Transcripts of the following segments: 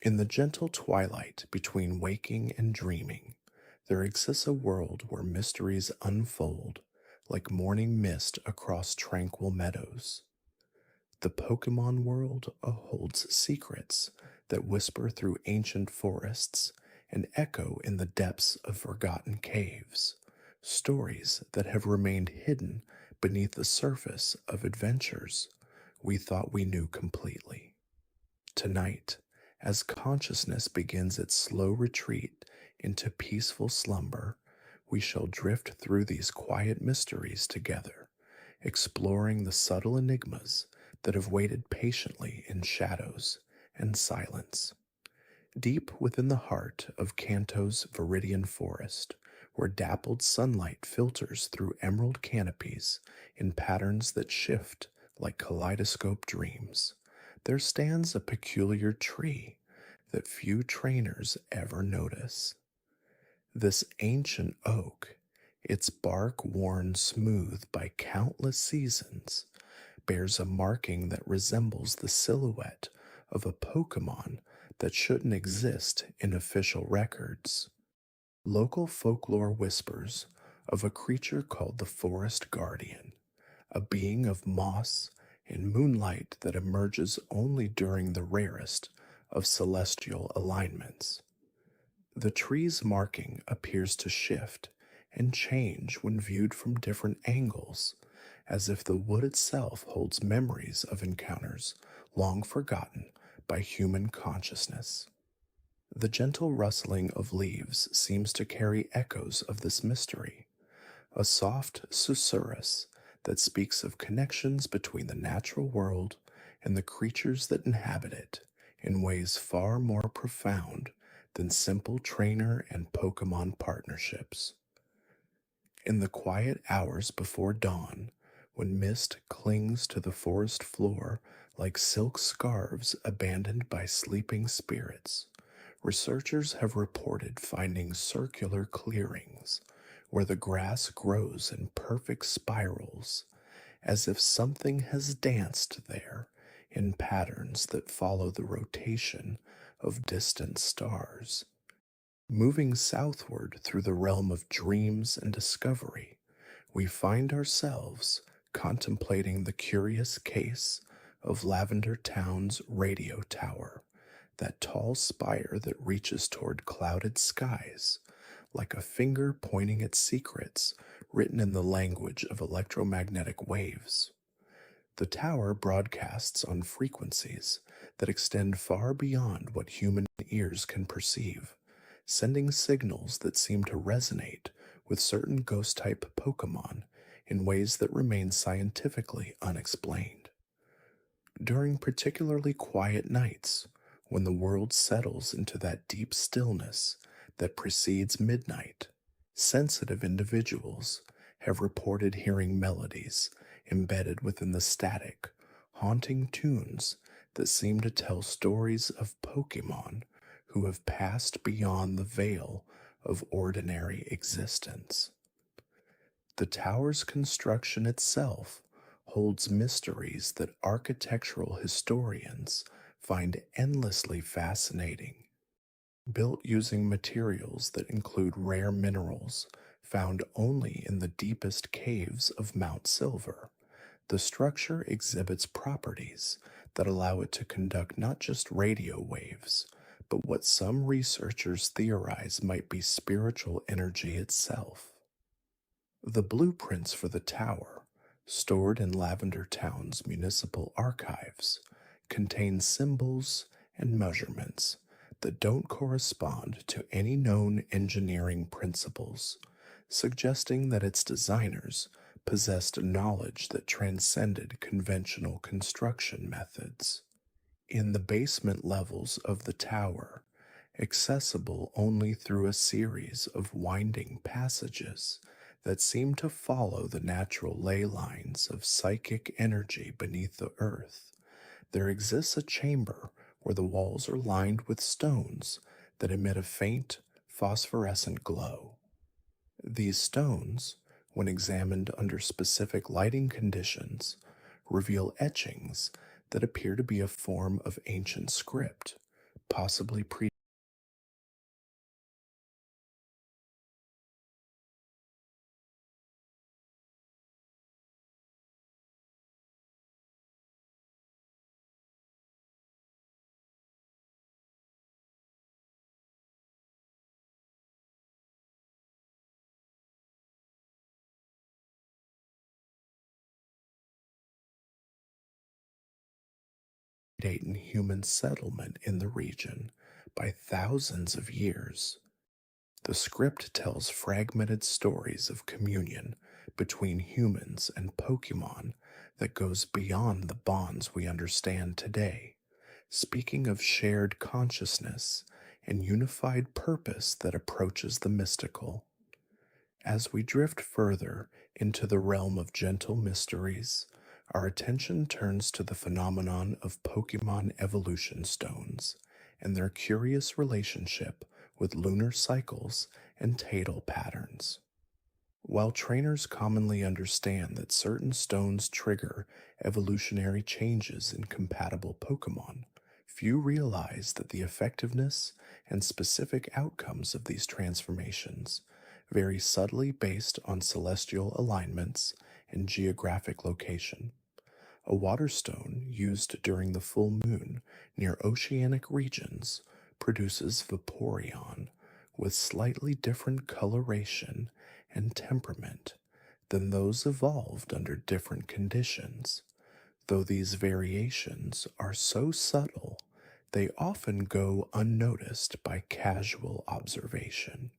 In the gentle twilight between waking and dreaming, there exists a world where mysteries unfold like morning mist across tranquil meadows. The Pokémon world holds secrets that whisper through ancient forests and echo in the depths of forgotten caves, stories that have remained hidden beneath the surface of adventures we thought we knew completely. Tonight, as consciousness begins its slow retreat into peaceful slumber, we shall drift through these quiet mysteries together, exploring the subtle enigmas that have waited patiently in shadows and silence. Deep within the heart of Kanto's Viridian Forest, where dappled sunlight filters through emerald canopies in patterns that shift like kaleidoscope dreams, there stands a peculiar tree that few trainers ever notice. This ancient oak, its bark worn smooth by countless seasons, bears a marking that resembles the silhouette of a Pokémon that shouldn't exist in official records. Local folklore whispers of a creature called the Forest Guardian, a being of moss and moonlight that emerges only during the rarest of celestial alignments. The tree's marking appears to shift and change when viewed from different angles, as if the wood itself holds memories of encounters long forgotten by human consciousness. The gentle rustling of leaves seems to carry echoes of this mystery, a soft susurrus that speaks of connections between the natural world and the creatures that inhabit it in ways far more profound than simple trainer and Pokémon partnerships. In the quiet hours before dawn, when mist clings to the forest floor like silk scarves abandoned by sleeping spirits, researchers have reported finding circular clearings where the grass grows in perfect spirals, as if something has danced there in patterns that follow the rotation of distant stars. Moving southward through the realm of dreams and discovery, we find ourselves contemplating the curious case of Lavender Town's radio tower, that tall spire that reaches toward clouded skies, like a finger pointing at secrets written in the language of electromagnetic waves. The tower broadcasts on frequencies that extend far beyond what human ears can perceive, sending signals that seem to resonate with certain ghost-type Pokémon in ways that remain scientifically unexplained. During particularly quiet nights, when the world settles into that deep stillness that precedes midnight, sensitive individuals have reported hearing melodies embedded within the static, haunting tunes that seem to tell stories of Pokémon who have passed beyond the veil of ordinary existence. The tower's construction itself holds mysteries that architectural historians find endlessly fascinating. Built using materials that include rare minerals found only in the deepest caves of Mount Silver, the structure exhibits properties that allow it to conduct not just radio waves, but what some researchers theorize might be spiritual energy itself. The blueprints for the tower, stored in Lavender Town's municipal archives, contain symbols and measurements that don't correspond to any known engineering principles, suggesting that its designers possessed knowledge that transcended conventional construction methods. In the basement levels of the tower, accessible only through a series of winding passages that seem to follow the natural ley lines of psychic energy beneath the earth, there exists a chamber where the walls are lined with stones that emit a faint phosphorescent glow. These stones, when examined under specific lighting conditions, reveal etchings that appear to be a form of ancient script, possibly predating human settlement in the region by thousands of years. The script tells fragmented stories of communion between humans and Pokémon that goes beyond the bonds we understand today, speaking of shared consciousness and unified purpose that approaches the mystical. As we drift further into the realm of gentle mysteries, our attention turns to the phenomenon of Pokemon evolution stones and their curious relationship with lunar cycles and tidal patterns. While trainers commonly understand that certain stones trigger evolutionary changes in compatible Pokemon, few realize that the effectiveness and specific outcomes of these transformations vary subtly based on celestial alignments and geographic location. A water stone used during the full moon near oceanic regions produces Vaporeon with slightly different coloration and temperament than those evolved under different conditions. Though these variations are so subtle, they often go unnoticed by casual observation.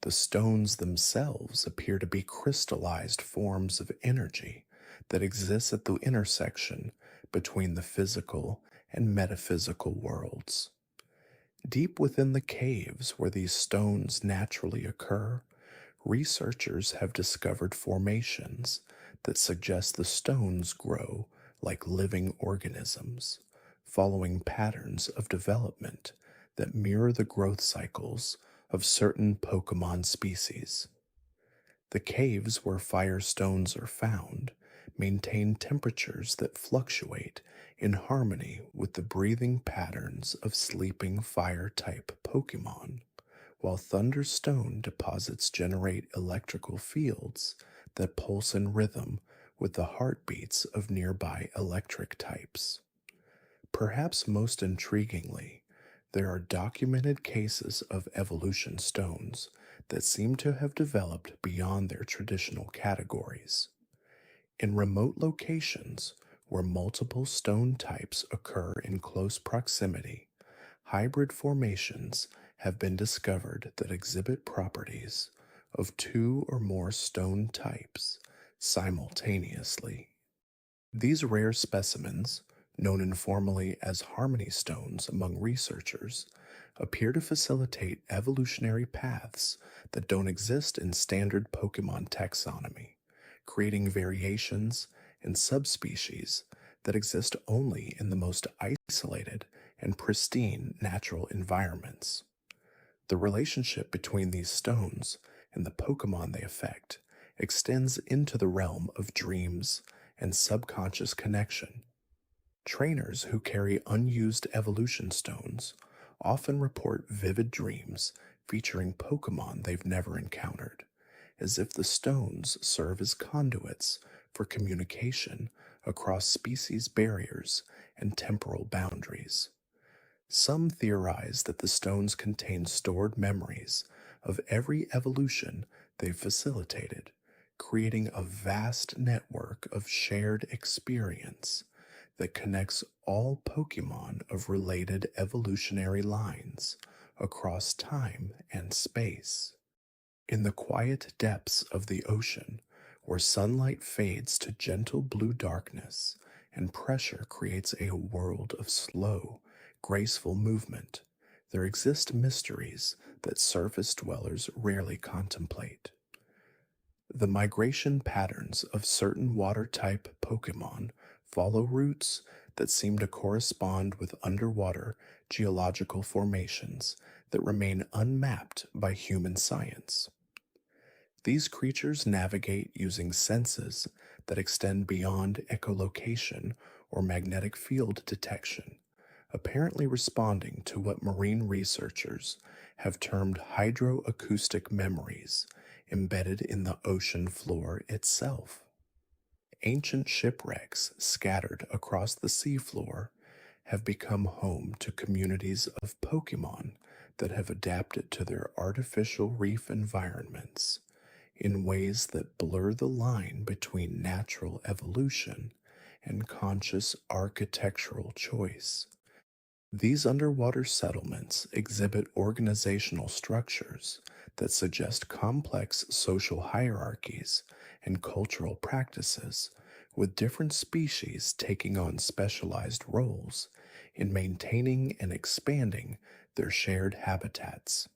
The stones themselves appear to be crystallized forms of energy that exist at the intersection between the physical and metaphysical worlds. Deep within the caves where these stones naturally occur, researchers have discovered formations that suggest the stones grow like living organisms, following patterns of development that mirror the growth cycles of certain Pokemon species. The caves where fire stones are found maintain temperatures that fluctuate in harmony with the breathing patterns of sleeping fire type Pokemon, while Thunderstone deposits generate electrical fields that pulse in rhythm with the heartbeats of nearby electric types. Perhaps most intriguingly, there are documented cases of evolution stones that seem to have developed beyond their traditional categories. In remote locations where multiple stone types occur in close proximity, hybrid formations have been discovered that exhibit properties of two or more stone types simultaneously. These rare specimens, known informally as harmony stones among researchers, appear to facilitate evolutionary paths that don't exist in standard Pokemon taxonomy, creating variations and subspecies that exist only in the most isolated and pristine natural environments. The relationship between these stones and the Pokemon they affect extends into the realm of dreams and subconscious connection. Trainers who carry unused evolution stones often report vivid dreams featuring Pokemon they've never encountered, as if the stones serve as conduits for communication across species barriers and temporal boundaries. Some theorize that the stones contain stored memories of every evolution they've facilitated, creating a vast network of shared experience that connects all Pokemon of related evolutionary lines across time and space. In the quiet depths of the ocean, where sunlight fades to gentle blue darkness and pressure creates a world of slow, graceful movement, there exist mysteries that surface dwellers rarely contemplate. The migration patterns of certain water type Pokemon follow routes that seem to correspond with underwater geological formations that remain unmapped by human science. These creatures navigate using senses that extend beyond echolocation or magnetic field detection, apparently responding to what marine researchers have termed hydroacoustic memories embedded in the ocean floor itself. Ancient shipwrecks scattered across the seafloor have become home to communities of Pokémon that have adapted to their artificial reef environments in ways that blur the line between natural evolution and conscious architectural choice. These underwater settlements exhibit organizational structures that suggest complex social hierarchies and cultural practices, with different species taking on specialized roles in maintaining and expanding their shared habitats.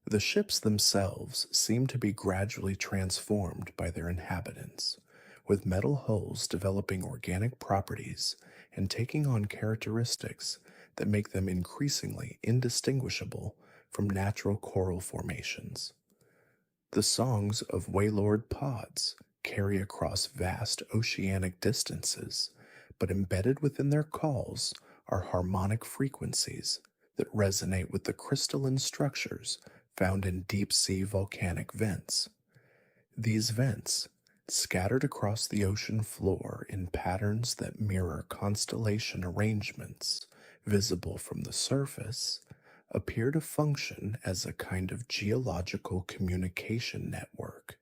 The ships themselves seem to be gradually transformed by their inhabitants, with metal hulls developing organic properties and taking on characteristics that make them increasingly indistinguishable from natural coral formations. The songs of Wailord pods carry across vast oceanic distances, but embedded within their calls are harmonic frequencies that resonate with the crystalline structures found in deep-sea volcanic vents. These vents, scattered across the ocean floor in patterns that mirror constellation arrangements visible from the surface, appear to function as a kind of geological communication network,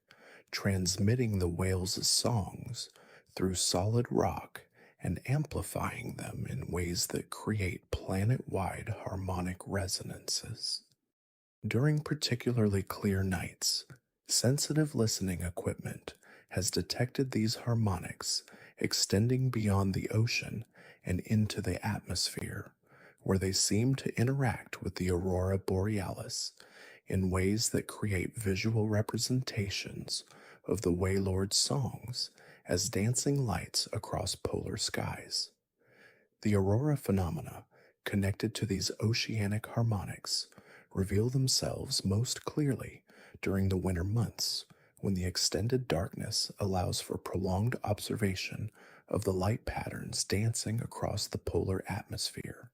transmitting the whales' songs through solid rock and amplifying them in ways that create planet-wide harmonic resonances. During particularly clear nights, sensitive listening equipment has detected these harmonics extending beyond the ocean and into the atmosphere, where they seem to interact with the Aurora Borealis in ways that create visual representations of the Wailord songs as dancing lights across polar skies. The aurora phenomena connected to these oceanic harmonics reveal themselves most clearly during the winter months, when the extended darkness allows for prolonged observation of the light patterns dancing across the polar atmosphere.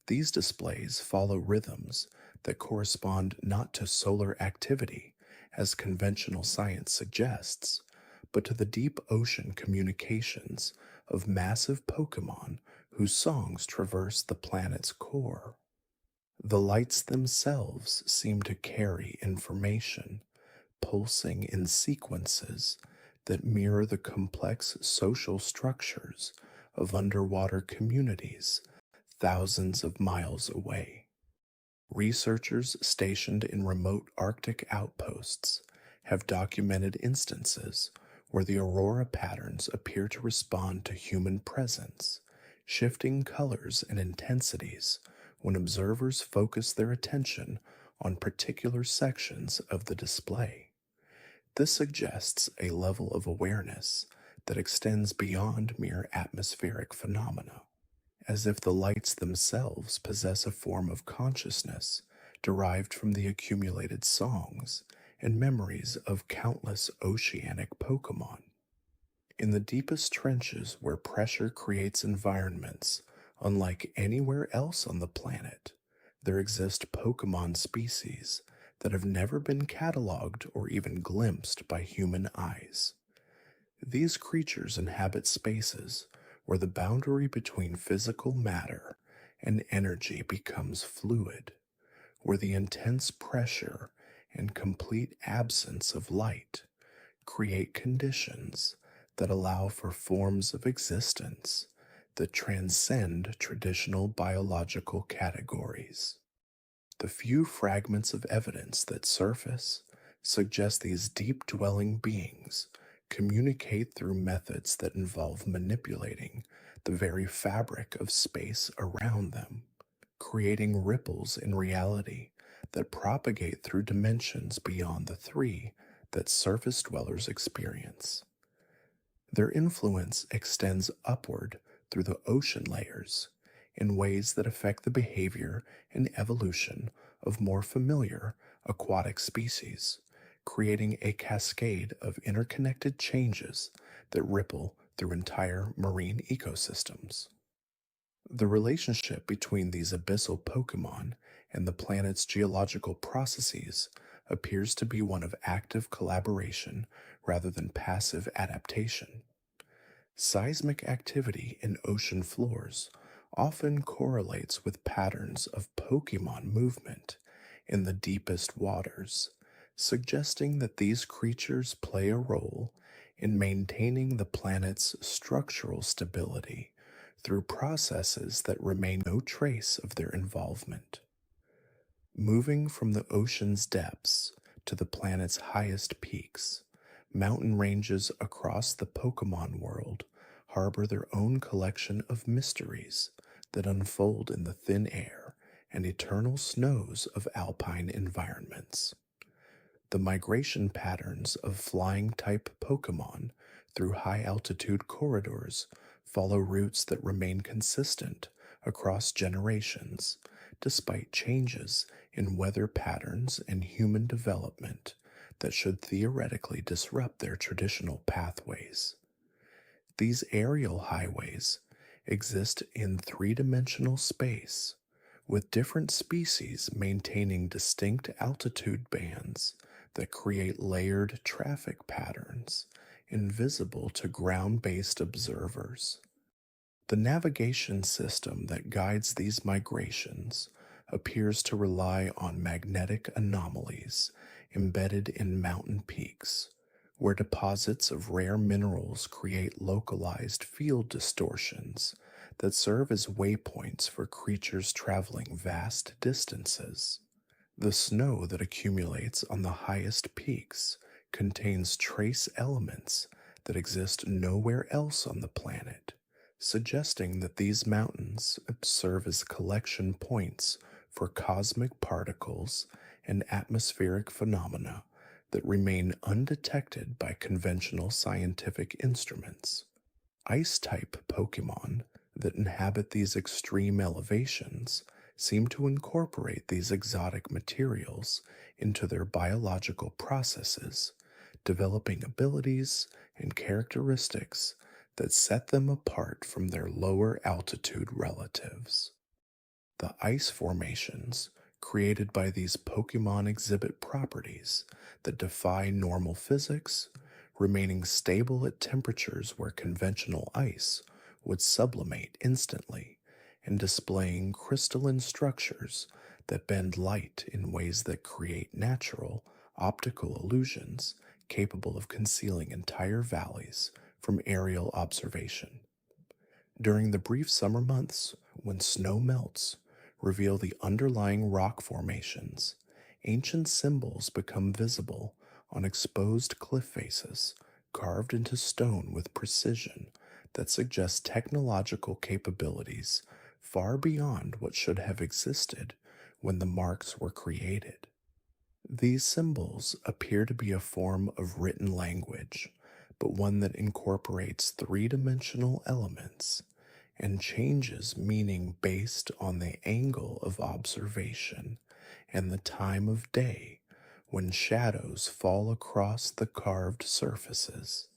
These displays follow rhythms that correspond not to solar activity, as conventional science suggests, but to the deep ocean communications of massive Pokémon whose songs traverse the planet's core. The lights themselves seem to carry information, pulsing in sequences that mirror the complex social structures of underwater communities thousands of miles away. Researchers stationed in remote Arctic outposts have documented instances where the aurora patterns appear to respond to human presence, shifting colors and intensities when observers focus their attention on particular sections of the display. This suggests a level of awareness that extends beyond mere atmospheric phenomena, as if the lights themselves possess a form of consciousness derived from the accumulated songs and memories of countless oceanic Pokémon. In the deepest trenches where pressure creates environments unlike anywhere else on the planet, there exist Pokémon species that have never been cataloged or even glimpsed by human eyes. These creatures inhabit spaces where the boundary between physical matter and energy becomes fluid, where the intense pressure and complete absence of light create conditions that allow for forms of existence that transcend traditional biological categories. The few fragments of evidence that surface suggest these deep-dwelling beings communicate through methods that involve manipulating the very fabric of space around them, creating ripples in reality that propagate through dimensions beyond the three that surface dwellers experience. Their influence extends upward through the ocean layers in ways that affect the behavior and evolution of more familiar aquatic species, creating a cascade of interconnected changes that ripple through entire marine ecosystems. The relationship between these abyssal Pokémon and the planet's geological processes appears to be one of active collaboration rather than passive adaptation. Seismic activity in ocean floors often correlates with patterns of Pokemon movement in the deepest waters, suggesting that these creatures play a role in maintaining the planet's structural stability through processes that remain no trace of their involvement. Moving from the ocean's depths to the planet's highest peaks, mountain ranges across the Pokemon world harbor their own collection of mysteries that unfold in the thin air and eternal snows of alpine environments. The migration patterns of flying type Pokemon through high altitude corridors follow routes that remain consistent across generations, despite changes in weather patterns and human development that should theoretically disrupt their traditional pathways. These aerial highways exist in three-dimensional space, with different species maintaining distinct altitude bands that create layered traffic patterns invisible to ground-based observers. The navigation system that guides these migrations appears to rely on magnetic anomalies embedded in mountain peaks, where deposits of rare minerals create localized field distortions that serve as waypoints for creatures traveling vast distances. The snow that accumulates on the highest peaks contains trace elements that exist nowhere else on the planet, suggesting that these mountains serve as collection points for cosmic particles and atmospheric phenomena that remain undetected by conventional scientific instruments. Ice-type Pokemon that inhabit these extreme elevations seem to incorporate these exotic materials into their biological processes, developing abilities and characteristics that set them apart from their lower altitude relatives. The ice formations created by these Pokemon exhibit properties that defy normal physics, remaining stable at temperatures where conventional ice would sublimate instantly, and displaying crystalline structures that bend light in ways that create natural, optical illusions capable of concealing entire valleys from aerial observation. During the brief summer months, when snow melts, reveal the underlying rock formations, ancient symbols become visible on exposed cliff faces, carved into stone with precision that suggest technological capabilities far beyond what should have existed when the marks were created. These symbols appear to be a form of written language, but one that incorporates three-dimensional elements and changes meaning based on the angle of observation and the time of day when shadows fall across the carved surfaces.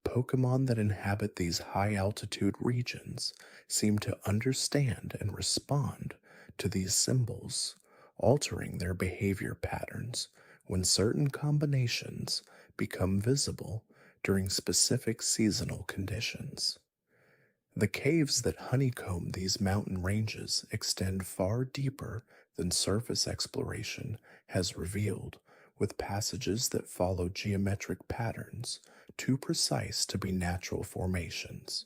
Pokemon that inhabit these high-altitude regions seem to understand and respond to these symbols, altering their behavior patterns when certain combinations become visible during specific seasonal conditions. The caves that honeycomb these mountain ranges extend far deeper than surface exploration has revealed, with passages that follow geometric patterns too precise to be natural formations.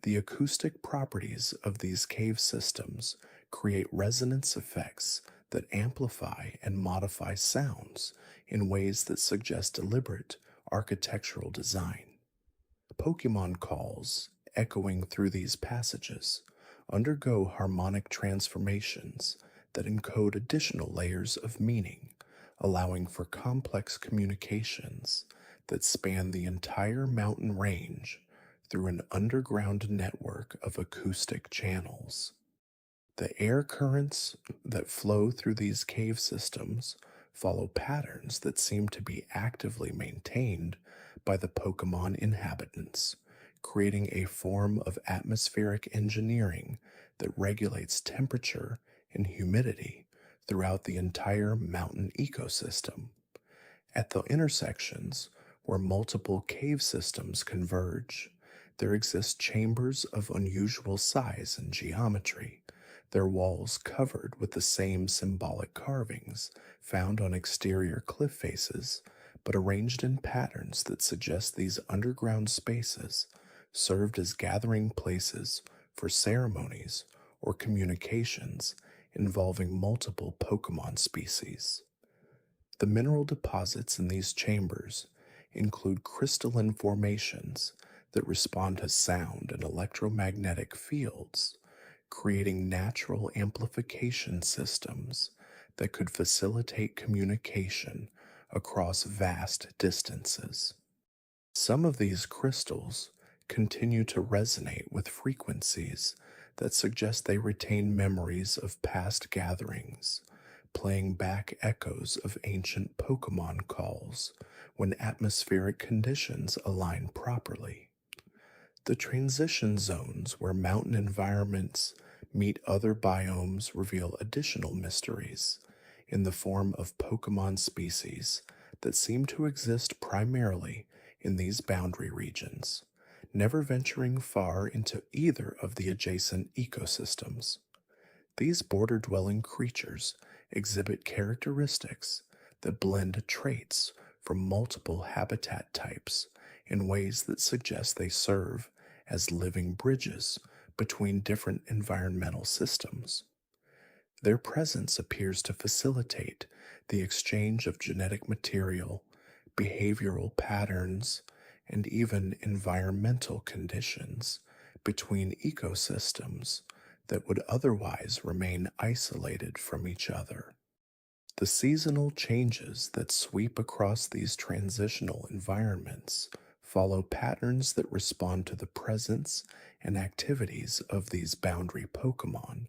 The acoustic properties of these cave systems create resonance effects that amplify and modify sounds in ways that suggest deliberate architectural design. Pokemon calls, echoing through these passages, undergo harmonic transformations that encode additional layers of meaning, allowing for complex communications that span the entire mountain range through an underground network of acoustic channels. The air currents that flow through these cave systems follow patterns that seem to be actively maintained by the Pokemon inhabitants, creating a form of atmospheric engineering that regulates temperature and humidity throughout the entire mountain ecosystem. At the intersections where multiple cave systems converge, there exist chambers of unusual size and geometry, their walls covered with the same symbolic carvings found on exterior cliff faces, but arranged in patterns that suggest these underground spaces served as gathering places for ceremonies or communications involving multiple Pokémon species. The mineral deposits in these chambers include crystalline formations that respond to sound and electromagnetic fields, creating natural amplification systems that could facilitate communication across vast distances. Some of these crystals continue to resonate with frequencies that suggest they retain memories of past gatherings, playing back echoes of ancient Pokémon calls when atmospheric conditions align properly. The transition zones where mountain environments meet other biomes reveal additional mysteries in the form of Pokémon species that seem to exist primarily in these boundary regions, never venturing far into either of the adjacent ecosystems. These border dwelling creatures exhibit characteristics that blend traits from multiple habitat types in ways that suggest they serve as living bridges between different environmental systems. Their presence appears to facilitate the exchange of genetic material, behavioral patterns, and even environmental conditions between ecosystems that would otherwise remain isolated from each other. The seasonal changes that sweep across these transitional environments follow patterns that respond to the presence and activities of these boundary Pokémon,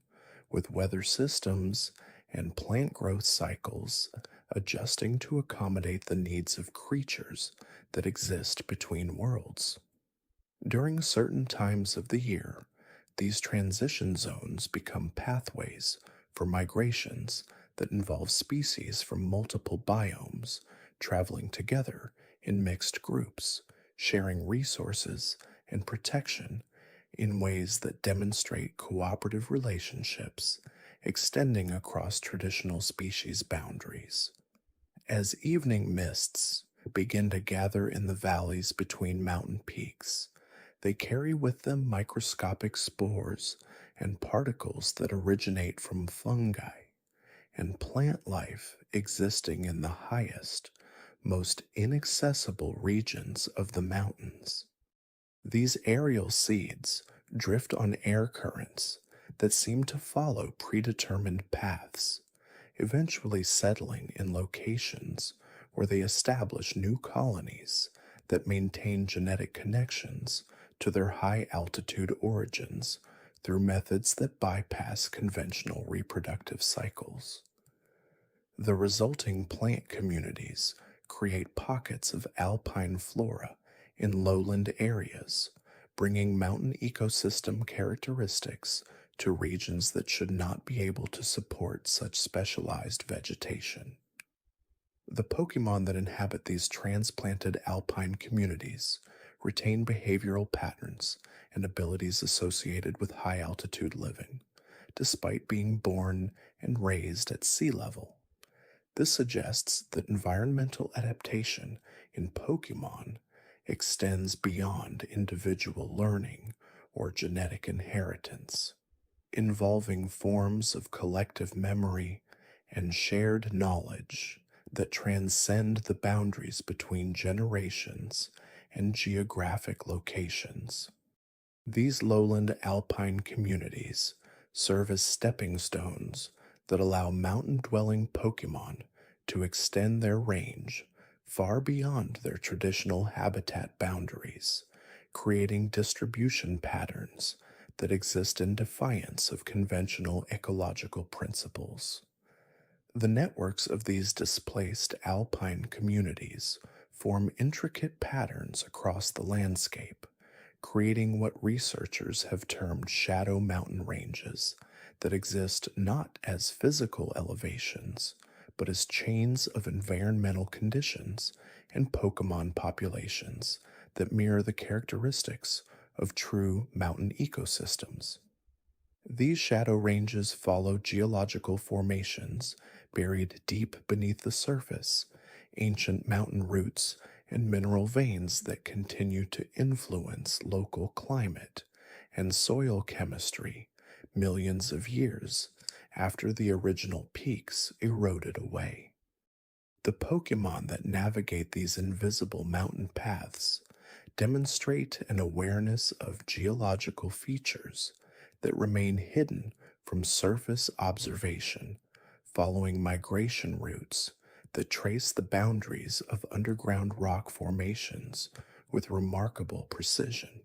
with weather systems and plant growth cycles adjusting to accommodate the needs of creatures that exist between worlds. During certain times of the year, these transition zones become pathways for migrations that involve species from multiple biomes traveling together in mixed groups, sharing resources and protection in ways that demonstrate cooperative relationships extending across traditional species boundaries. As evening mists begin to gather in the valleys between mountain peaks, they carry with them microscopic spores and particles that originate from fungi and plant life existing in the highest, most inaccessible regions of the mountains. These aerial seeds drift on air currents that seem to follow predetermined paths, eventually settling in locations where they establish new colonies that maintain genetic connections to their high altitude origins through methods that bypass conventional reproductive cycles. The resulting plant communities create pockets of alpine flora in lowland areas, bringing mountain ecosystem characteristics to regions that should not be able to support such specialized vegetation. The Pokémon that inhabit these transplanted alpine communities retain behavioral patterns and abilities associated with high altitude living, despite being born and raised at sea level. This suggests that environmental adaptation in Pokémon extends beyond individual learning or genetic inheritance, involving forms of collective memory and shared knowledge that transcend the boundaries between generations and geographic locations. These lowland alpine communities serve as stepping stones that allow mountain-dwelling Pokémon to extend their range far beyond their traditional habitat boundaries, creating distribution patterns that exist in defiance of conventional ecological principles. The networks of these displaced alpine communities form intricate patterns across the landscape, creating what researchers have termed shadow mountain ranges that exist not as physical elevations, but as chains of environmental conditions and Pokemon populations that mirror the characteristics of true mountain ecosystems. These shadow ranges follow geological formations buried deep beneath the surface, ancient mountain roots, and mineral veins that continue to influence local climate and soil chemistry millions of years after the original peaks eroded away. The Pokemon that navigate these invisible mountain paths demonstrate an awareness of geological features that remain hidden from surface observation, following migration routes that trace the boundaries of underground rock formations with remarkable precision.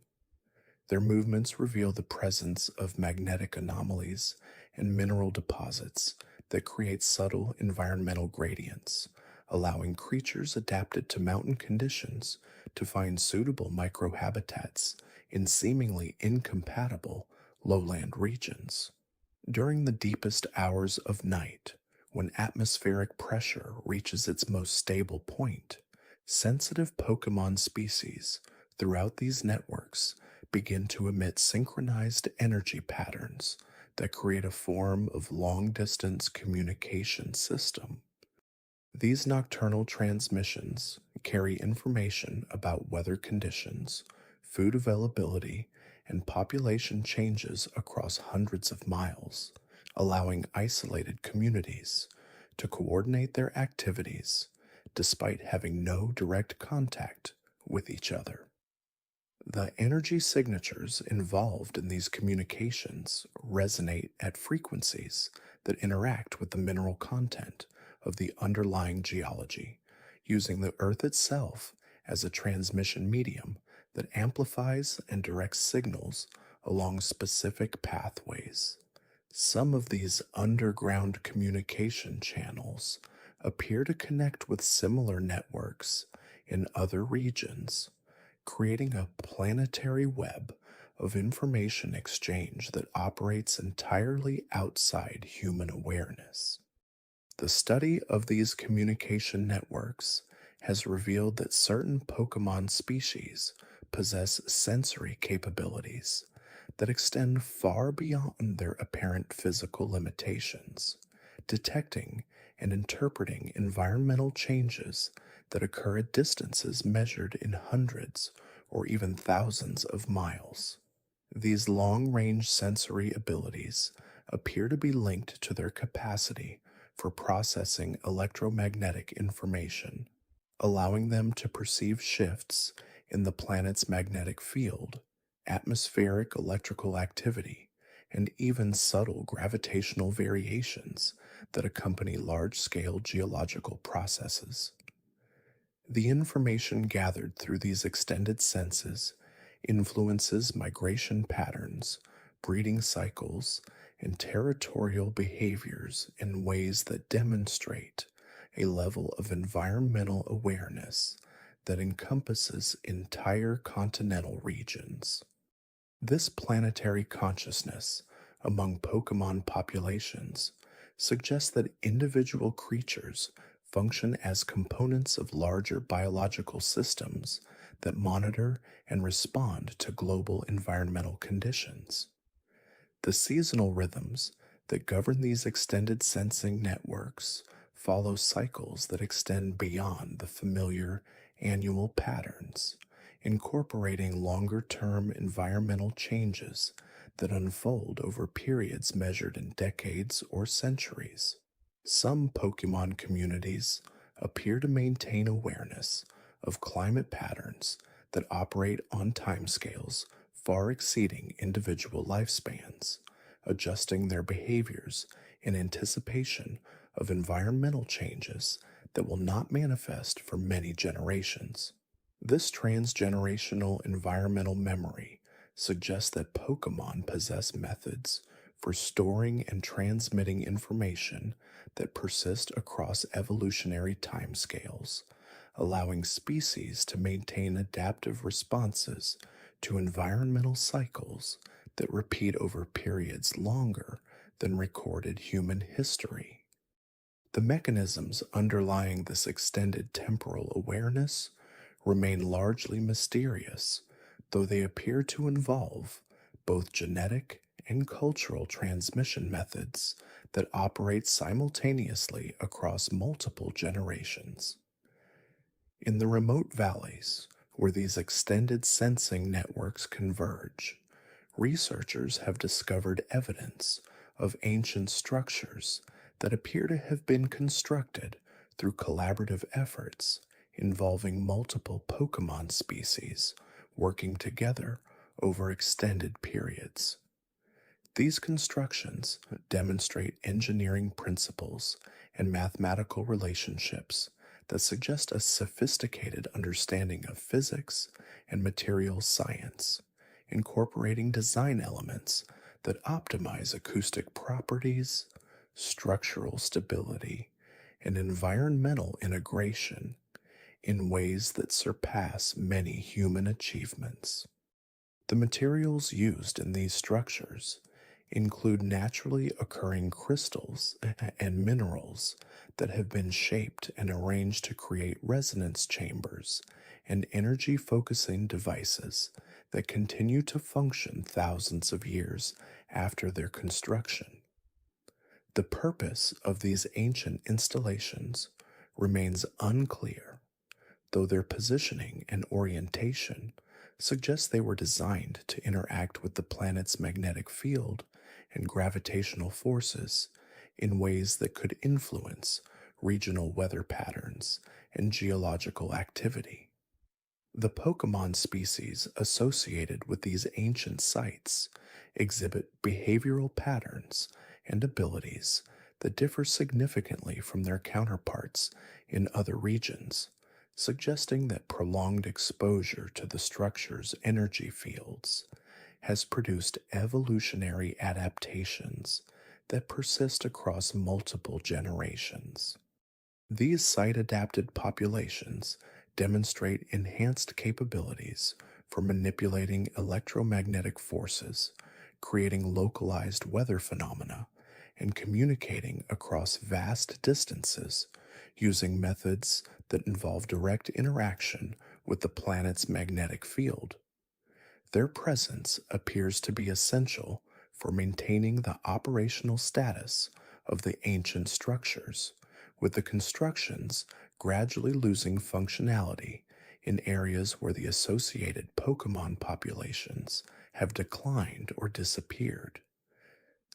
Their movements reveal the presence of magnetic anomalies and mineral deposits that create subtle environmental gradients, allowing creatures adapted to mountain conditions to find suitable microhabitats in seemingly incompatible lowland regions. During the deepest hours of night, when atmospheric pressure reaches its most stable point, sensitive Pokemon species throughout these networks begin to emit synchronized energy patterns that create a form of long-distance communication system. These nocturnal transmissions carry information about weather conditions, food availability, and population changes across hundreds of miles, allowing isolated communities to coordinate their activities despite having no direct contact with each other. The energy signatures involved in these communications resonate at frequencies that interact with the mineral content of the underlying geology, using the Earth itself as a transmission medium that amplifies and directs signals along specific pathways. Some of these underground communication channels appear to connect with similar networks in other regions, creating a planetary web of information exchange that operates entirely outside human awareness. The study of these communication networks has revealed that certain Pokemon species possess sensory capabilities that extend far beyond their apparent physical limitations, detecting and interpreting environmental changes that occur at distances measured in hundreds or even thousands of miles. These long-range sensory abilities appear to be linked to their capacity for processing electromagnetic information, allowing them to perceive shifts in the planet's magnetic field, atmospheric electrical activity, and even subtle gravitational variations that accompany large-scale geological processes. The information gathered through these extended senses influences migration patterns, breeding cycles, and territorial behaviors in ways that demonstrate a level of environmental awareness that encompasses entire continental regions. This planetary consciousness among Pokemon populations suggests that individual creatures function as components of larger biological systems that monitor and respond to global environmental conditions. The seasonal rhythms that govern these extended sensing networks follow cycles that extend beyond the familiar annual patterns, incorporating longer-term environmental changes that unfold over periods measured in decades or centuries. Some Pokemon communities appear to maintain awareness of climate patterns that operate on timescales far exceeding individual lifespans, adjusting their behaviors in anticipation of environmental changes that will not manifest for many generations. This transgenerational environmental memory suggests that Pokemon possess methods for storing and transmitting information that persist across evolutionary timescales, allowing species to maintain adaptive responses to environmental cycles that repeat over periods longer than recorded human history. The mechanisms underlying this extended temporal awareness remain largely mysterious, though they appear to involve both genetic and cultural transmission methods that operate simultaneously across multiple generations. In the remote valleys, where these extended sensing networks converge, researchers have discovered evidence of ancient structures that appear to have been constructed through collaborative efforts involving multiple Pokémon species working together over extended periods. These constructions demonstrate engineering principles and mathematical relationships that suggest a sophisticated understanding of physics and materials science, incorporating design elements that optimize acoustic properties, structural stability, and environmental integration in ways that surpass many human achievements. The materials used in these structures include naturally occurring crystals and minerals that have been shaped and arranged to create resonance chambers and energy focusing devices that continue to function thousands of years after their construction. The purpose of these ancient installations remains unclear, though their positioning and orientation suggest they were designed to interact with the planet's magnetic field and gravitational forces in ways that could influence regional weather patterns and geological activity. The Pokémon species associated with these ancient sites exhibit behavioral patterns and abilities that differ significantly from their counterparts in other regions, suggesting that prolonged exposure to the structure's energy fields has produced evolutionary adaptations that persist across multiple generations. These site-adapted populations demonstrate enhanced capabilities for manipulating electromagnetic forces, creating localized weather phenomena, and communicating across vast distances using methods that involve direct interaction with the planet's magnetic field. Their presence appears to be essential for maintaining the operational status of the ancient structures, with the constructions gradually losing functionality in areas where the associated Pokémon populations have declined or disappeared.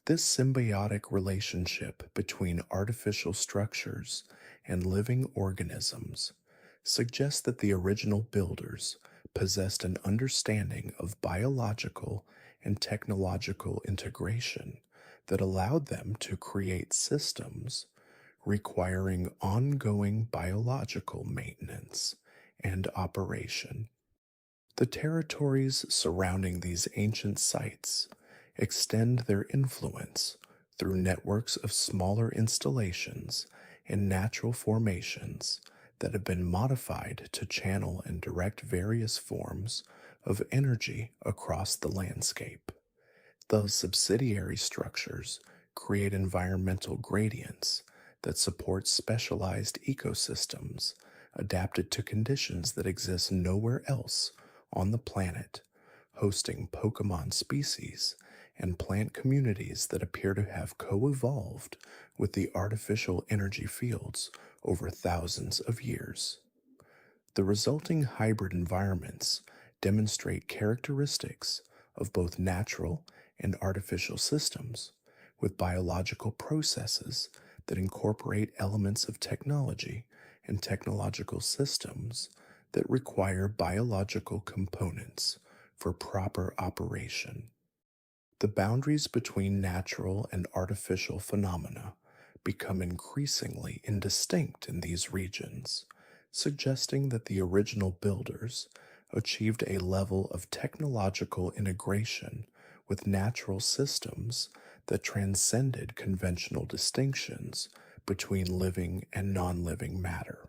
This symbiotic relationship between artificial structures and living organisms suggests that the original builders possessed an understanding of biological and technological integration that allowed them to create systems requiring ongoing biological maintenance and operation. The territories surrounding these ancient sites extend their influence through networks of smaller installations and natural formations that have been modified to channel and direct various forms of energy across the landscape. Those subsidiary structures create environmental gradients that support specialized ecosystems adapted to conditions that exist nowhere else on the planet, hosting Pokémon species and plant communities that appear to have co-evolved with the artificial energy fields over thousands of years. The resulting hybrid environments demonstrate characteristics of both natural and artificial systems, with biological processes that incorporate elements of technology and technological systems that require biological components for proper operation. The boundaries between natural and artificial phenomena become increasingly indistinct in these regions, suggesting that the original builders achieved a level of technological integration with natural systems that transcended conventional distinctions between living and non-living matter.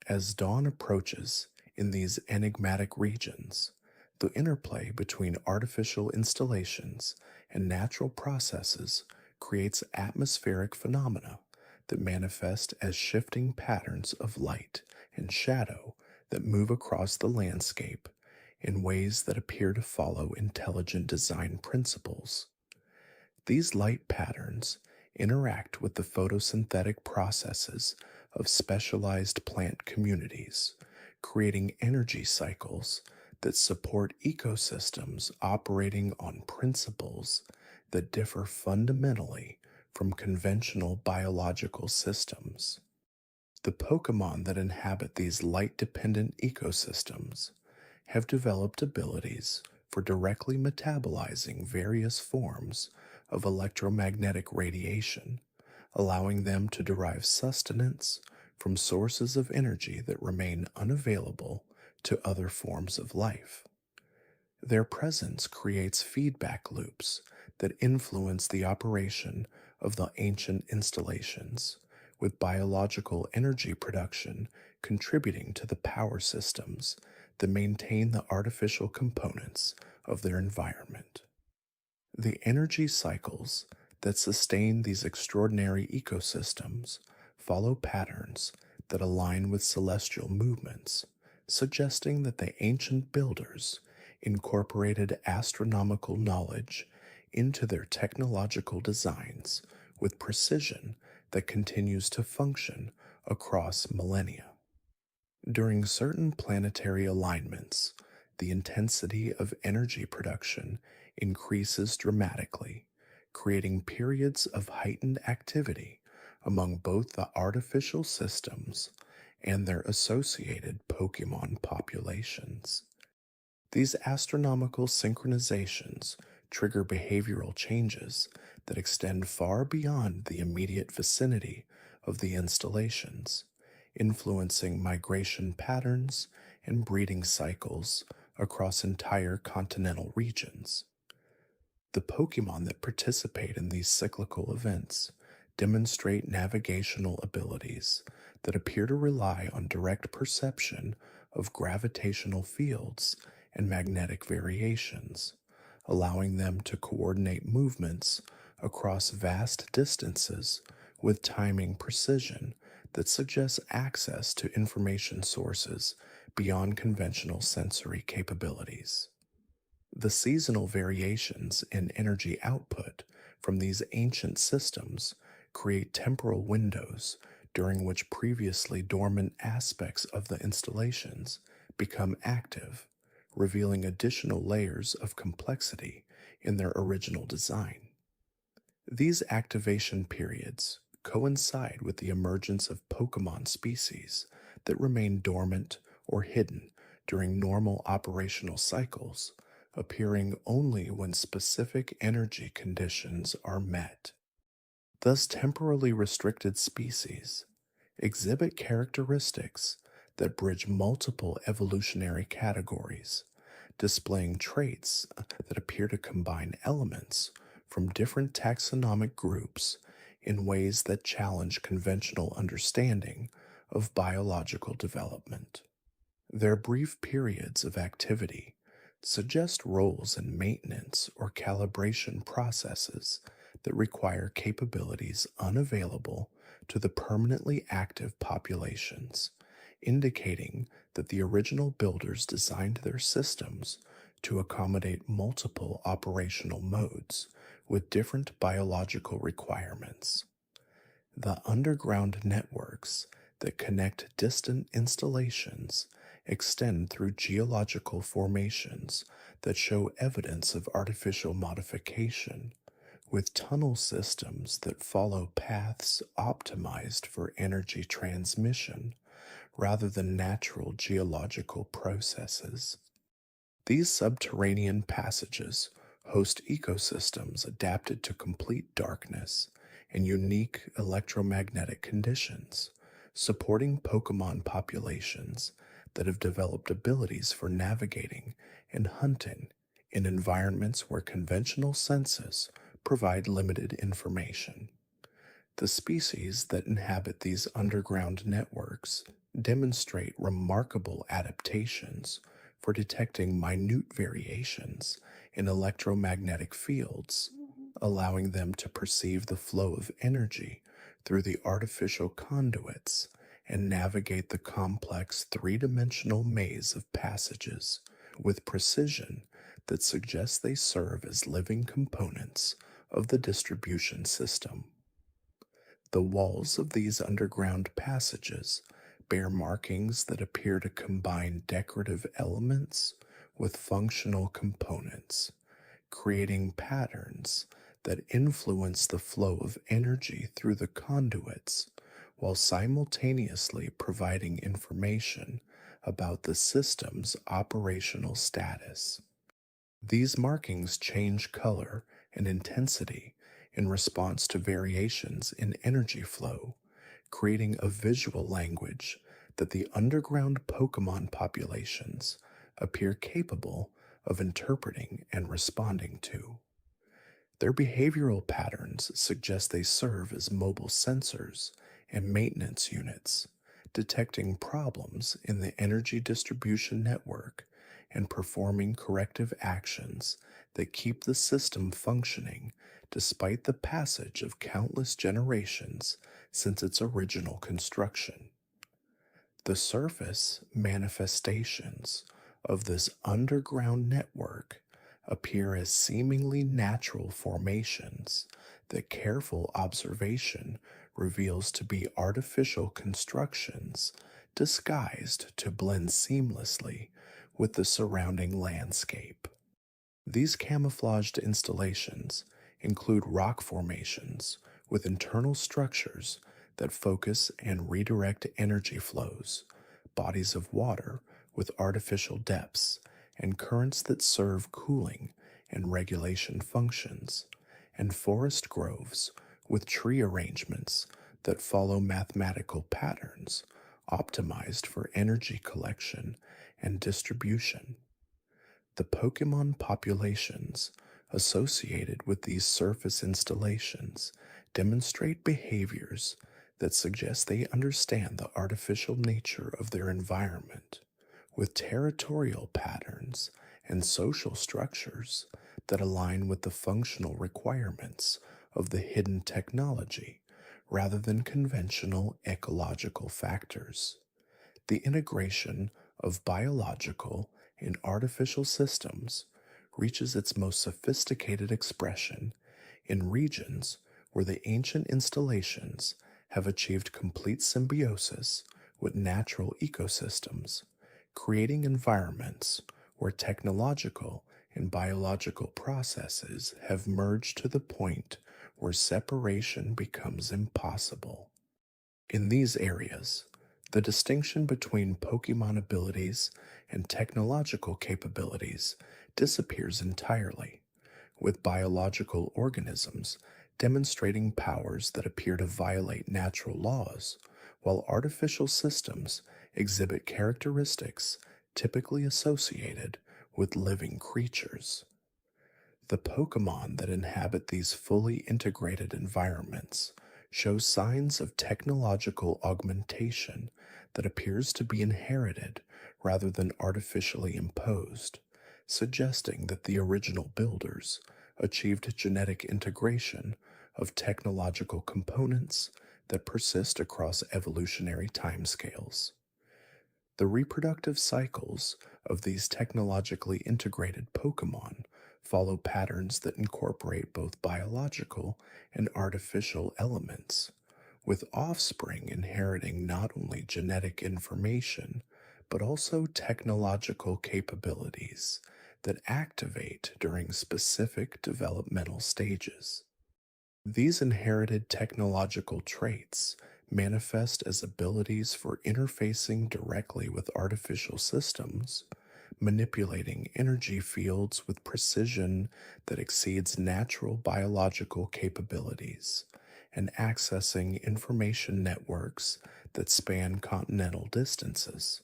As dawn approaches in these enigmatic regions, The interplay between artificial installations and natural processes creates atmospheric phenomena that manifest as shifting patterns of light and shadow that move across the landscape in ways that appear to follow intelligent design principles. These light patterns interact with the photosynthetic processes of specialized plant communities, creating energy cycles that support ecosystems operating on principles that differ fundamentally from conventional biological systems. The Pokémon that inhabit these light dependent ecosystems have developed abilities for directly metabolizing various forms of electromagnetic radiation, allowing them to derive sustenance from sources of energy that remain unavailable to other forms of life. Their presence creates feedback loops that influence the operation of the ancient installations, with biological energy production contributing to the power systems that maintain the artificial components of their environment. The energy cycles that sustain these extraordinary ecosystems follow patterns that align with celestial movements, suggesting that the ancient builders incorporated astronomical knowledge into their technological designs with precision that continues to function across millennia. During certain planetary alignments, the intensity of energy production increases dramatically, creating periods of heightened activity among both the artificial systems and their associated Pokemon populations. These astronomical synchronizations trigger behavioral changes that extend far beyond the immediate vicinity of the installations, influencing migration patterns and breeding cycles across entire continental regions. The Pokemon that participate in these cyclical events demonstrate navigational abilities that appear to rely on direct perception of gravitational fields and magnetic variations, allowing them to coordinate movements across vast distances with timing precision that suggests access to information sources beyond conventional sensory capabilities. The seasonal variations in energy output from these ancient systems create temporal windows during which previously dormant aspects of the installations become active, revealing additional layers of complexity in their original design. These activation periods coincide with the emergence of Pokemon species that remain dormant or hidden during normal operational cycles, appearing only when specific energy conditions are met. Thus, temporally restricted species exhibit characteristics that bridge multiple evolutionary categories, displaying traits that appear to combine elements from different taxonomic groups in ways that challenge conventional understanding of biological development. Their brief periods of activity suggest roles in maintenance or calibration processes that require capabilities unavailable to the permanently active populations, indicating that the original builders designed their systems to accommodate multiple operational modes with different biological requirements. The underground networks that connect distant installations extend through geological formations that show evidence of artificial modification, with tunnel systems that follow paths optimized for energy transmission rather than natural geological processes. These subterranean passages host ecosystems adapted to complete darkness and unique electromagnetic conditions, supporting Pokemon populations that have developed abilities for navigating and hunting in environments where conventional senses provide limited information. The species that inhabit these underground networks demonstrate remarkable adaptations for detecting minute variations in electromagnetic fields, allowing them to perceive the flow of energy through the artificial conduits and navigate the complex three-dimensional maze of passages with precision that suggests they serve as living components of the distribution system. The walls of these underground passages bear markings that appear to combine decorative elements with functional components, creating patterns that influence the flow of energy through the conduits while simultaneously providing information about the system's operational status. These markings change color and intensity in response to variations in energy flow, creating a visual language that the underground Pokémon populations appear capable of interpreting and responding to. Their behavioral patterns suggest they serve as mobile sensors and maintenance units, detecting problems in the energy distribution network and performing corrective actions that keep the system functioning despite the passage of countless generations since its original construction. The surface manifestations of this underground network appear as seemingly natural formations that careful observation reveals to be artificial constructions disguised to blend seamlessly with the surrounding landscape. These camouflaged installations include rock formations with internal structures that focus and redirect energy flows, bodies of water with artificial depths, and currents that serve cooling and regulation functions, and forest groves with tree arrangements that follow mathematical patterns optimized for energy collection and distribution. The Pokémon populations associated with these surface installations demonstrate behaviors that suggest they understand the artificial nature of their environment, with territorial patterns and social structures that align with the functional requirements of the hidden technology rather than conventional ecological factors. The integration of biological and artificial systems reaches its most sophisticated expression in regions where the ancient installations have achieved complete symbiosis with natural ecosystems, creating environments where technological and biological processes have merged to the point where separation becomes impossible. In these areas, the distinction between Pokemon abilities and technological capabilities disappears entirely, with biological organisms demonstrating powers that appear to violate natural laws, while artificial systems exhibit characteristics typically associated with living creatures. The Pokemon that inhabit these fully integrated environments show signs of technological augmentation that appears to be inherited rather than artificially imposed, suggesting that the original builders achieved genetic integration of technological components that persist across evolutionary timescales. The reproductive cycles of these technologically integrated Pokemon follow patterns that incorporate both biological and artificial elements, with offspring inheriting not only genetic information but also technological capabilities that activate during specific developmental stages. These inherited technological traits manifest as abilities for interfacing directly with artificial systems, manipulating energy fields with precision that exceeds natural biological capabilities, and accessing information networks that span continental distances.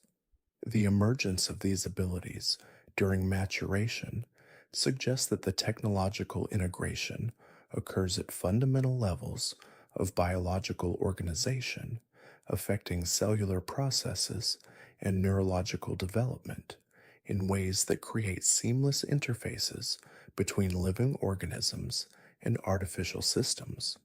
The emergence of these abilities during maturation suggests that the technological integration occurs at fundamental levels of biological organization, affecting cellular processes and neurological development in ways that create seamless interfaces between living organisms and artificial systems.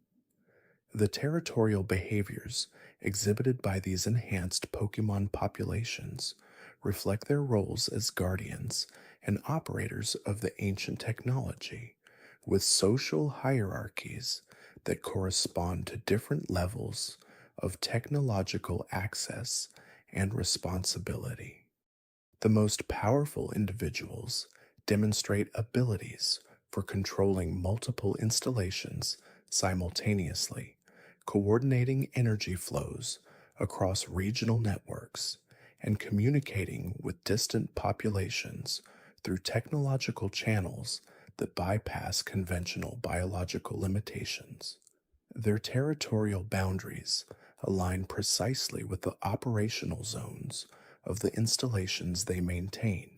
The territorial behaviors exhibited by these enhanced Pokemon populations reflect their roles as guardians and operators of the ancient technology, with social hierarchies that correspond to different levels of technological access and responsibility. The most powerful individuals demonstrate abilities for controlling multiple installations simultaneously, coordinating energy flows across regional networks, and communicating with distant populations through technological channels that bypass conventional biological limitations. Their territorial boundaries align precisely with the operational zones of the installations they maintain,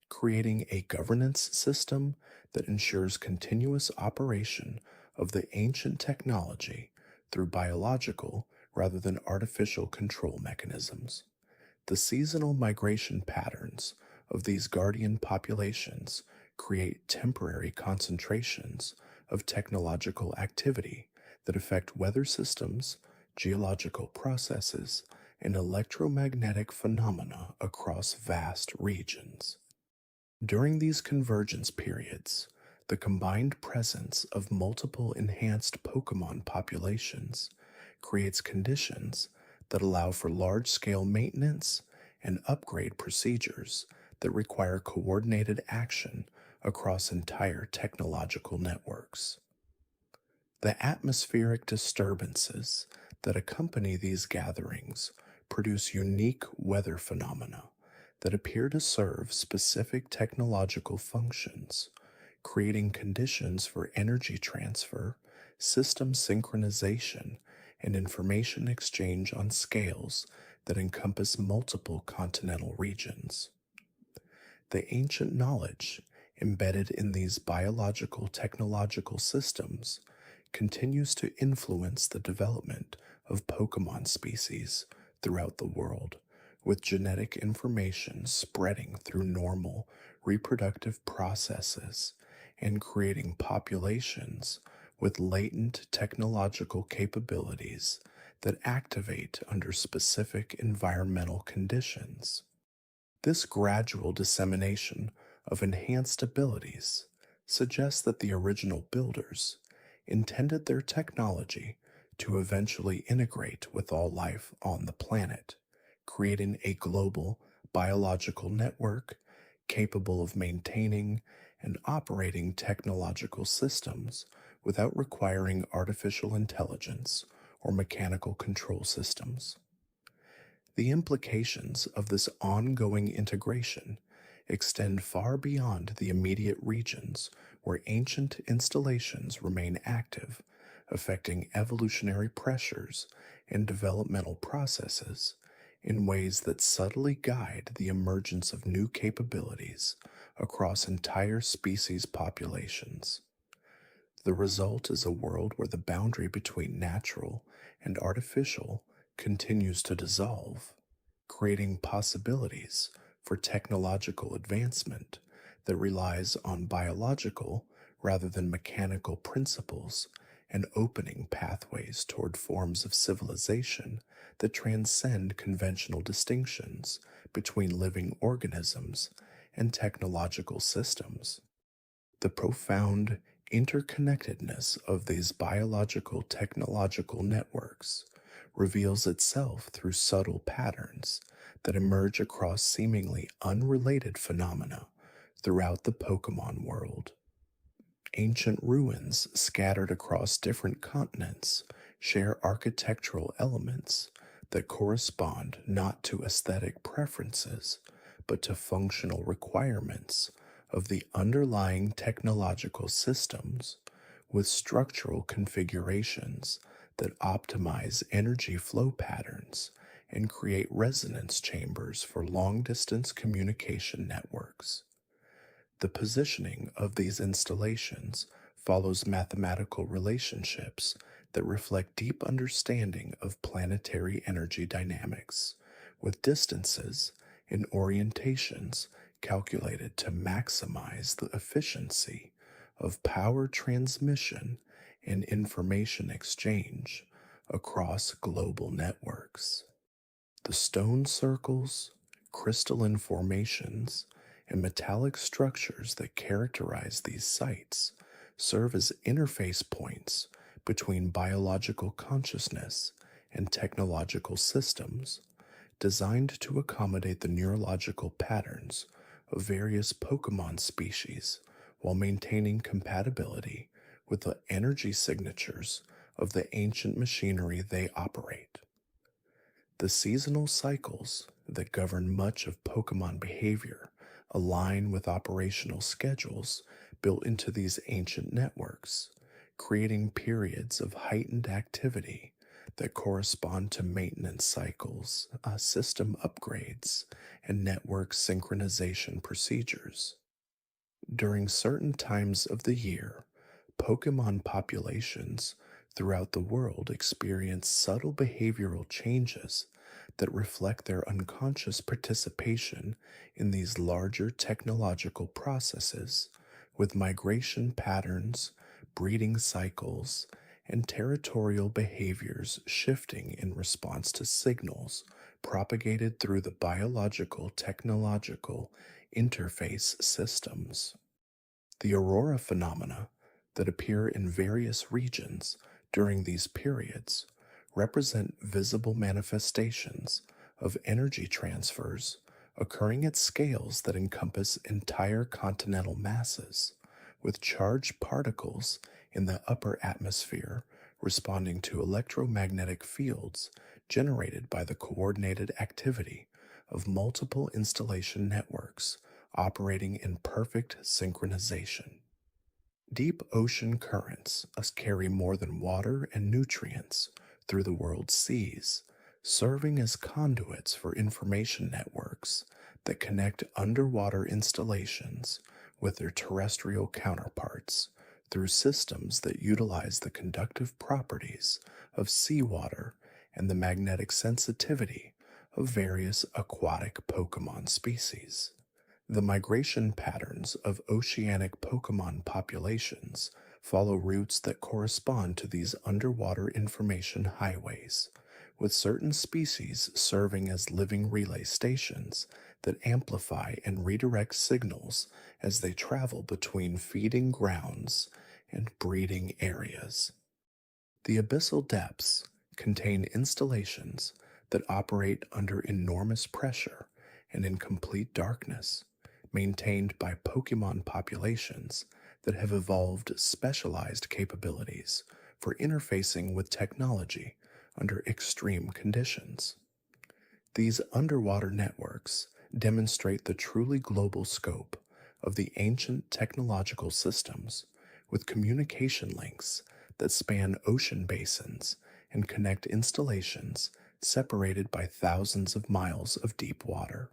creating a governance system that ensures continuous operation of the ancient technology through biological rather than artificial control mechanisms. The seasonal migration patterns of these guardian populations create temporary concentrations of technological activity that affect weather systems, geological processes, and electromagnetic phenomena across vast regions. During these convergence periods, the combined presence of multiple enhanced Pokemon populations creates conditions that allow for large scale maintenance and upgrade procedures that require coordinated action across entire technological networks. The atmospheric disturbances that accompany these gatherings produce unique weather phenomena that appear to serve specific technological functions, creating conditions for energy transfer, system synchronization, and information exchange on scales that encompass multiple continental regions. The ancient knowledge embedded in these biological technological systems continues to influence the development of Pokemon species throughout the world, with genetic information spreading through normal reproductive processes and creating populations with latent technological capabilities that activate under specific environmental conditions. This gradual dissemination of enhanced abilities suggests that the original builders intended their technology to eventually integrate with all life on the planet, creating a global biological network capable of maintaining and operating technological systems without requiring artificial intelligence or mechanical control systems. The implications of this ongoing integration extend far beyond the immediate regions where ancient installations remain active, affecting evolutionary pressures and developmental processes in ways that subtly guide the emergence of new capabilities across entire species populations. The result is a world where the boundary between natural and artificial continues to dissolve, creating possibilities for technological advancement that relies on biological rather than mechanical principles and opening pathways toward forms of civilization that transcend conventional distinctions between living organisms and technological systems. The profound interconnectedness of these biological technological networks reveals itself through subtle patterns that emerge across seemingly unrelated phenomena throughout the Pokemon world. Ancient ruins scattered across different continents share architectural elements that correspond not to aesthetic preferences, but to functional requirements of the underlying technological systems, with structural configurations that optimize energy flow patterns and create resonance chambers for long-distance communication networks. The positioning of these installations follows mathematical relationships that reflect deep understanding of planetary energy dynamics, with distances and orientations calculated to maximize the efficiency of power transmission and information exchange across global networks. The stone circles, crystalline formations, and metallic structures that characterize these sites serve as interface points between biological consciousness and technological systems designed to accommodate the neurological patterns of various Pokémon species while maintaining compatibility with the energy signatures of the ancient machinery they operate. The seasonal cycles that govern much of Pokemon behavior align with operational schedules built into these ancient networks, creating periods of heightened activity that correspond to maintenance cycles, system upgrades, and network synchronization procedures. During certain times of the year, Pokemon populations throughout the world experience subtle behavioral changes that reflect their unconscious participation in these larger technological processes, with migration patterns, breeding cycles, and territorial behaviors shifting in response to signals propagated through the biological technological interface systems. The aurora phenomena that appear in various regions during these periods represent visible manifestations of energy transfers occurring at scales that encompass entire continental masses, with charged particles in the upper atmosphere responding to electromagnetic fields generated by the coordinated activity of multiple installation networks operating in perfect synchronization. Deep ocean currents carry more than water and nutrients through the world's seas, serving as conduits for information networks that connect underwater installations with their terrestrial counterparts through systems that utilize the conductive properties of seawater and the magnetic sensitivity of various aquatic Pokemon species. The migration patterns of oceanic Pokemon populations follow routes that correspond to these underwater information highways, with certain species serving as living relay stations that amplify and redirect signals as they travel between feeding grounds and breeding areas. The abyssal depths contain installations that operate under enormous pressure and in complete darkness, maintained by Pokemon populations that have evolved specialized capabilities for interfacing with technology under extreme conditions. These underwater networks demonstrate the truly global scope of the ancient technological systems, with communication links that span ocean basins and connect installations separated by thousands of miles of deep water.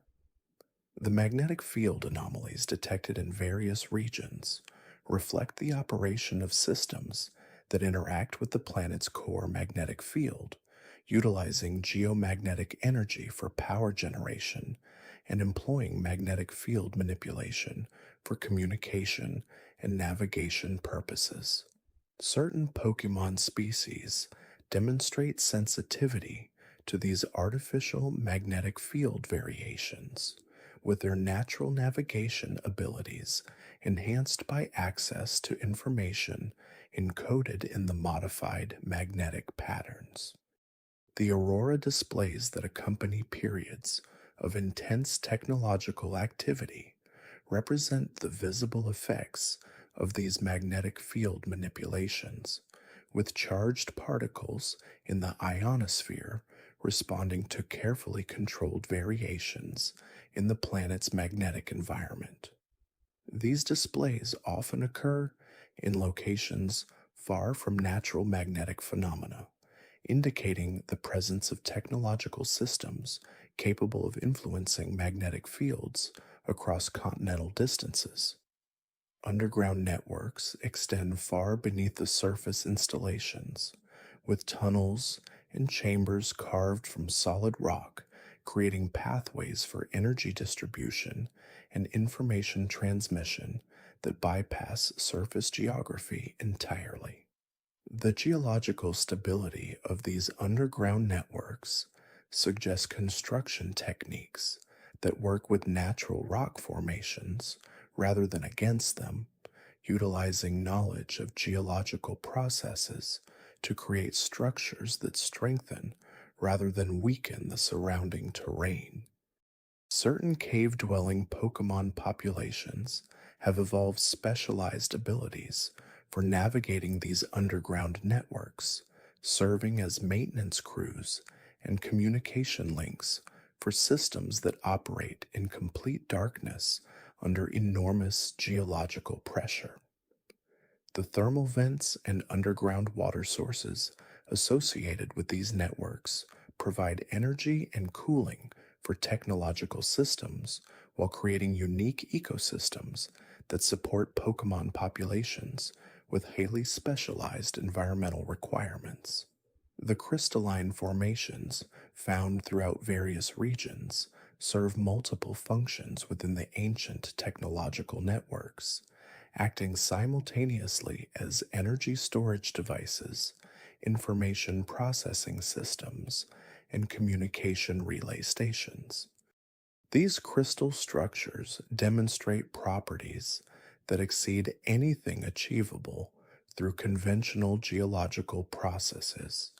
The magnetic field anomalies detected in various regions reflect the operation of systems that interact with the planet's core magnetic field, utilizing geomagnetic energy for power generation and employing magnetic field manipulation for communication and navigation purposes. Certain Pokemon species demonstrate sensitivity to these artificial magnetic field variations, with their natural navigation abilities enhanced by access to information encoded in the modified magnetic patterns. The aurora displays that accompany periods of intense technological activity represent the visible effects of these magnetic field manipulations, with charged particles in the ionosphere responding to carefully controlled variations in the planet's magnetic environment. These displays often occur in locations far from natural magnetic phenomena, indicating the presence of technological systems capable of influencing magnetic fields across continental distances. Underground networks extend far beneath the surface installations, with tunnels and chambers carved from solid rock creating pathways for energy distribution and information transmission that bypass surface geography entirely. The geological stability of these underground networks suggests construction techniques that work with natural rock formations rather than against them, utilizing knowledge of geological processes to create structures that strengthen rather than weaken the surrounding terrain. Certain cave dwelling Pokemon populations have evolved specialized abilities for navigating these underground networks, serving as maintenance crews and communication links for systems that operate in complete darkness under enormous geological pressure. The thermal vents and underground water sources associated with these networks provide energy and cooling for technological systems while creating unique ecosystems that support Pokemon populations with highly specialized environmental requirements. The crystalline formations found throughout various regions serve multiple functions within the ancient technological networks, acting simultaneously as energy storage devices, information processing systems, and communication relay stations. These crystal structures demonstrate properties that exceed anything achievable through conventional geological processes,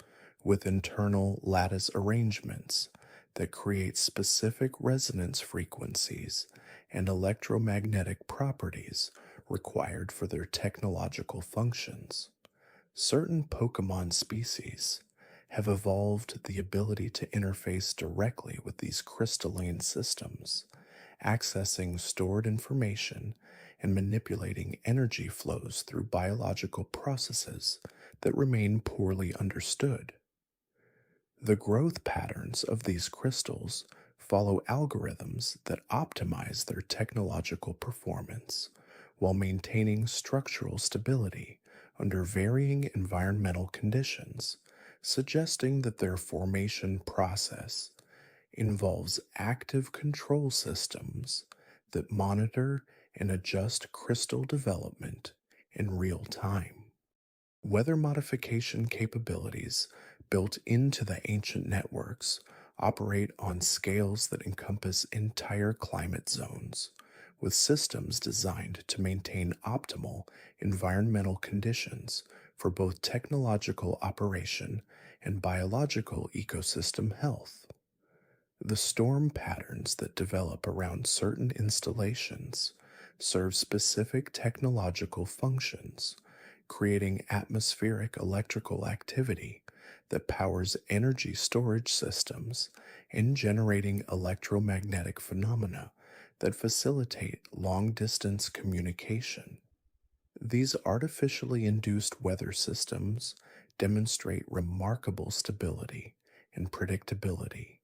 with internal lattice arrangements that create specific resonance frequencies and electromagnetic properties required for their technological functions. Certain Pokemon species have evolved the ability to interface directly with these crystalline systems, accessing stored information and manipulating energy flows through biological processes that remain poorly understood. The growth patterns of these crystals follow algorithms that optimize their technological performance while maintaining structural stability under varying environmental conditions, suggesting that their formation process involves active control systems that monitor and adjust crystal development in real time. Weather modification capabilities built into the ancient networks operate on scales that encompass entire climate zones, with systems designed to maintain optimal environmental conditions for both technological operation and biological ecosystem health. The storm patterns that develop around certain installations serve specific technological functions, creating atmospheric electrical activity that powers energy storage systems and generating electromagnetic phenomena that facilitate long distance communication. These artificially induced weather systems demonstrate remarkable stability and predictability,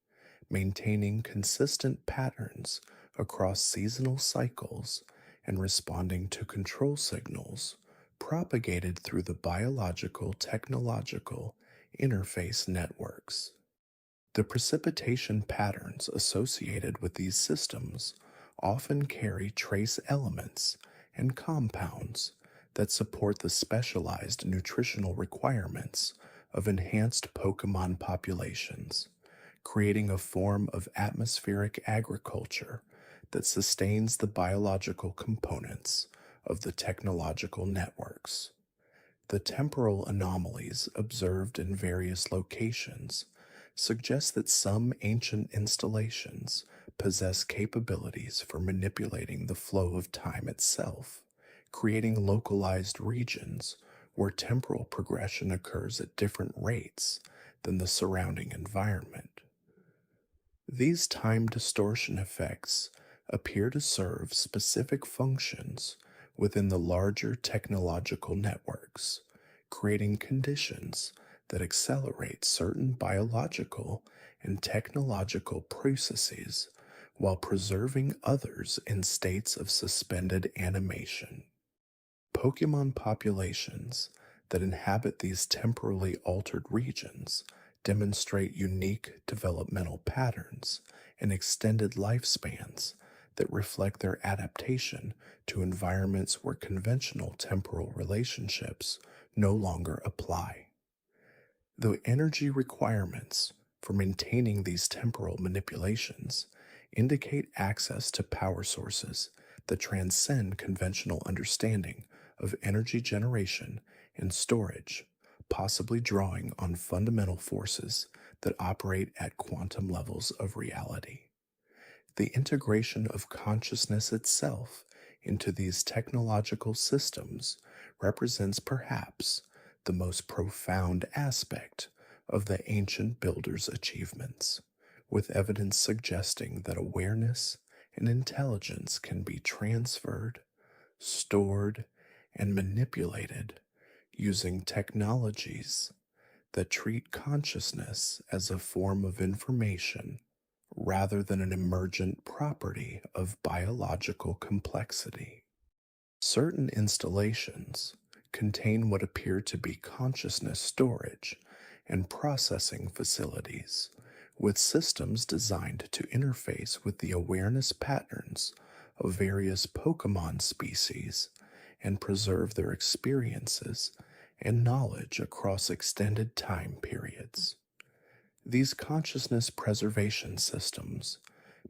maintaining consistent patterns across seasonal cycles and responding to control signals propagated through the biological technological interface networks. The precipitation patterns associated with these systems often carry trace elements and compounds that support the specialized nutritional requirements of enhanced Pokemon populations, creating a form of atmospheric agriculture that sustains the biological components of the technological networks. The temporal anomalies observed in various locations suggest that some ancient installations possess capabilities for manipulating the flow of time itself, creating localized regions where temporal progression occurs at different rates than the surrounding environment. These time distortion effects appear to serve specific functions within the larger technological networks, creating conditions that accelerate certain biological and technological processes while preserving others in states of suspended animation. Pokemon populations that inhabit these temporally altered regions demonstrate unique developmental patterns and extended lifespans that reflect their adaptation to environments where conventional temporal relationships no longer apply. The energy requirements for maintaining these temporal manipulations indicate access to power sources that transcend conventional understanding of energy generation and storage, possibly drawing on fundamental forces that operate at quantum levels of reality. The integration of consciousness itself into these technological systems represents perhaps the most profound aspect of the ancient builders' achievements, with evidence suggesting that awareness and intelligence can be transferred, stored, and manipulated using technologies that treat consciousness as a form of information rather than an emergent property of biological complexity. Certain installations contain what appear to be consciousness storage and processing facilities, with systems designed to interface with the awareness patterns of various Pokémon species and preserve their experiences and knowledge across extended time periods. These consciousness preservation systems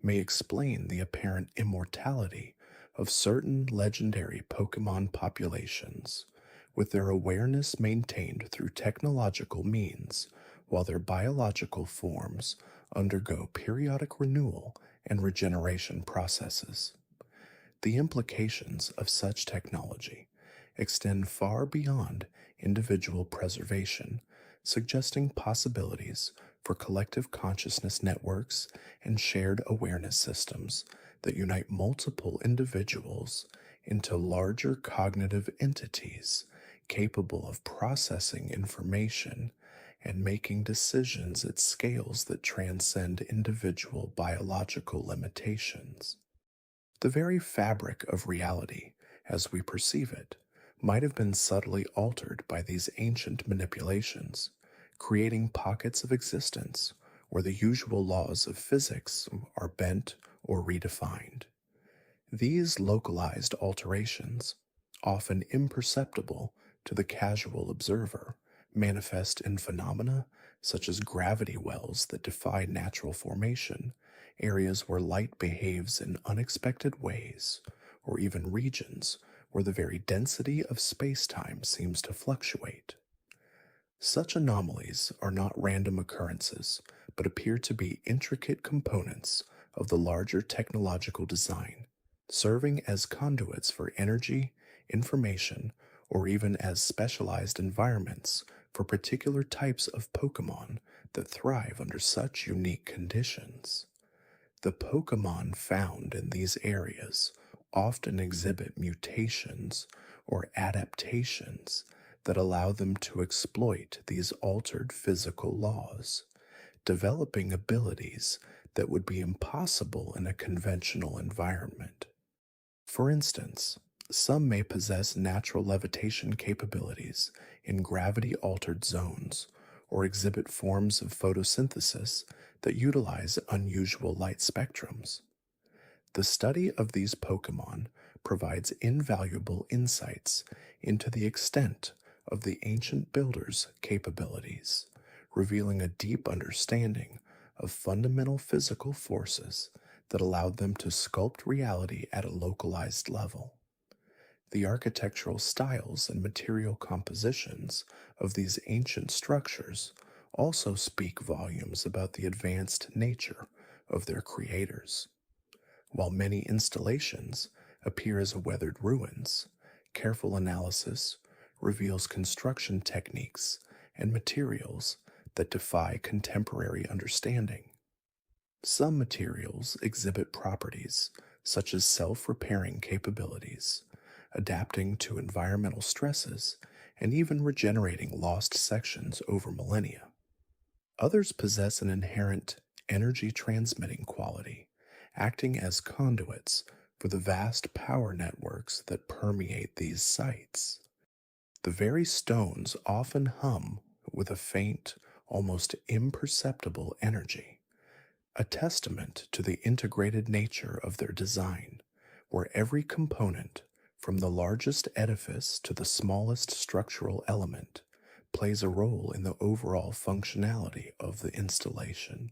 may explain the apparent immortality of certain legendary Pokémon populations, with their awareness maintained through technological means while their biological forms undergo periodic renewal and regeneration processes. The implications of such technology extend far beyond individual preservation, suggesting possibilities for collective consciousness networks and shared awareness systems that unite multiple individuals into larger cognitive entities capable of processing information and making decisions at scales that transcend individual biological limitations. The very fabric of reality, as we perceive it, might have been subtly altered by these ancient manipulations, creating pockets of existence where the usual laws of physics are bent or redefined. These localized alterations, often imperceptible to the casual observer, manifest in phenomena such as gravity wells that defy natural formation, areas where light behaves in unexpected ways, or even regions where the very density of space-time seems to fluctuate. Such anomalies are not random occurrences, but appear to be intricate components of the larger technological design, serving as conduits for energy, information, or even as specialized environments for particular types of Pokémon that thrive under such unique conditions. The Pokémon found in these areas often exhibit mutations or adaptations that allow them to exploit these altered physical laws, developing abilities that would be impossible in a conventional environment. For instance, some may possess natural levitation capabilities in gravity-altered zones or exhibit forms of photosynthesis that utilize unusual light spectrums. The study of these Pokémon provides invaluable insights into the extent of the ancient builders' capabilities, revealing a deep understanding of fundamental physical forces that allowed them to sculpt reality at a localized level. The architectural styles and material compositions of these ancient structures also speak volumes about the advanced nature of their creators. While many installations appear as weathered ruins, careful analysis reveals construction techniques and materials that defy contemporary understanding. Some materials exhibit properties such as self-repairing capabilities, adapting to environmental stresses, and even regenerating lost sections over millennia. Others possess an inherent energy-transmitting quality, acting as conduits for the vast power networks that permeate these sites. The very stones often hum with a faint, almost imperceptible energy, a testament to the integrated nature of their design, where every component, from the largest edifice to the smallest structural element, plays a role in the overall functionality of the installation.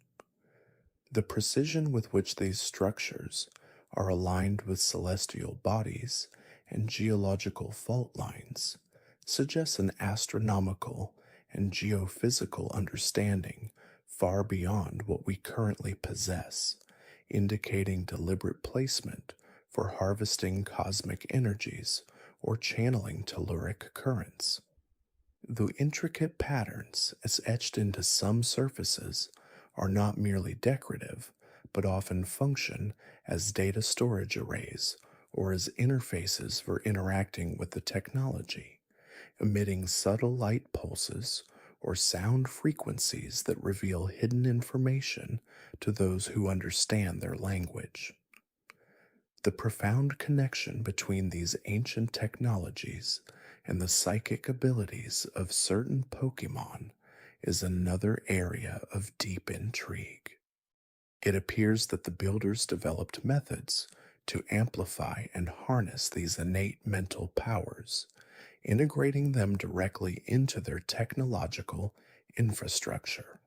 The precision with which these structures are aligned with celestial bodies and geological fault lines suggests an astronomical and geophysical understanding far beyond what we currently possess, indicating deliberate placement for harvesting cosmic energies or channeling telluric currents. The intricate patterns as etched into some surfaces are not merely decorative, but often function as data storage arrays or as interfaces for interacting with the technology, emitting subtle light pulses or sound frequencies that reveal hidden information to those who understand their language. The profound connection between these ancient technologies and the psychic abilities of certain Pokémon is another area of deep intrigue. It appears that the builders developed methods to amplify and harness these innate mental powers, integrating them directly into their technological infrastructure.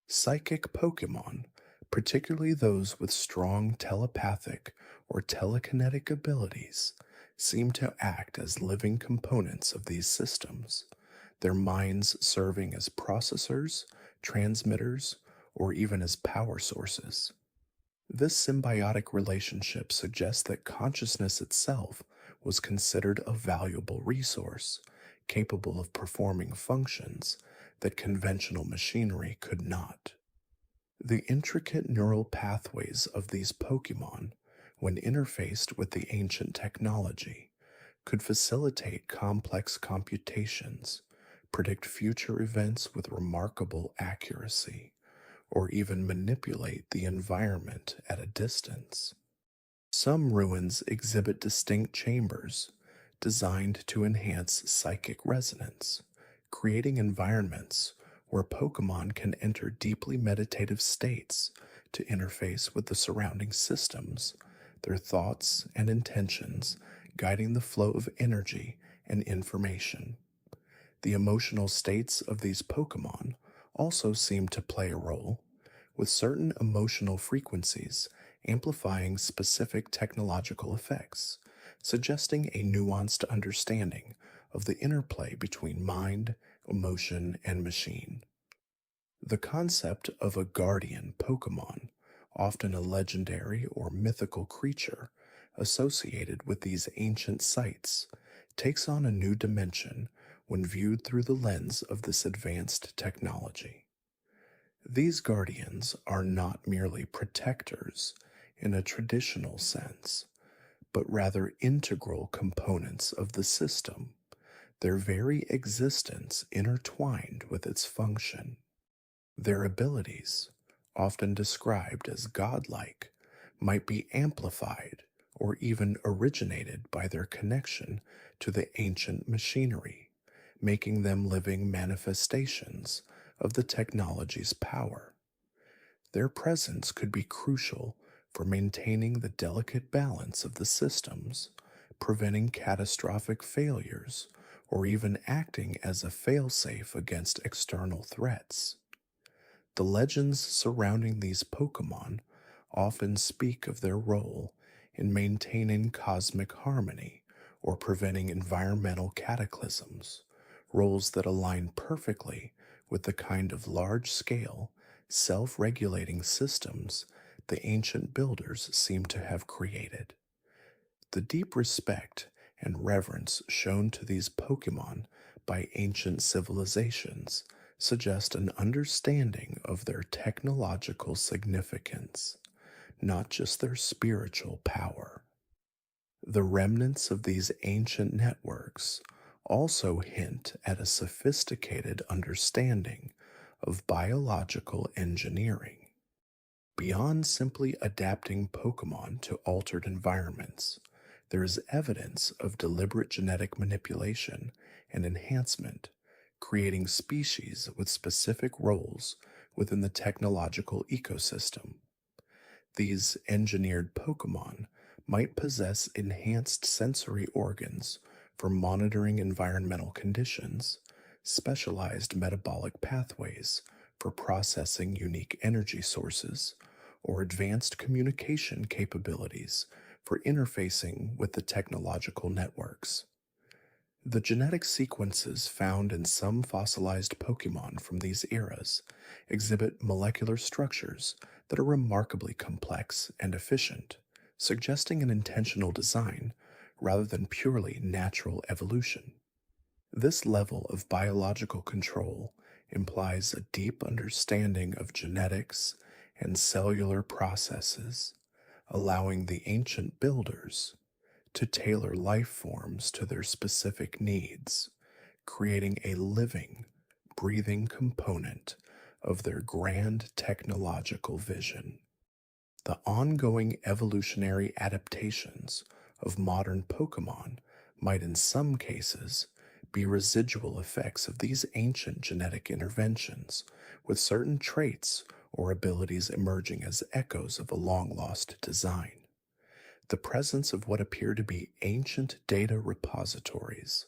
Psychic Pokémon, particularly those with strong telepathic or telekinetic abilities, seem to act as living components of these systems, their minds serving as processors, transmitters, or even as power sources. This symbiotic relationship suggests that consciousness itself was considered a valuable resource, capable of performing functions that conventional machinery could not. The intricate neural pathways of these Pokémon, when interfaced with the ancient technology, could facilitate complex computations, predict future events with remarkable accuracy, or even manipulate the environment at a distance. Some ruins exhibit distinct chambers designed to enhance psychic resonance, creating environments where Pokemon can enter deeply meditative states to interface with the surrounding systems, their thoughts and intentions guiding the flow of energy and information. The emotional states of these Pokemon also seem to play a role, with certain emotional frequencies amplifying specific technological effects, suggesting a nuanced understanding of the interplay between mind, emotion, and machine. The concept of a guardian Pokemon, often a legendary or mythical creature associated with these ancient sites, takes on a new dimension when viewed through the lens of this advanced technology. These guardians are not merely protectors in a traditional sense, but rather integral components of the system, their very existence intertwined with its function. Their abilities, often described as godlike, might be amplified or even originated by their connection to the ancient machinery, making them living manifestations of the technology's power. Their presence could be crucial for maintaining the delicate balance of the systems, preventing catastrophic failures, or even acting as a failsafe against external threats. The legends surrounding these Pokemon often speak of their role in maintaining cosmic harmony or preventing environmental cataclysms, roles that align perfectly with the kind of large-scale, self-regulating systems the ancient builders seem to have created. The deep respect and reverence shown to these Pokemon by ancient civilizations suggest an understanding of their technological significance, not just their spiritual power. The remnants of these ancient networks also hint at a sophisticated understanding of biological engineering. Beyond simply adapting Pokemon to altered environments, there is evidence of deliberate genetic manipulation and enhancement, creating species with specific roles within the technological ecosystem. These engineered Pokémon might possess enhanced sensory organs for monitoring environmental conditions, specialized metabolic pathways for processing unique energy sources, or advanced communication capabilities for interfacing with the technological networks. The genetic sequences found in some fossilized Pokemon from these eras exhibit molecular structures that are remarkably complex and efficient, suggesting an intentional design rather than purely natural evolution. This level of biological control implies a deep understanding of genetics and cellular processes, allowing the ancient builders to tailor life forms to their specific needs, creating a living, breathing component of their grand technological vision. The ongoing evolutionary adaptations of modern Pokemon might, in some cases, be residual effects of these ancient genetic interventions, with certain traits or abilities emerging as echoes of a long lost design. The presence of what appear to be ancient data repositories,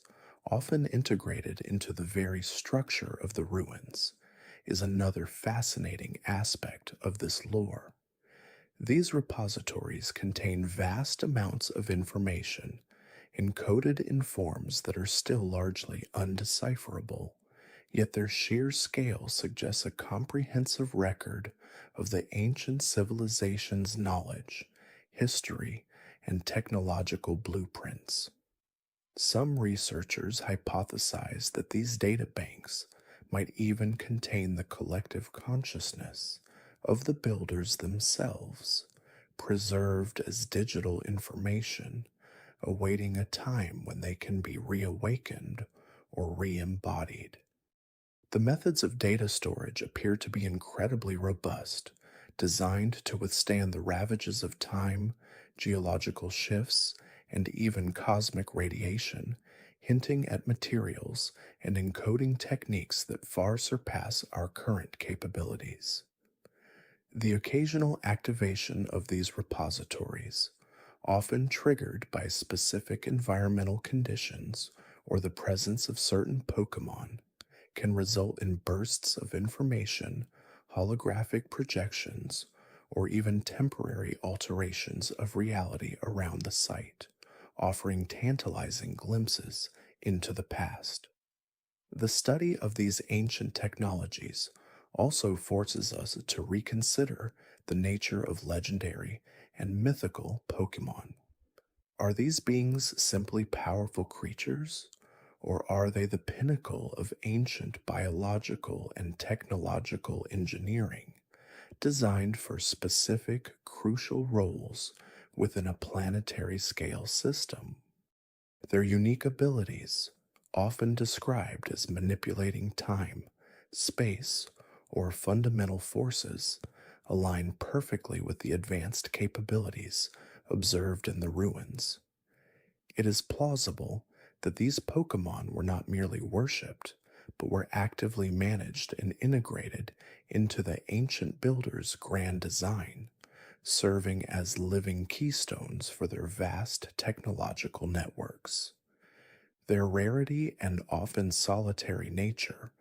often integrated into the very structure of the ruins, is another fascinating aspect of this lore. These repositories contain vast amounts of information encoded in forms that are still largely undecipherable, yet their sheer scale suggests a comprehensive record of the ancient civilization's knowledge, history, and technological blueprints. Some researchers hypothesize that these data banks might even contain the collective consciousness of the builders themselves, preserved as digital information, awaiting a time when they can be reawakened or re-embodied. The methods of data storage appear to be incredibly robust, designed to withstand the ravages of time, geological shifts, and even cosmic radiation, hinting at materials and encoding techniques that far surpass our current capabilities. The occasional activation of these repositories, often triggered by specific environmental conditions or the presence of certain Pokémon, can result in bursts of information, holographic projections, or even temporary alterations of reality around the site, offering tantalizing glimpses into the past. The study of these ancient technologies also forces us to reconsider the nature of legendary and mythical Pokémon. Are these beings simply powerful creatures, or are they the pinnacle of ancient biological and technological engineering, designed for specific crucial roles within a planetary scale system? Their unique abilities, often described as manipulating time, space, or fundamental forces, align perfectly with the advanced capabilities observed in the ruins. It is plausible that these Pokémon were not merely worshipped, but were actively managed and integrated into the ancient builders' grand design, serving as living keystones for their vast technological networks. Their rarity and often solitary nature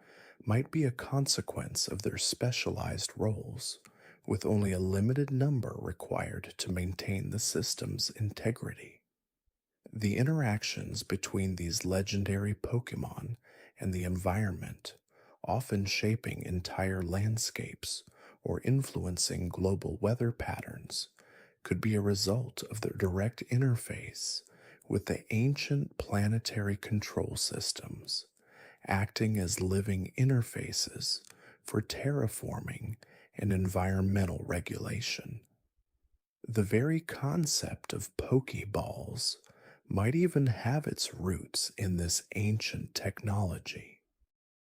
might be a consequence of their specialized roles, with only a limited number required to maintain the system's integrity. The interactions between these legendary Pokémon and the environment, often shaping entire landscapes or influencing global weather patterns, could be a result of their direct interface with the ancient planetary control systems, acting as living interfaces for terraforming and environmental regulation. The very concept of Pokeballs might even have its roots in this ancient technology.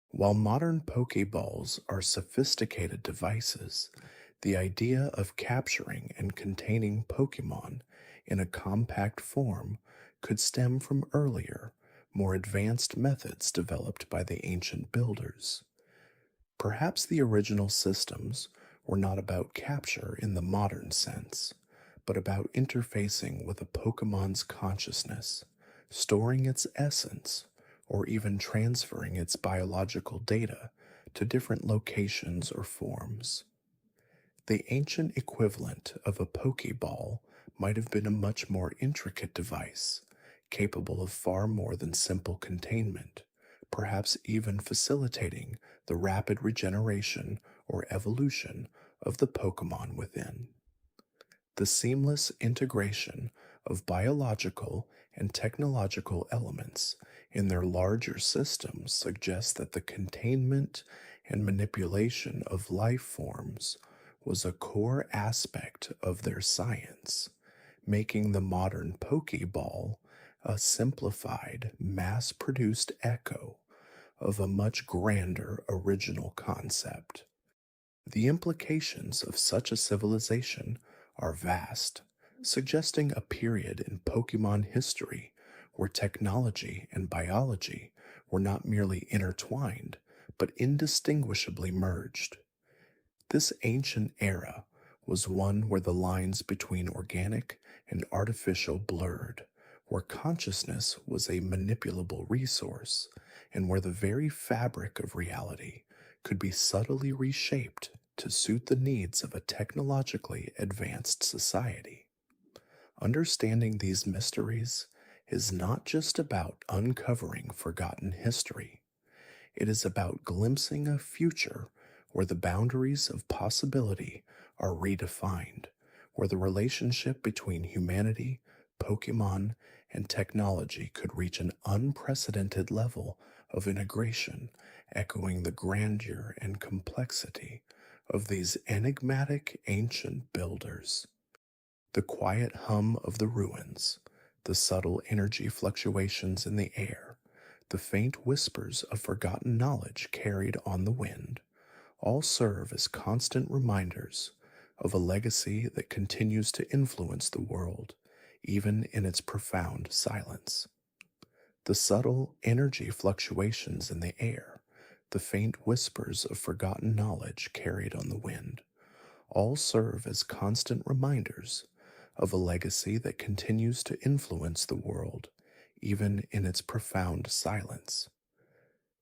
While modern Pokeballs are sophisticated devices, the idea of capturing and containing Pokemon in a compact form could stem from earlier, more advanced methods developed by the ancient builders. Perhaps the original systems were not about capture in the modern sense, but about interfacing with a Pokemon's consciousness, storing its essence, or even transferring its biological data to different locations or forms. The ancient equivalent of a Pokeball might have been a much more intricate device, capable of far more than simple containment, perhaps even facilitating the rapid regeneration or evolution of the Pokemon within. The seamless integration of biological and technological elements in their larger systems suggests that the containment and manipulation of life forms was a core aspect of their science, making the modern Pokeball a simplified, mass produced echo of a much grander original concept. The implications of such a civilization are vast, suggesting a period in Pokemon history where technology and biology were not merely intertwined, but indistinguishably merged. This ancient era was one where the lines between organic and artificial blurred, where consciousness was a manipulable resource, and where the very fabric of reality could be subtly reshaped to suit the needs of a technologically advanced society. Understanding these mysteries is not just about uncovering forgotten history. It is about glimpsing a future where the boundaries of possibility are redefined, where the relationship between humanity, Pokemon, and technology could reach an unprecedented level of integration, echoing the grandeur and complexity of these enigmatic ancient builders. The quiet hum of the ruins, the subtle energy fluctuations in the air, the faint whispers of forgotten knowledge carried on the wind, all serve as constant reminders of a legacy that continues to influence the world, even in its profound silence. The subtle energy fluctuations in the air, the faint whispers of forgotten knowledge carried on the wind, all serve as constant reminders of a legacy that continues to influence the world, even in its profound silence.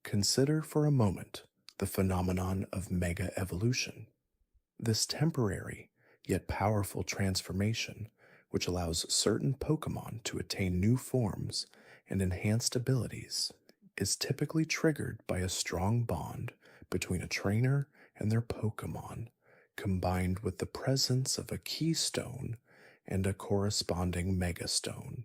Consider for a moment the phenomenon of mega evolution. This temporary yet powerful transformation, which allows certain Pokemon to attain new forms and enhanced abilities, is typically triggered by a strong bond between a trainer and their Pokemon, combined with the presence of a keystone and a corresponding megastone.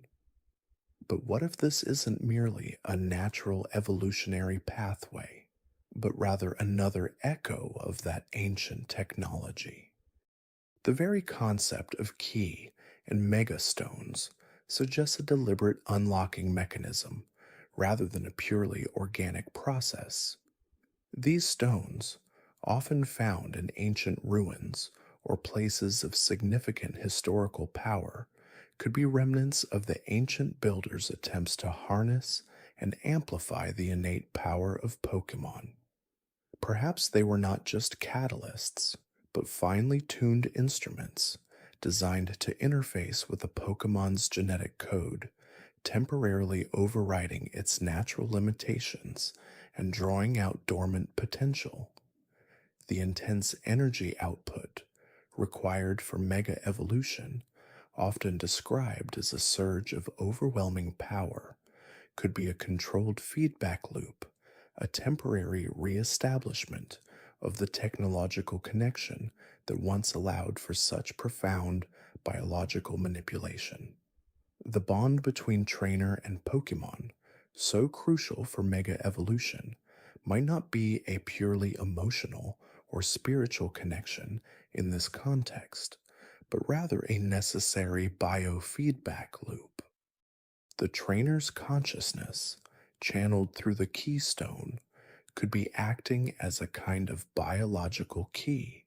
But what if this isn't merely a natural evolutionary pathway, but rather another echo of that ancient technology? The very concept of key and megastones suggests a deliberate unlocking mechanism rather than a purely organic process. These stones, often found in ancient ruins or places of significant historical power, could be remnants of the ancient builders' attempts to harness and amplify the innate power of Pokemon. Perhaps they were not just catalysts, but finely tuned instruments designed to interface with a Pokemon's genetic code, temporarily overriding its natural limitations and drawing out dormant potential. The intense energy output required for mega evolution, often described as a surge of overwhelming power, could be a controlled feedback loop, a temporary re-establishment of the technological connection that once allowed for such profound biological manipulation. The bond between trainer and Pokemon, so crucial for mega evolution, might not be a purely emotional or spiritual connection in this context, but rather a necessary biofeedback loop. The trainer's consciousness, channeled through the keystone, could be acting as a kind of biological key,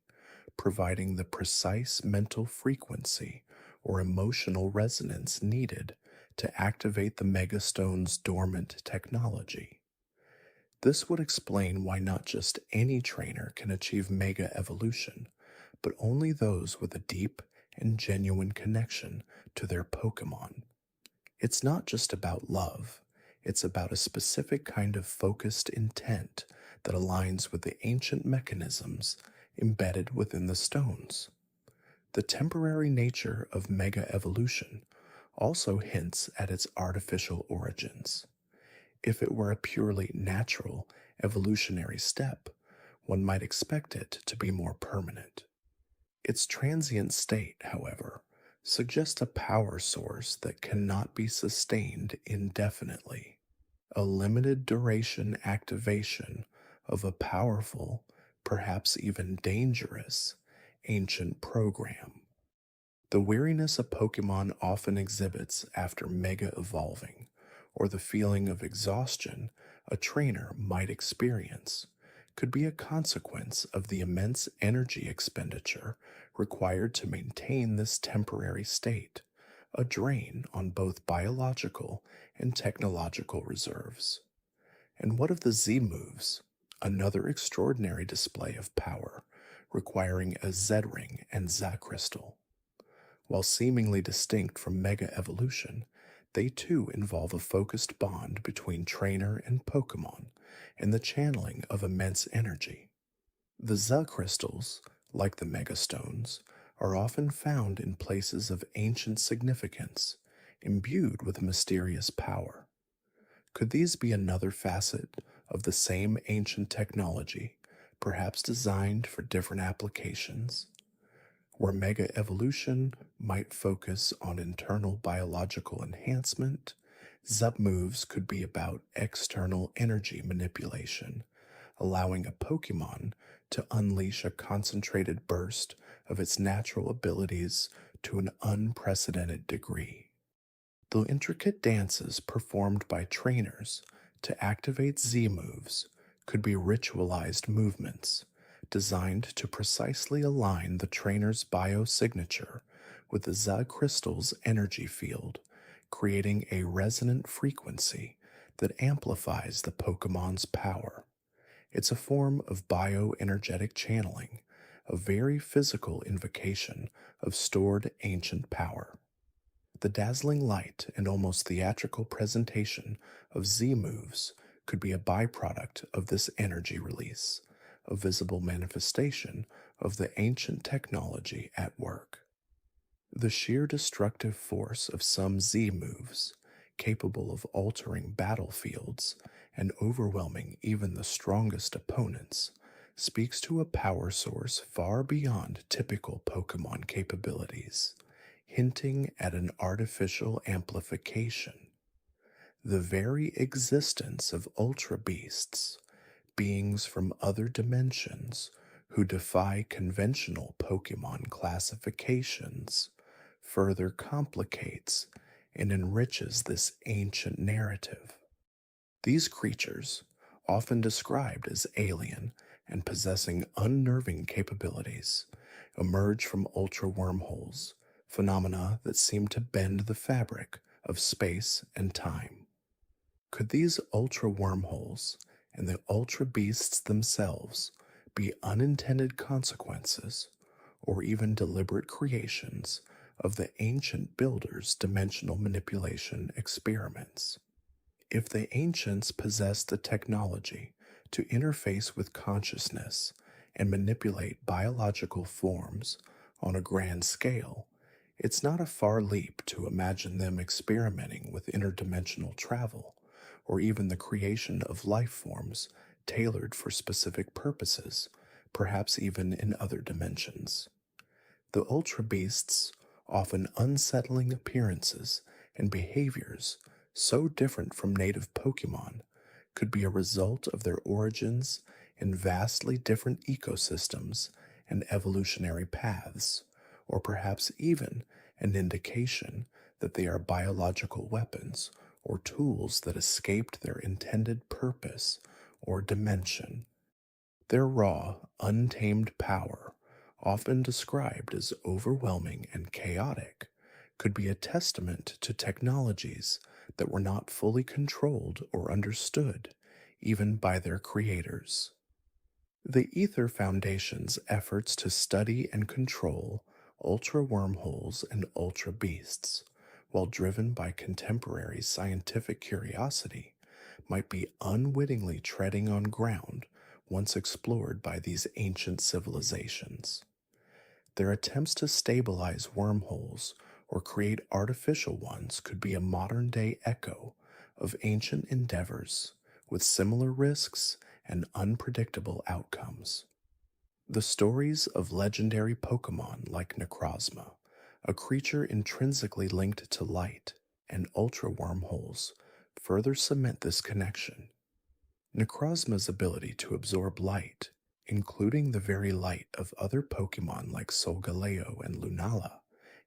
providing the precise mental frequency or emotional resonance needed to activate the Megastone's dormant technology. This would explain why not just any trainer can achieve Mega Evolution, but only those with a deep and genuine connection to their Pokémon. It's not just about love, it's about a specific kind of focused intent that aligns with the ancient mechanisms embedded within the stones. The temporary nature of Mega Evolution also hints at its artificial origins. If it were a purely natural evolutionary step, one might expect it to be more permanent. Its transient state, however, suggests a power source that cannot be sustained indefinitely, a limited duration activation of a powerful, perhaps even dangerous, ancient program. The weariness a Pokemon often exhibits after mega evolving, or the feeling of exhaustion a trainer might experience, could be a consequence of the immense energy expenditure required to maintain this temporary state, a drain on both biological and technological reserves. And what of the Z moves? Another extraordinary display of power, requiring a Z ring and Z crystal. While seemingly distinct from Mega Evolution, they too involve a focused bond between trainer and Pokemon and the channeling of immense energy. The Z crystals, like the Megastones, are often found in places of ancient significance, imbued with mysterious power. Could these be another facet of the same ancient technology, perhaps designed for different applications? Where Mega Evolution might focus on internal biological enhancement, Zub moves could be about external energy manipulation, allowing a Pokemon to unleash a concentrated burst of its natural abilities to an unprecedented degree. The intricate dances performed by trainers to activate Z moves could be ritualized movements designed to precisely align the trainer's biosignature with the Z crystal's energy field, creating a resonant frequency that amplifies the Pokemon's power. It's a form of bioenergetic channeling, a very physical invocation of stored ancient power. The dazzling light and almost theatrical presentation of Z moves could be a byproduct of this energy release, a visible manifestation of the ancient technology at work. The sheer destructive force of some Z moves, capable of altering battlefields and overwhelming even the strongest opponents, speaks to a power source far beyond typical Pokemon capabilities, hinting at an artificial amplification. The very existence of Ultra Beasts, beings from other dimensions who defy conventional Pokemon classifications, further complicates and enriches this ancient narrative. These creatures, often described as alien and possessing unnerving capabilities, emerge from ultra wormholes, phenomena that seem to bend the fabric of space and time. Could these ultra wormholes and the ultra beasts themselves be unintended consequences, or even deliberate creations of the ancient builders' dimensional manipulation experiments? If the ancients possessed the technology to interface with consciousness and manipulate biological forms on a grand scale, it's not a far leap to imagine them experimenting with interdimensional travel, or even the creation of life forms tailored for specific purposes, perhaps even in other dimensions. The Ultra Beasts' often unsettling appearances and behaviors so different from native Pokemon could be a result of their origins in vastly different ecosystems and evolutionary paths, or perhaps even an indication that they are biological weapons or tools that escaped their intended purpose or dimension. Their raw, untamed power, often described as overwhelming and chaotic, could be a testament to technologies that were not fully controlled or understood, even by their creators. The Ether Foundation's efforts to study and control ultra wormholes and ultra beasts, while driven by contemporary scientific curiosity, might be unwittingly treading on ground once explored by these ancient civilizations. Their attempts to stabilize wormholes or create artificial ones could be a modern day echo of ancient endeavors with similar risks and unpredictable outcomes. The stories of legendary Pokémon like Necrozma, a creature intrinsically linked to light, and ultra wormholes further cement this connection. Necrozma's ability to absorb light, including the very light of other Pokemon like Solgaleo and Lunala,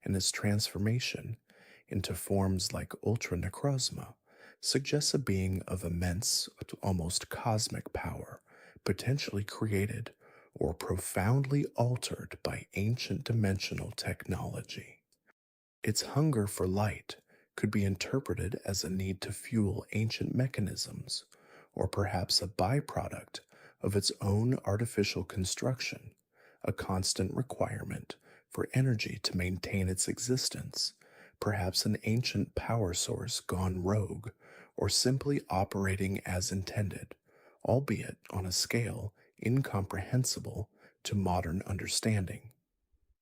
and its transformation into forms like Ultra Necrozma, suggests a being of immense, almost cosmic power, potentially created or profoundly altered by ancient dimensional technology. Its hunger for light could be interpreted as a need to fuel ancient mechanisms, or perhaps a byproduct of its own artificial construction, a constant requirement for energy to maintain its existence, perhaps an ancient power source gone rogue, or simply operating as intended, albeit on a scale incomprehensible to modern understanding.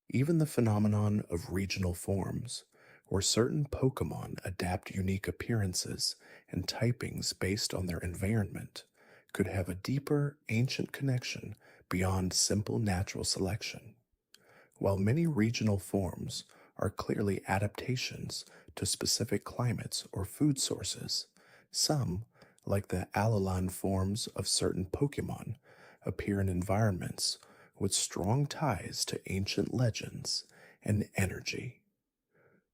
Even the phenomenon of regional forms, where certain Pokemon adapt unique appearances and typings based on their environment, could have a deeper, ancient connection beyond simple natural selection. While many regional forms are clearly adaptations to specific climates or food sources, some, like the Alolan forms of certain Pokemon, appear in environments with strong ties to ancient legends and energy.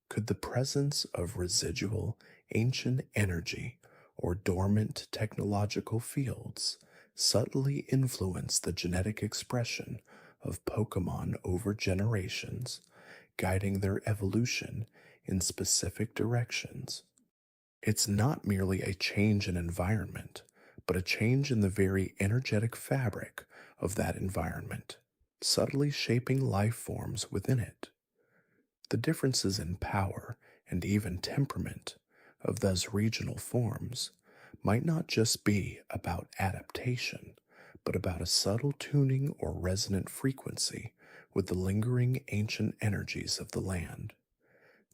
Could the presence of residual ancient energy or dormant technological fields subtly influence the genetic expression of Pokemon over generations, guiding their evolution in specific directions? It's not merely a change in environment, but a change in the very energetic fabric of that environment, subtly shaping life forms within it. The differences in power and even temperament of those regional forms might not just be about adaptation, but about a subtle tuning or resonant frequency with the lingering ancient energies of the land.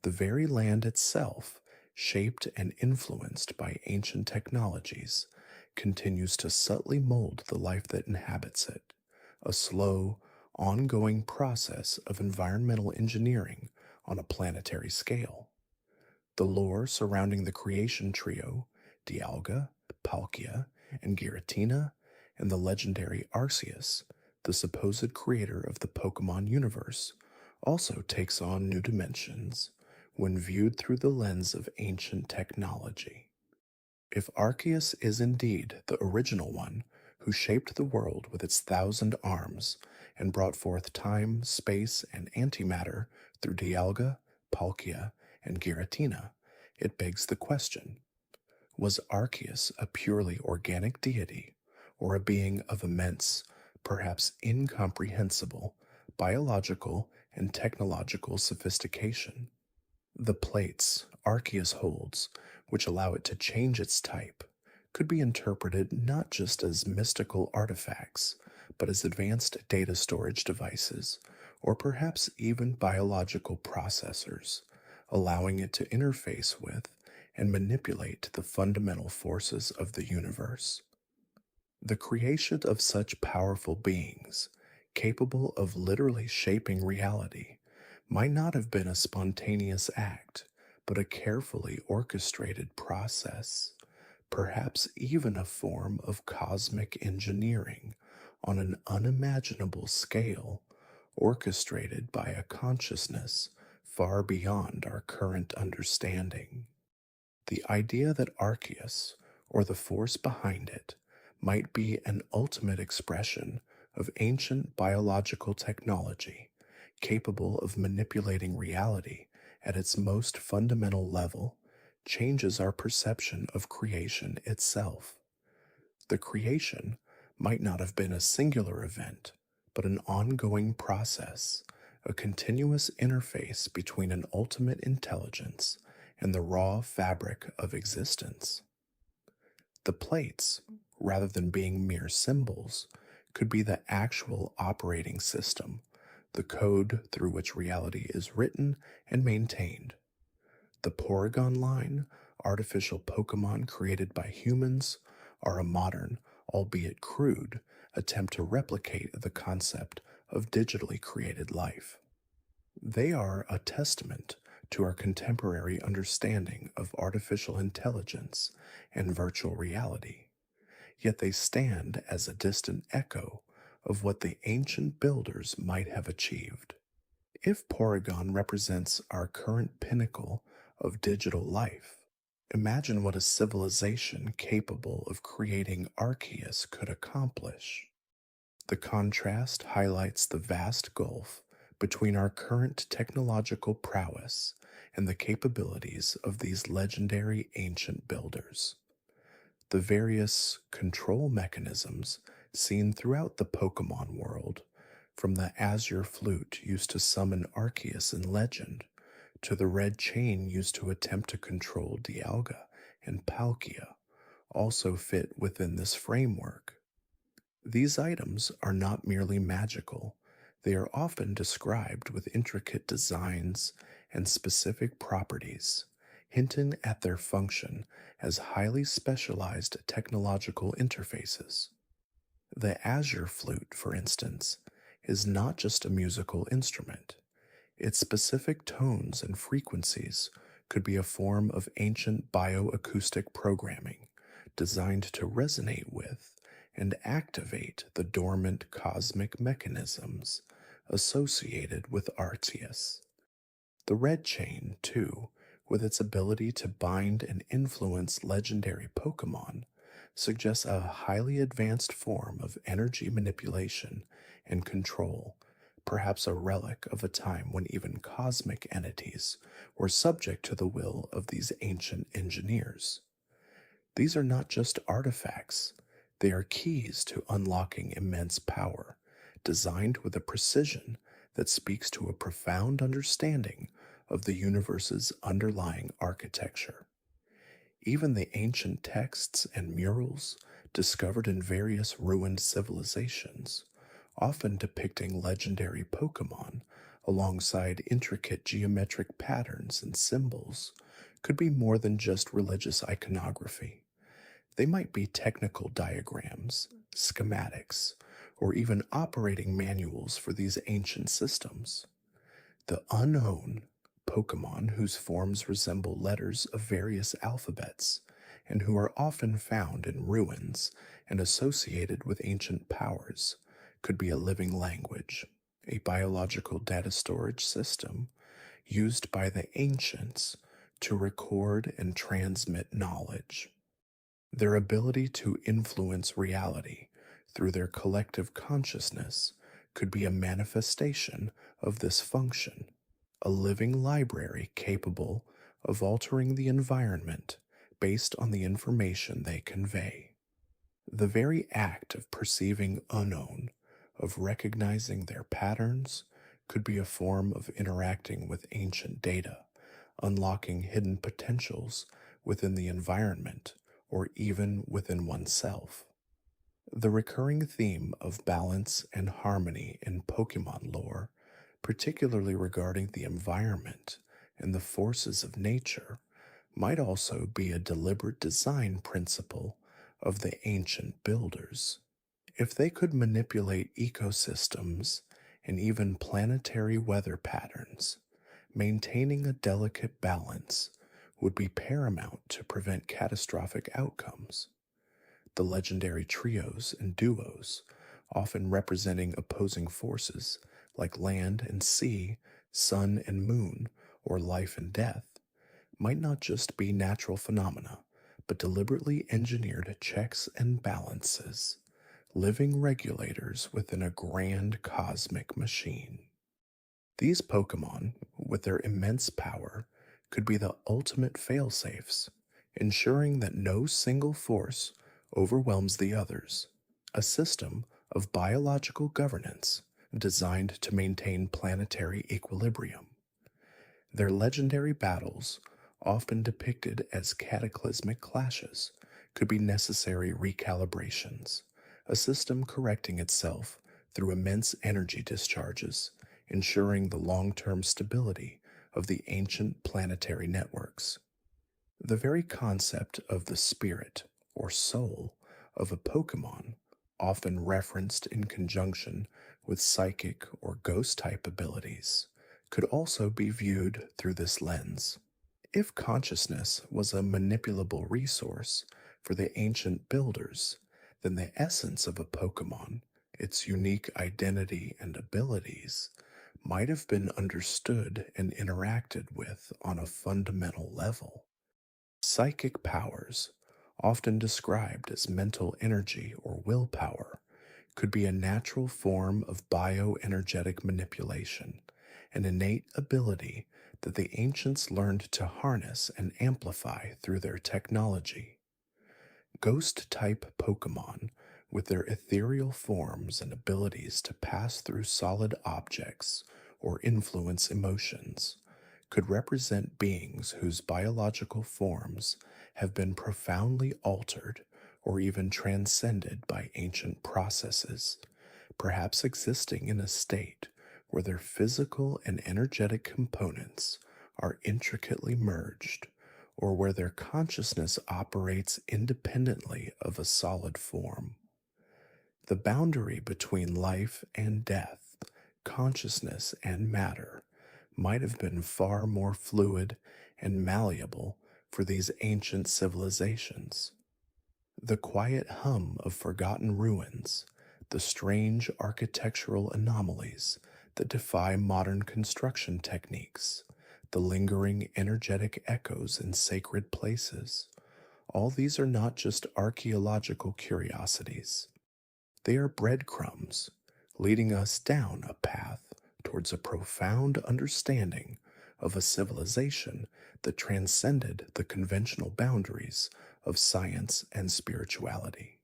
The very land itself, shaped and influenced by ancient technologies, continues to subtly mold the life that inhabits it, a slow, ongoing process of environmental engineering on a planetary scale. The lore surrounding the creation trio, Dialga, Palkia, and Giratina, and the legendary Arceus, the supposed creator of the Pokemon universe, also takes on new dimensions when viewed through the lens of ancient technology. If Arceus is indeed the original one who shaped the world with its 1,000 arms and brought forth time, space, and antimatter through Dialga, Palkia, and Giratina, it begs the question: was Arceus a purely organic deity, or a being of immense, perhaps incomprehensible, biological and technological sophistication? The plates Arceus holds, which allow it to change its type, could be interpreted not just as mystical artifacts, but as advanced data storage devices, or perhaps even biological processors, allowing it to interface with and manipulate the fundamental forces of the universe. The creation of such powerful beings, capable of literally shaping reality, might not have been a spontaneous act, but a carefully orchestrated process, perhaps even a form of cosmic engineering on an unimaginable scale, orchestrated by a consciousness far beyond our current understanding. The idea that Arceus, or the force behind it, might be an ultimate expression of ancient biological technology, capable of manipulating reality at its most fundamental level, changes our perception of creation itself. The creation might not have been a singular event, but an ongoing process, a continuous interface between an ultimate intelligence and the raw fabric of existence. The plates, rather than being mere symbols, could be the actual operating system, the code through which reality is written and maintained. The Porygon line, artificial Pokémon created by humans, are a modern, albeit crude, attempt to replicate the concept of digitally created life. They are a testament to our contemporary understanding of artificial intelligence and virtual reality, yet they stand as a distant echo of what the ancient builders might have achieved. If Porygon represents our current pinnacle of digital life, imagine what a civilization capable of creating Arceus could accomplish. The contrast highlights the vast gulf between our current technological prowess and the capabilities of these legendary ancient builders. The various control mechanisms seen throughout the Pokemon world, from the azure flute used to summon Arceus in legend, to the red chain used to attempt to control Dialga and Palkia, also fit within this framework. These items are not merely magical, they are often described with intricate designs and specific properties, hinting at their function as highly specialized technological interfaces. The azure flute, for instance, is not just a musical instrument. Its specific tones and frequencies could be a form of ancient bioacoustic programming designed to resonate with and activate the dormant cosmic mechanisms associated with Arceus. The red chain, too, with its ability to bind and influence legendary Pokemon, suggests a highly advanced form of energy manipulation and control, perhaps a relic of a time when even cosmic entities were subject to the will of these ancient engineers. These are not just artifacts, they are keys to unlocking immense power, designed with a precision that speaks to a profound understanding of the universe's underlying architecture. Even the ancient texts and murals discovered in various ruined civilizations, often depicting legendary Pokemon alongside intricate geometric patterns and symbols, could be more than just religious iconography. They might be technical diagrams, schematics, or even operating manuals for these ancient systems. The unknown Pokemon, whose forms resemble letters of various alphabets, and who are often found in ruins and associated with ancient powers, could be a living language, a biological data storage system used by the ancients to record and transmit knowledge. Their ability to influence reality through their collective consciousness could be a manifestation of this function, a living library capable of altering the environment based on the information they convey. The very act of perceiving unknown, of recognizing their patterns, could be a form of interacting with ancient data, unlocking hidden potentials within the environment or even within oneself. The recurring theme of balance and harmony in Pokemon lore, particularly regarding the environment and the forces of nature, might also be a deliberate design principle of the ancient builders. If they could manipulate ecosystems and even planetary weather patterns, maintaining a delicate balance would be paramount to prevent catastrophic outcomes. The legendary trios and duos, often representing opposing forces like land and sea, sun and moon, or life and death, might not just be natural phenomena, but deliberately engineered checks and balances, living regulators within a grand cosmic machine. These Pokemon, with their immense power, could be the ultimate failsafes, ensuring that no single force overwhelms the others, a system of biological governance designed to maintain planetary equilibrium. Their legendary battles, often depicted as cataclysmic clashes, could be necessary recalibrations, a system correcting itself through immense energy discharges, ensuring the long-term stability of the ancient planetary networks. The very concept of the spirit or soul of a Pokémon, often referenced in conjunction with psychic or ghost type abilities, could also be viewed through this lens. If consciousness was a manipulable resource for the ancient builders, then the essence of a Pokémon, its unique identity and abilities, might have been understood and interacted with on a fundamental level. Psychic powers, often described as mental energy or willpower, could be a natural form of bioenergetic manipulation, an innate ability that the ancients learned to harness and amplify through their technology. Ghost-type Pokémon, with their ethereal forms and abilities to pass through solid objects or influence emotions, could represent beings whose biological forms have been profoundly altered or even transcended by ancient processes, perhaps existing in a state where their physical and energetic components are intricately merged, or where their consciousness operates independently of a solid form. The boundary between life and death, consciousness and matter, might have been far more fluid and malleable for these ancient civilizations. The quiet hum of forgotten ruins, the strange architectural anomalies that defy modern construction techniques, the lingering energetic echoes in sacred places, all these are not just archaeological curiosities. They are breadcrumbs leading us down a path towards a profound understanding of a civilization that transcended the conventional boundaries of science and spirituality.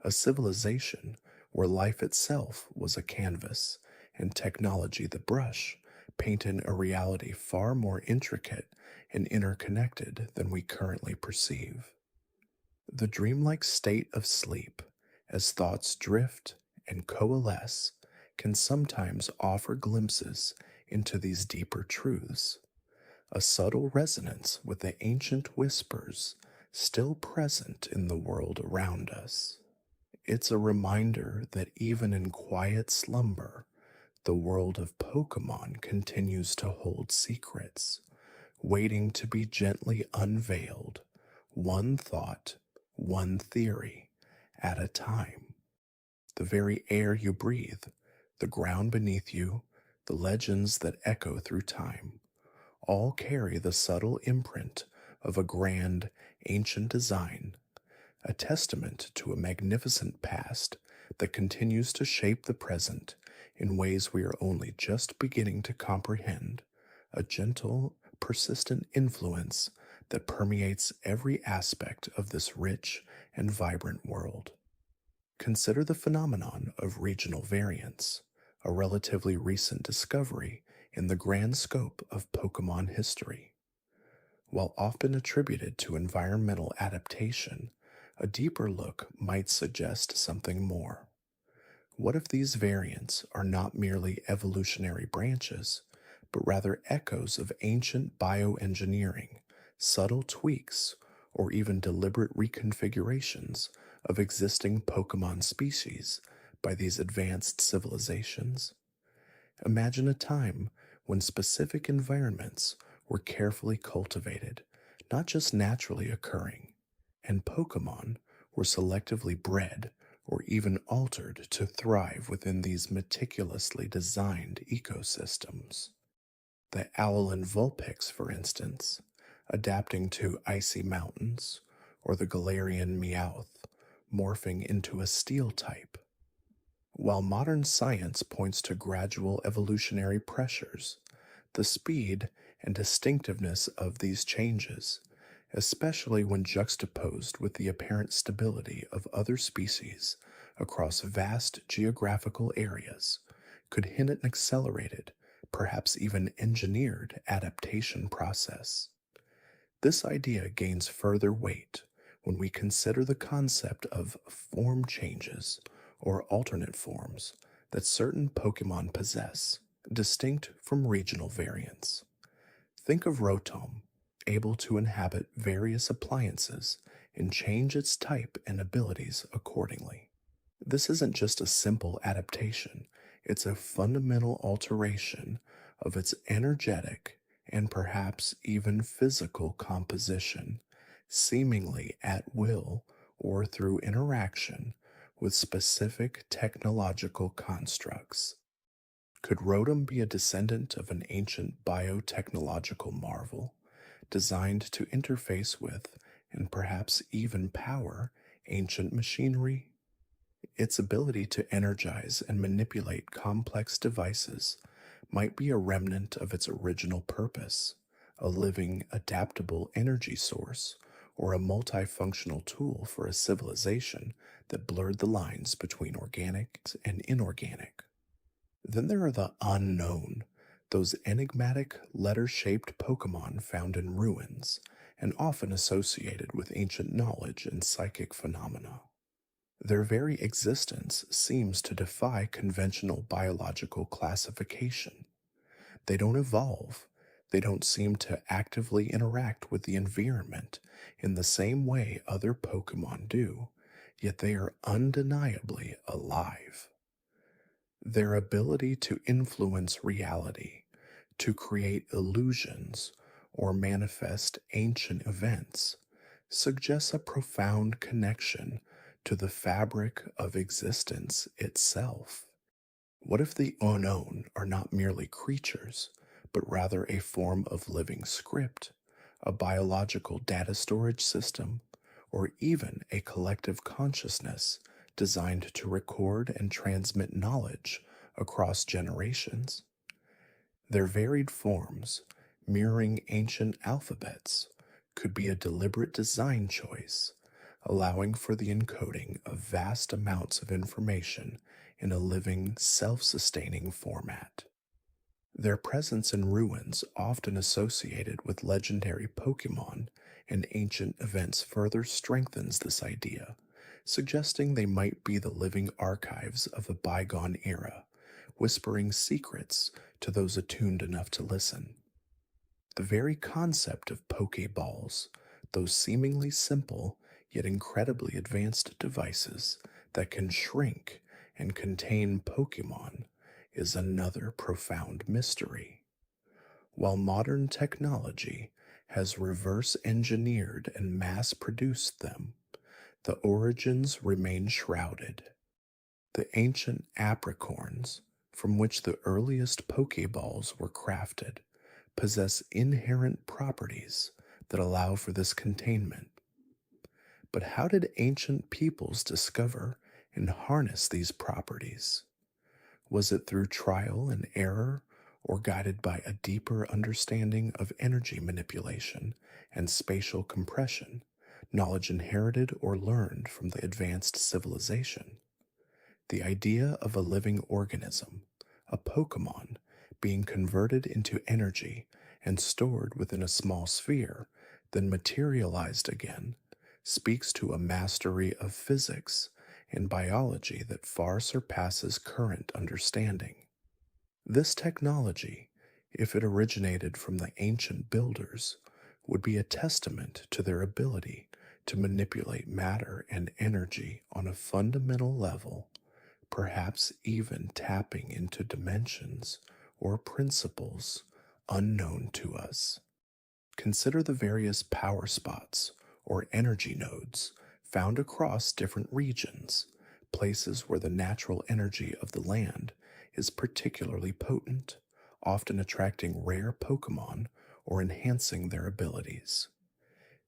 A civilization where life itself was a canvas and technology the brush, painting a reality far more intricate and interconnected than we currently perceive. The dreamlike state of sleep, as thoughts drift and coalesce, can sometimes offer glimpses into these deeper truths, a subtle resonance with the ancient whispers still present in the world around us. It's a reminder that even in quiet slumber, the world of Pokémon continues to hold secrets, waiting to be gently unveiled, one thought, one theory at a time. The very air you breathe, the ground beneath you, the legends that echo through time, all carry the subtle imprint of a grand, ancient design, a testament to a magnificent past that continues to shape the present in ways we are only just beginning to comprehend, a gentle, persistent influence that permeates every aspect of this rich and vibrant world. Consider the phenomenon of regional variance, a relatively recent discovery in the grand scope of Pokémon history. While often attributed to environmental adaptation, a deeper look might suggest something more. What if these variants are not merely evolutionary branches, but rather echoes of ancient bioengineering, subtle tweaks, or even deliberate reconfigurations of existing Pokémon species by these advanced civilizations? Imagine a time when specific environments were carefully cultivated, not just naturally occurring, and Pokémon were selectively bred or even altered to thrive within these meticulously designed ecosystems. The Owlin Vulpix, for instance, adapting to icy mountains, or the Galarian Meowth, morphing into a steel type. While modern science points to gradual evolutionary pressures, The speed and distinctiveness of these changes, especially when juxtaposed with the apparent stability of other species across vast geographical areas, could hint at an accelerated, perhaps even engineered adaptation process. This idea gains further weight when we consider the concept of form changes or alternate forms that certain Pokemon possess, distinct from regional variants. Think of Rotom, able to inhabit various appliances and change its type and abilities accordingly. This isn't just a simple adaptation, it's a fundamental alteration of its energetic and perhaps even physical composition, seemingly at will or through interaction with specific technological constructs. Could Rotom be a descendant of an ancient biotechnological marvel, designed to interface with and perhaps even power ancient machinery? Its ability to energize and manipulate complex devices might be a remnant of its original purpose, a living, adaptable energy source, or a multifunctional tool for a civilization that blurred the lines between organic and inorganic. Then there are the unknown, those enigmatic letter-shaped Pokemon found in ruins and often associated with ancient knowledge and psychic phenomena. Their very existence seems to defy conventional biological classification. They don't evolve. They don't seem to actively interact with the environment in the same way other Pokemon do, yet they are undeniably alive. Their ability to influence reality, to create illusions, or manifest ancient events suggests a profound connection to the fabric of existence itself. What if the unknown are not merely creatures, but rather a form of living script, a biological data storage system, or even a collective consciousness designed to record and transmit knowledge across generations? Their varied forms, mirroring ancient alphabets, could be a deliberate design choice, allowing for the encoding of vast amounts of information in a living, self-sustaining format. Their presence in ruins, often associated with legendary Pokemon and ancient events, further strengthens this idea, suggesting they might be the living archives of a bygone era, whispering secrets to those attuned enough to listen. The very concept of Pokeballs, those seemingly simple yet incredibly advanced devices that can shrink and contain Pokemon, is another profound mystery. While modern technology has reverse engineered and mass produced them, the origins remain shrouded. The ancient apricorns, from which the earliest Pokeballs were crafted, possess inherent properties that allow for this containment. But how did ancient peoples discover and harness these properties? Was it through trial and error, or guided by a deeper understanding of energy manipulation and spatial compression, knowledge inherited or learned from the advanced civilization? The idea of a living organism, a Pokemon, being converted into energy and stored within a small sphere, then materialized again, speaks to a mastery of physics and biology that far surpasses current understanding. This technology, if it originated from the ancient builders, would be a testament to their ability to manipulate matter and energy on a fundamental level, perhaps even tapping into dimensions or principles unknown to us. Consider the various power spots or energy nodes found across different regions, places where the natural energy of the land is particularly potent, often attracting rare Pokemon or enhancing their abilities.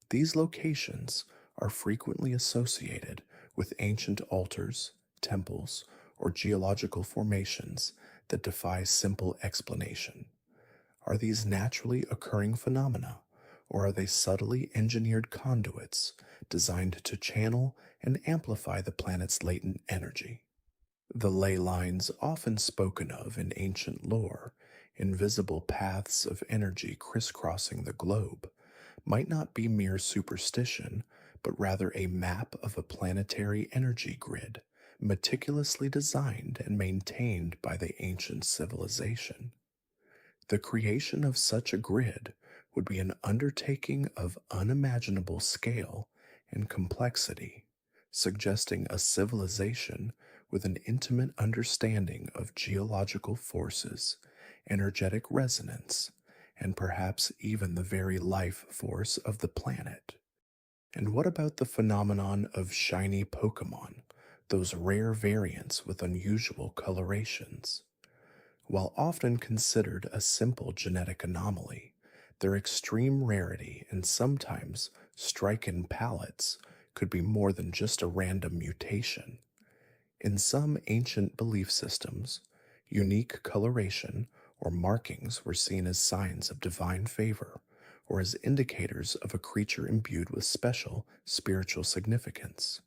These locations are frequently associated with ancient altars, temples, or geological formations that defy simple explanation. Are these naturally occurring phenomena, or are they subtly engineered conduits designed to channel and amplify the planet's latent energy? The ley lines often spoken of in ancient lore, invisible paths of energy crisscrossing the globe, might not be mere superstition, but rather a map of a planetary energy grid, meticulously designed and maintained by the ancient civilization. The creation of such a grid would be an undertaking of unimaginable scale and complexity, suggesting a civilization with an intimate understanding of geological forces, energetic resonance, and perhaps even the very life force of the planet. And what about the phenomenon of shiny Pokémon, those rare variants with unusual colorations? While often considered a simple genetic anomaly, their extreme rarity and sometimes striking palettes could be more than just a random mutation. In some ancient belief systems, unique coloration or markings were seen as signs of divine favor or as indicators of a creature imbued with special spiritual significance.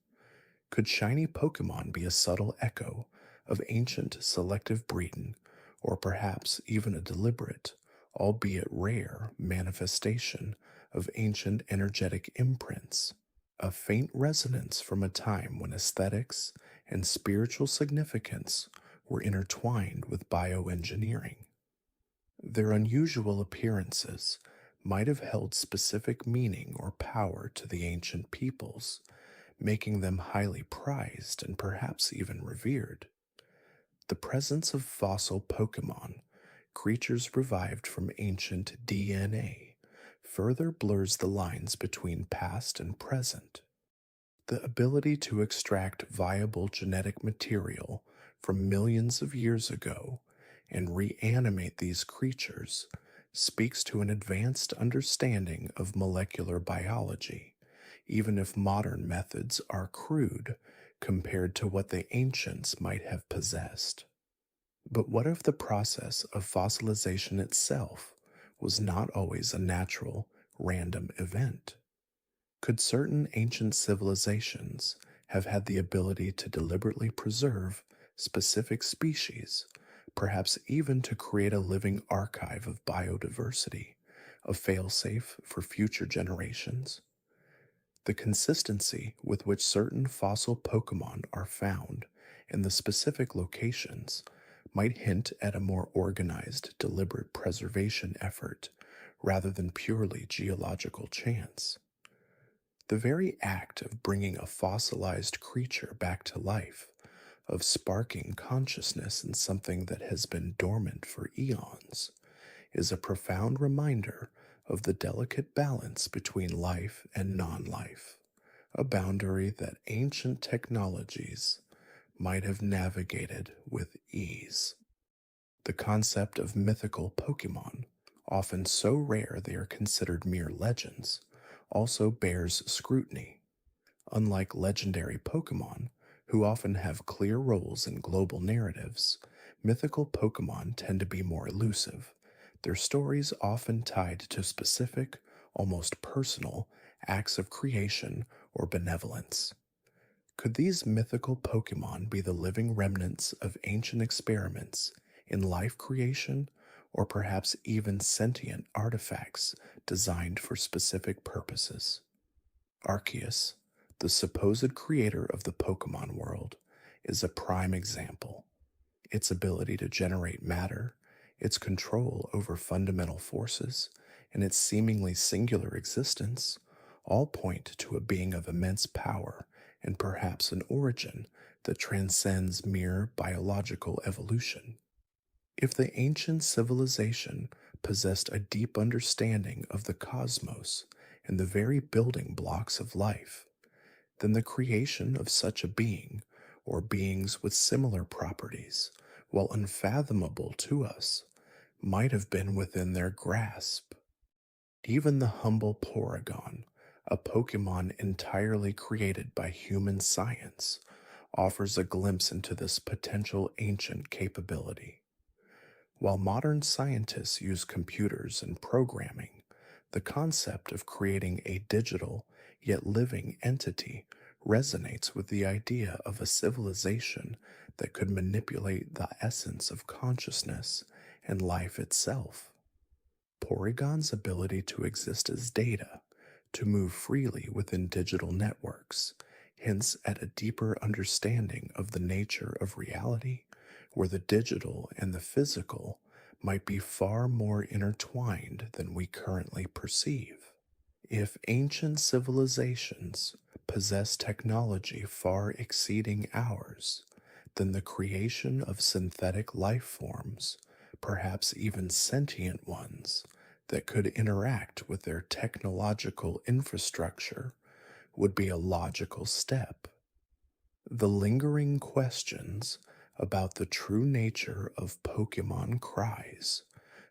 Could shiny Pokemon be a subtle echo of ancient selective breeding, or perhaps even a deliberate, albeit rare, manifestation of ancient energetic imprints? A faint resonance from a time when aesthetics and spiritual significance were intertwined with bioengineering. Their unusual appearances might have held specific meaning or power to the ancient peoples, making them highly prized and perhaps even revered. The presence of fossil Pokemon, creatures revived from ancient DNA, further blurs the lines between past and present. The ability to extract viable genetic material from millions of years ago and reanimate these creatures speaks to an advanced understanding of molecular biology, even if modern methods are crude compared to what the ancients might have possessed. But what if the process of fossilization itself was not always a natural, random event? Could certain ancient civilizations have had the ability to deliberately preserve specific species, perhaps even to create a living archive of biodiversity, a failsafe for future generations? The consistency with which certain fossil Pokemon are found in the specific locations might hint at a more organized, deliberate preservation effort rather than purely geological chance. The very act of bringing a fossilized creature back to life, of sparking consciousness in something that has been dormant for eons, is a profound reminder of the delicate balance between life and non-life, a boundary that ancient technologies might have navigated with ease. The concept of mythical Pokemon, often so rare they are considered mere legends, also bears scrutiny. Unlike legendary Pokemon, who often have clear roles in global narratives, mythical Pokemon tend to be more elusive, their stories often tied to specific, almost personal, acts of creation or benevolence. Could these mythical Pokemon be the living remnants of ancient experiments in life creation, or perhaps even sentient artifacts designed for specific purposes? Arceus, the supposed creator of the Pokemon world, is a prime example. Its ability to generate matter, its control over fundamental forces, and its seemingly singular existence all point to a being of immense power and perhaps an origin that transcends mere biological evolution. If the ancient civilization possessed a deep understanding of the cosmos and the very building blocks of life, then the creation of such a being, or beings with similar properties, while unfathomable to us, might have been within their grasp. Even the humble Porygon, a Pokemon entirely created by human science, offers a glimpse into this potential ancient capability. While modern scientists use computers and programming, the concept of creating a digital yet living entity resonates with the idea of a civilization that could manipulate the essence of consciousness and life itself. Porygon's ability to exist as data, to move freely within digital networks, hints at a deeper understanding of the nature of reality, where the digital and the physical might be far more intertwined than we currently perceive. If ancient civilizations possess technology far exceeding ours, then the creation of synthetic life forms, perhaps even sentient ones, that could interact with their technological infrastructure would be a logical step. The lingering questions about the true nature of Pokémon cries,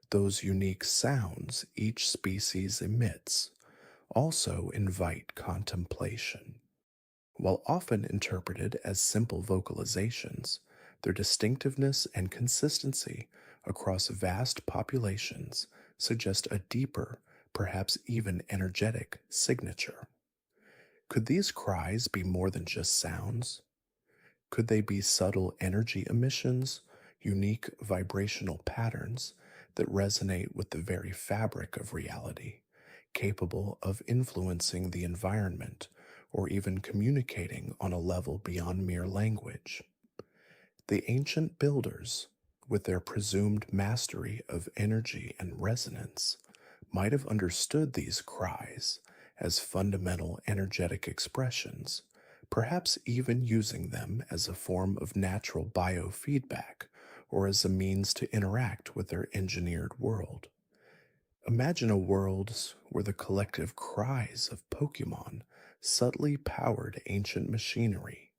those unique sounds each species emits, also invite contemplation. While often interpreted as simple vocalizations, their distinctiveness and consistency across vast populations suggest a deeper, perhaps even energetic, signature. Could these cries be more than just sounds? Could they be subtle energy emissions, unique vibrational patterns that resonate with the very fabric of reality, capable of influencing the environment or even communicating on a level beyond mere language? The ancient builders, with their presumed mastery of energy and resonance, might have understood these cries as fundamental energetic expressions, perhaps even using them as a form of natural biofeedback or as a means to interact with their engineered world. Imagine a world where the collective cries of Pokemon subtly powered ancient machinery,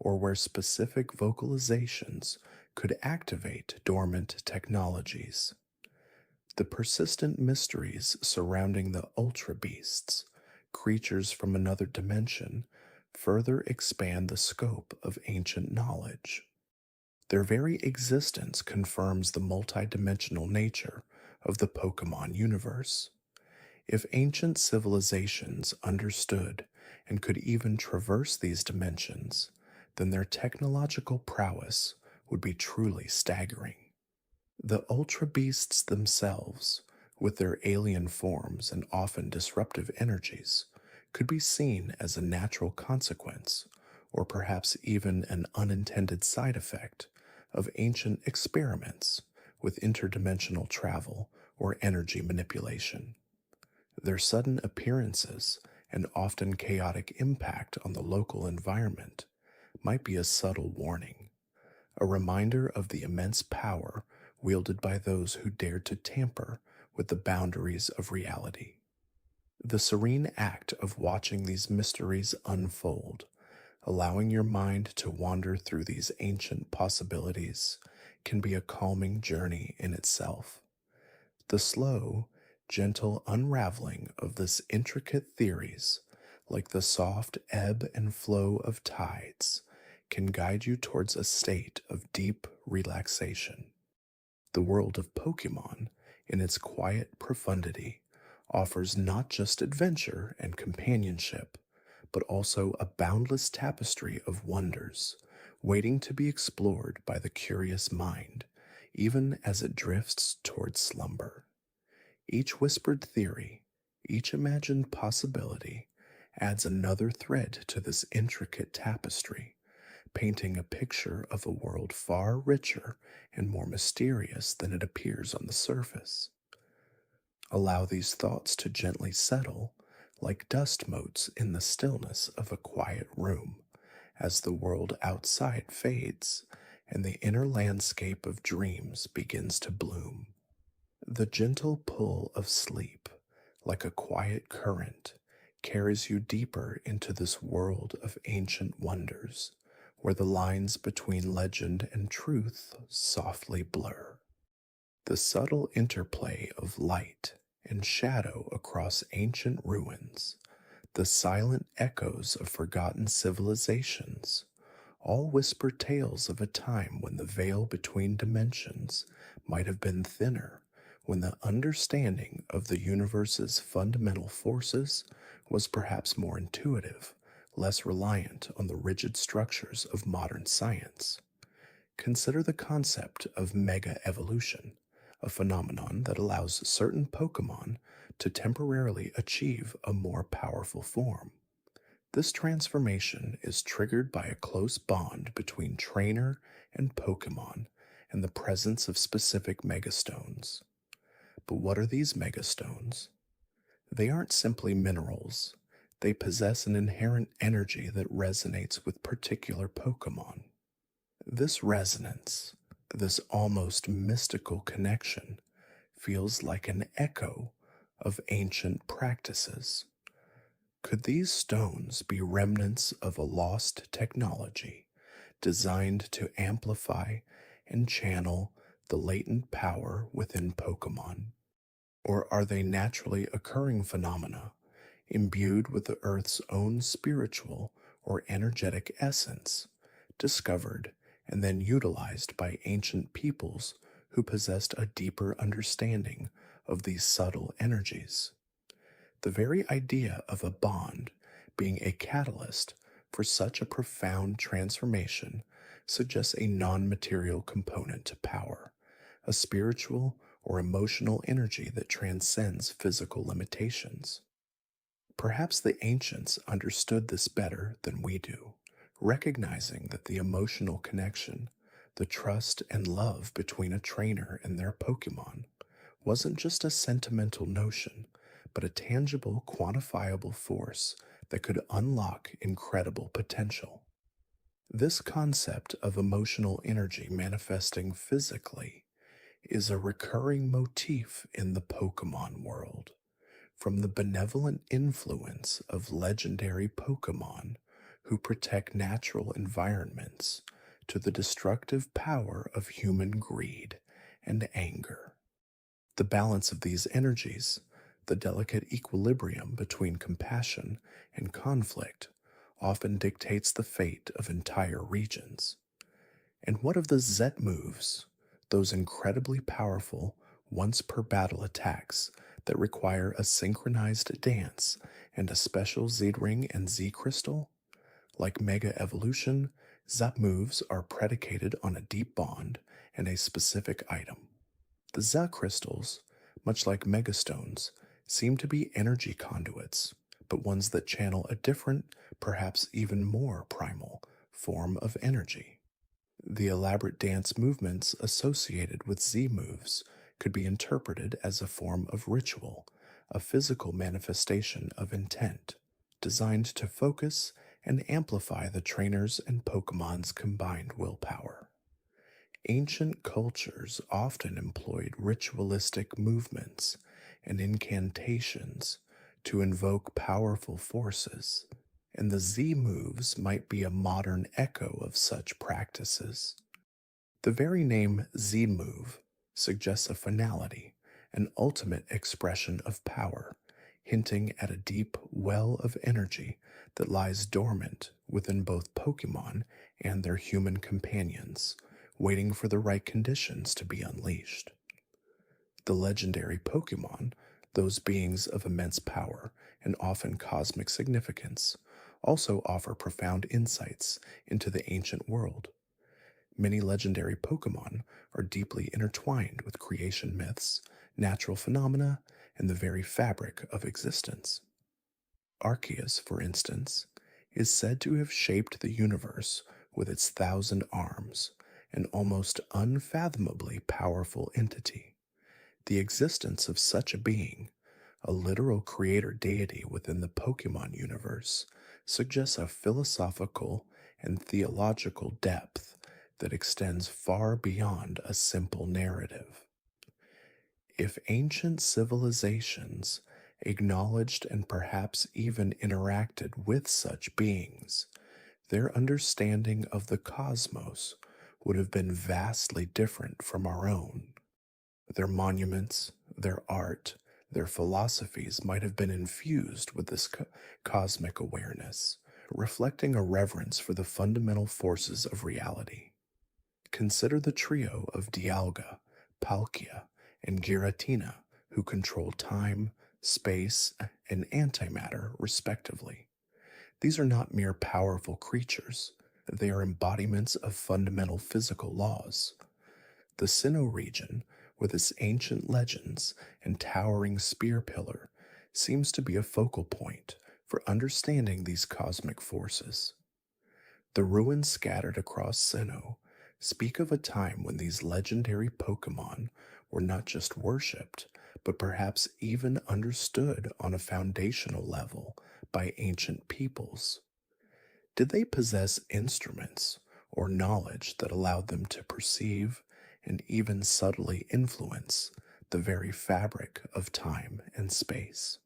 or where specific vocalizations could activate dormant technologies. The persistent mysteries surrounding the Ultra Beasts, creatures from another dimension, further expand the scope of ancient knowledge. Their very existence confirms the multidimensional nature of the Pokemon universe. If ancient civilizations understood and could even traverse these dimensions, then their technological prowess would be truly staggering. The Ultra Beasts themselves, with their alien forms and often disruptive energies, could be seen as a natural consequence, or perhaps even an unintended side effect, of ancient experiments with interdimensional travel or energy manipulation. Their sudden appearances and often chaotic impact on the local environment might be a subtle warning, a reminder of the immense power wielded by those who dared to tamper with the boundaries of reality. The serene act of watching these mysteries unfold, allowing your mind to wander through these ancient possibilities, can be a calming journey in itself. The slow, gentle unraveling of this intricate theories, like the soft ebb and flow of tides, can guide you towards a state of deep relaxation. The world of Pokemon, in its quiet profundity, offers not just adventure and companionship, but also a boundless tapestry of wonders, waiting to be explored by the curious mind, even as it drifts towards slumber. Each whispered theory, each imagined possibility, adds another thread to this intricate tapestry, painting a picture of a world far richer and more mysterious than it appears on the surface. Allow these thoughts to gently settle, like dust motes in the stillness of a quiet room, as the world outside fades and the inner landscape of dreams begins to bloom. The gentle pull of sleep, like a quiet current, carries you deeper into this world of ancient wonders, where the lines between legend and truth softly blur. The subtle interplay of light and shadow across ancient ruins, the silent echoes of forgotten civilizations, all whisper tales of a time when the veil between dimensions might have been thinner, when the understanding of the universe's fundamental forces was perhaps more intuitive, less reliant on the rigid structures of modern science. Consider the concept of mega evolution, a phenomenon that allows certain Pokemon to temporarily achieve a more powerful form. This transformation is triggered by a close bond between trainer and Pokemon and the presence of specific megastones. But what are these megastones? They aren't simply minerals. They possess an inherent energy that resonates with particular Pokemon. This resonance, this almost mystical connection, feels like an echo of ancient practices. Could these stones be remnants of a lost technology designed to amplify and channel the latent power within Pokemon? Or are they naturally occurring phenomena imbued with the Earth's own spiritual or energetic essence, discovered and then utilized by ancient peoples who possessed a deeper understanding of these subtle energies? The very idea of a bond being a catalyst for such a profound transformation suggests a non material component to power, a spiritual or emotional energy that transcends physical limitations. Perhaps the ancients understood this better than we do, recognizing that the emotional connection, the trust and love between a trainer and their Pokemon, wasn't just a sentimental notion, but a tangible, quantifiable force that could unlock incredible potential. This concept of emotional energy manifesting physically is a recurring motif in the Pokemon world, from the benevolent influence of legendary Pokemon who protect natural environments to the destructive power of human greed and anger. The balance of these energies, the delicate equilibrium between compassion and conflict, often dictates the fate of entire regions. And what of the Z moves, those incredibly powerful, once per battle attacks that require a synchronized dance and a special Z ring and Z crystal? Like Mega Evolution, Z moves are predicated on a deep bond and a specific item. The Z crystals, much like Megastones, seem to be energy conduits, but ones that channel a different, perhaps even more primal, form of energy. The elaborate dance movements associated with Z moves could be interpreted as a form of ritual, a physical manifestation of intent, designed to focus and amplify the trainer's and Pokemon's combined willpower. Ancient cultures often employed ritualistic movements and incantations to invoke powerful forces, and the Z moves might be a modern echo of such practices. The very name Z move suggests a finality, an ultimate expression of power, hinting at a deep well of energy that lies dormant within both Pokemon and their human companions, waiting for the right conditions to be unleashed. The legendary Pokemon, those beings of immense power and often cosmic significance, also offer profound insights into the ancient world. Many legendary Pokemon are deeply intertwined with creation myths, natural phenomena, and the very fabric of existence. Arceus, for instance, is said to have shaped the universe with its 1,000 arms, an almost unfathomably powerful entity. The existence of such a being, a literal creator deity within the Pokemon universe, suggests a philosophical and theological depth that extends far beyond a simple narrative. If ancient civilizations acknowledged and perhaps even interacted with such beings, their understanding of the cosmos would have been vastly different from our own. Their monuments, their art, their philosophies might have been infused with this cosmic awareness, reflecting a reverence for the fundamental forces of reality. Consider the trio of Dialga, Palkia, and Giratina, who control time, space, and antimatter, respectively. These are not mere powerful creatures, they are embodiments of fundamental physical laws. The Sinnoh region, with its ancient legends and towering spear pillar, seems to be a focal point for understanding these cosmic forces. The ruins scattered across Sinnoh speak of a time when these legendary Pokémon were not just worshipped, but perhaps even understood on a foundational level by ancient peoples. Did they possess instruments or knowledge that allowed them to perceive and even subtly influence the very fabric of time and space?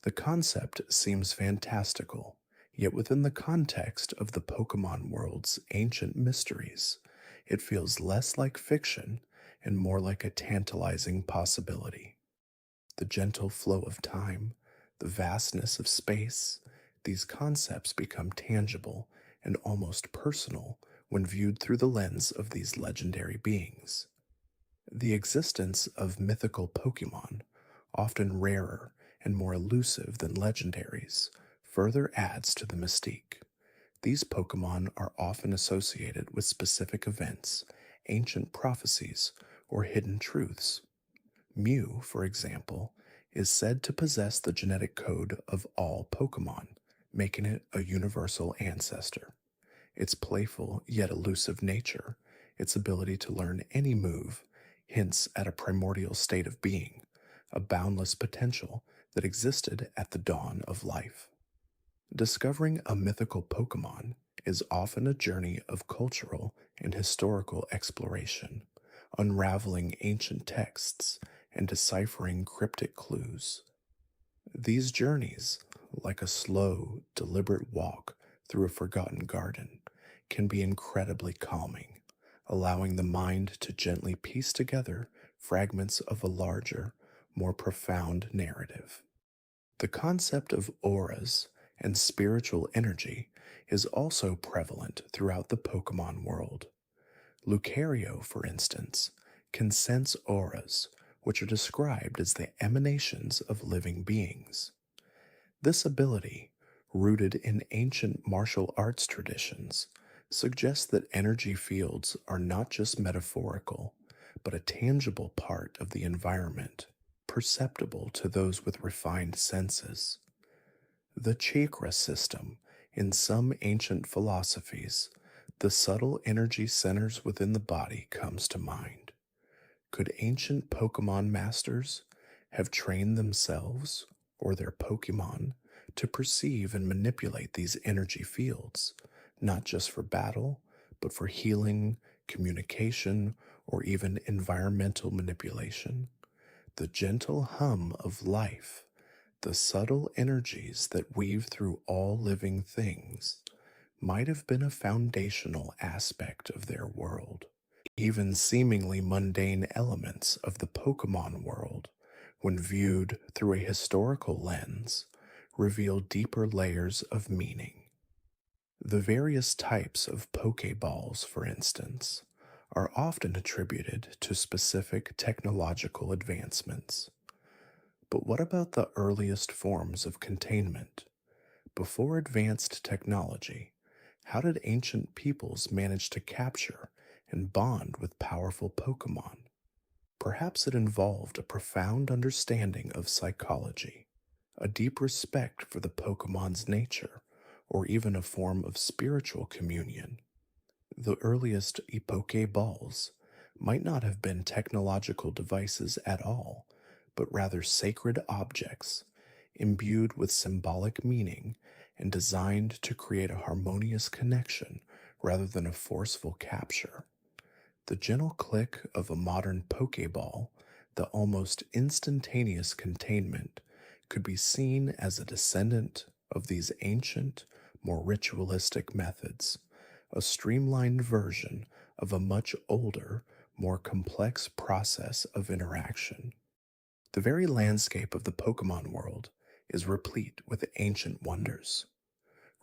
The concept seems fantastical, yet within the context of the Pokemon world's ancient mysteries, it feels less like fiction and more like a tantalizing possibility. The gentle flow of time, the vastness of space, these concepts become tangible and almost personal when viewed through the lens of these legendary beings. The existence of mythical Pokemon, often rarer and more elusive than legendaries, further adds to the mystique. These Pokemon are often associated with specific events, ancient prophecies, or hidden truths. Mew, for example, is said to possess the genetic code of all Pokemon, making it a universal ancestor. Its playful yet elusive nature, its ability to learn any move, hints at a primordial state of being, a boundless potential that existed at the dawn of life. Discovering a mythical Pokemon is often a journey of cultural and historical exploration, unraveling ancient texts and deciphering cryptic clues. These journeys, like a slow, deliberate walk through a forgotten garden, can be incredibly calming, allowing the mind to gently piece together fragments of a larger, more profound narrative. The concept of auras and spiritual energy is also prevalent throughout the Pokemon world. Lucario, for instance, can sense auras, which are described as the emanations of living beings. This ability, rooted in ancient martial arts traditions, suggests that energy fields are not just metaphorical, but a tangible part of the environment, perceptible to those with refined senses. The chakra system, in some ancient philosophies, the subtle energy centers within the body, comes to mind. Could ancient Pokemon masters have trained themselves or their Pokemon to perceive and manipulate these energy fields, not just for battle, but for healing, communication, or even environmental manipulation? The gentle hum of life, the subtle energies that weave through all living things, might have been a foundational aspect of their world. Even seemingly mundane elements of the Pokemon world, when viewed through a historical lens, reveal deeper layers of meaning. The various types of Pokeballs, for instance, are often attributed to specific technological advancements. But what about the earliest forms of containment? Before advanced technology, how did ancient peoples manage to capture and bond with powerful Pokemon? Perhaps it involved a profound understanding of psychology, a deep respect for the Pokemon's nature, or even a form of spiritual communion. The earliest Pokeballs might not have been technological devices at all, but rather sacred objects, imbued with symbolic meaning and designed to create a harmonious connection rather than a forceful capture. The gentle click of a modern Pokeball, the almost instantaneous containment, could be seen as a descendant of these ancient, more ritualistic methods, a streamlined version of a much older, more complex process of interaction. The very landscape of the Pokemon world is replete with ancient wonders.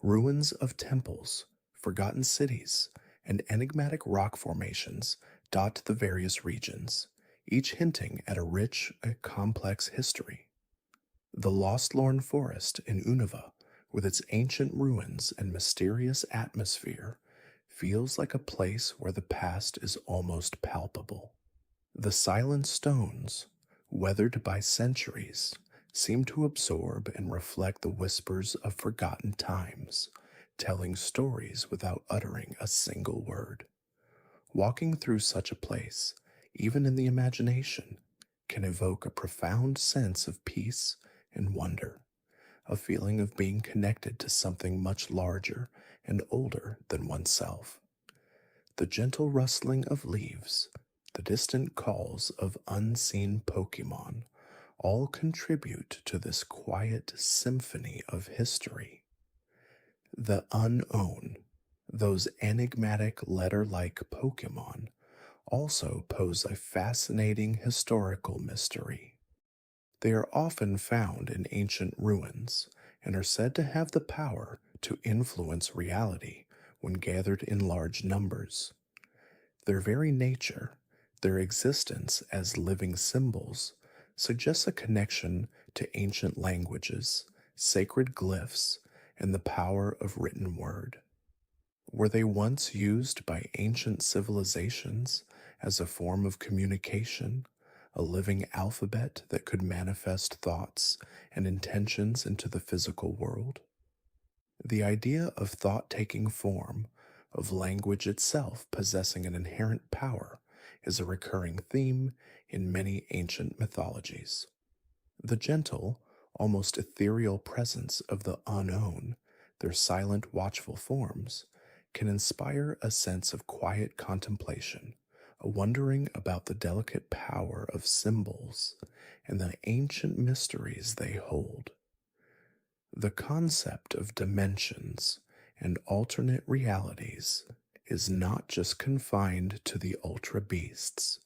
Ruins of temples, forgotten cities, and enigmatic rock formations dot the various regions, each hinting at a rich and complex history. The Lostlorn Forest in Unova, with its ancient ruins and mysterious atmosphere, feels like a place where the past is almost palpable. The silent stones, weathered by centuries, seem to absorb and reflect the whispers of forgotten times, telling stories without uttering a single word. Walking through such a place, even in the imagination, can evoke a profound sense of peace and wonder, a feeling of being connected to something much larger and older than oneself. The gentle rustling of leaves, the distant calls of unseen Pokémon, all contribute to this quiet symphony of history. The unknown, those enigmatic letter-like Pokémon, also pose a fascinating historical mystery. They are often found in ancient ruins and are said to have the power to influence reality when gathered in large numbers. Their very nature, their existence as living symbols, suggests a connection to ancient languages, sacred glyphs, and the power of written word. Were they once used by ancient civilizations as a form of communication, a living alphabet that could manifest thoughts and intentions into the physical world? The idea of thought taking form, of language itself possessing an inherent power, is a recurring theme in many ancient mythologies. The gentle, almost ethereal presence of the unknown, their silent, watchful forms, can inspire a sense of quiet contemplation, a wondering about the delicate power of symbols and the ancient mysteries they hold. The concept of dimensions and alternate realities is not just confined to the ultra beasts.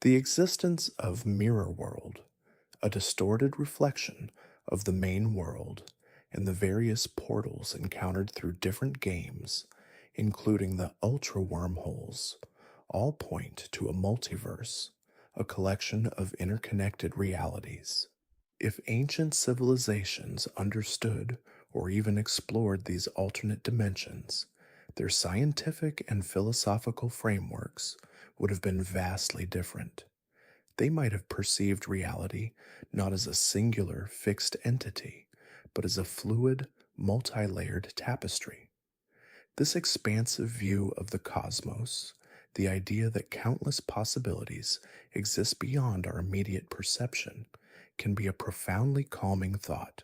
The existence of mirror world, a distorted reflection of the main world, and the various portals encountered through different games, including the ultra wormholes, all point to a multiverse, a collection of interconnected realities. If ancient civilizations understood or even explored these alternate dimensions, their scientific and philosophical frameworks would have been vastly different. They might have perceived reality not as a singular, fixed entity, but as a fluid, multi-layered tapestry. This expansive view of the cosmos, the idea that countless possibilities exist beyond our immediate perception, can be a profoundly calming thought,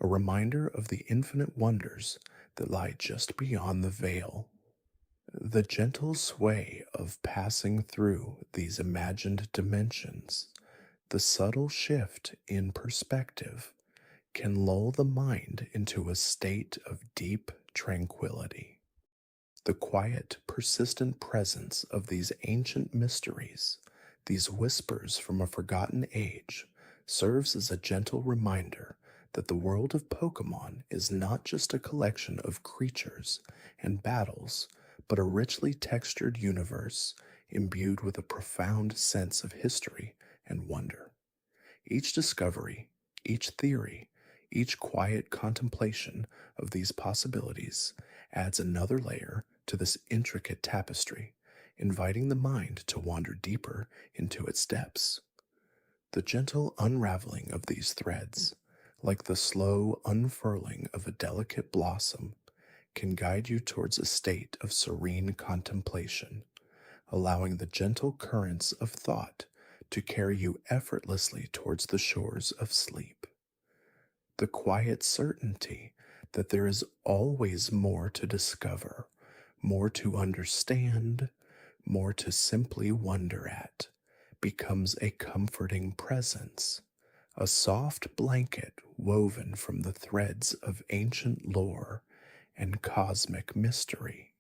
a reminder of the infinite wonders that lie just beyond the veil. The gentle sway of passing through these imagined dimensions, the subtle shift in perspective, can lull the mind into a state of deep tranquility. The quiet, persistent presence of these ancient mysteries, these whispers from a forgotten age, serves as a gentle reminder that the world of Pokémon is not just a collection of creatures and battles, but a richly textured universe imbued with a profound sense of history and wonder. Each discovery, each theory, each quiet contemplation of these possibilities adds another layer to this intricate tapestry, inviting the mind to wander deeper into its depths. The gentle unraveling of these threads, like the slow unfurling of a delicate blossom, can guide you towards a state of serene contemplation, allowing the gentle currents of thought to carry you effortlessly towards the shores of sleep. The quiet certainty that there is always more to discover, more to understand, more to simply wonder at, becomes a comforting presence, a soft blanket woven from the threads of ancient lore and cosmic mystery.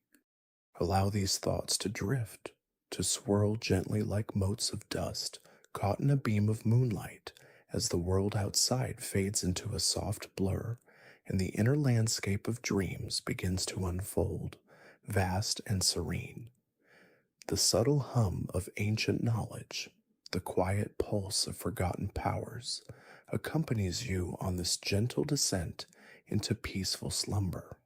Allow these thoughts to drift, to swirl gently like motes of dust caught in a beam of moonlight as the world outside fades into a soft blur and the inner landscape of dreams begins to unfold, vast and serene. The subtle hum of ancient knowledge, the quiet pulse of forgotten powers, accompanies you on this gentle descent into peaceful slumber.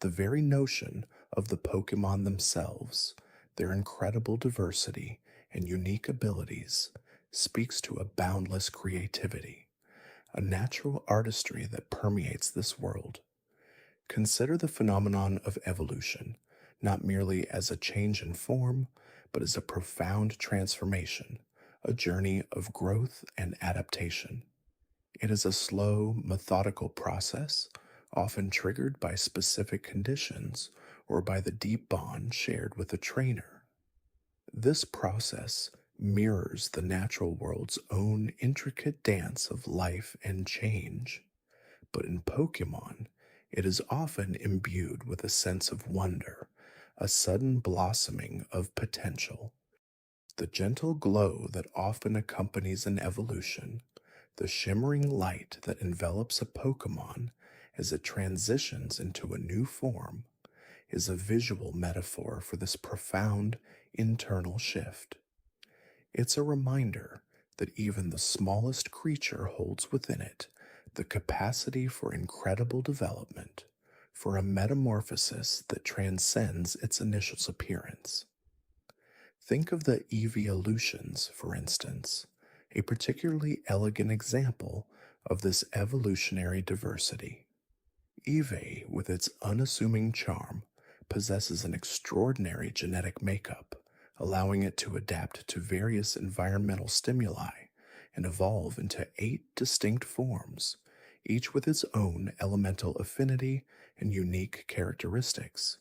The very notion of the Pokémon themselves, their incredible diversity and unique abilities, speaks to a boundless creativity, a natural artistry that permeates this world. Consider the phenomenon of evolution, not merely as a change in form, but as a profound transformation, a journey of growth and adaptation. It is a slow, methodical process, often triggered by specific conditions or by the deep bond shared with a trainer. This process mirrors the natural world's own intricate dance of life and change, but in Pokemon, it is often imbued with a sense of wonder, a sudden blossoming of potential. The gentle glow that often accompanies an evolution, the shimmering light that envelops a Pokemon as it transitions into a new form, is a visual metaphor for this profound internal shift. It's a reminder that even the smallest creature holds within it the capacity for incredible development, for a metamorphosis that transcends its initial appearance. Think of the evolutions, for instance, a particularly elegant example of this evolutionary diversity. Eevee, with its unassuming charm, possesses an extraordinary genetic makeup, allowing it to adapt to various environmental stimuli and evolve into 8 distinct forms, each with its own elemental affinity and unique characteristics.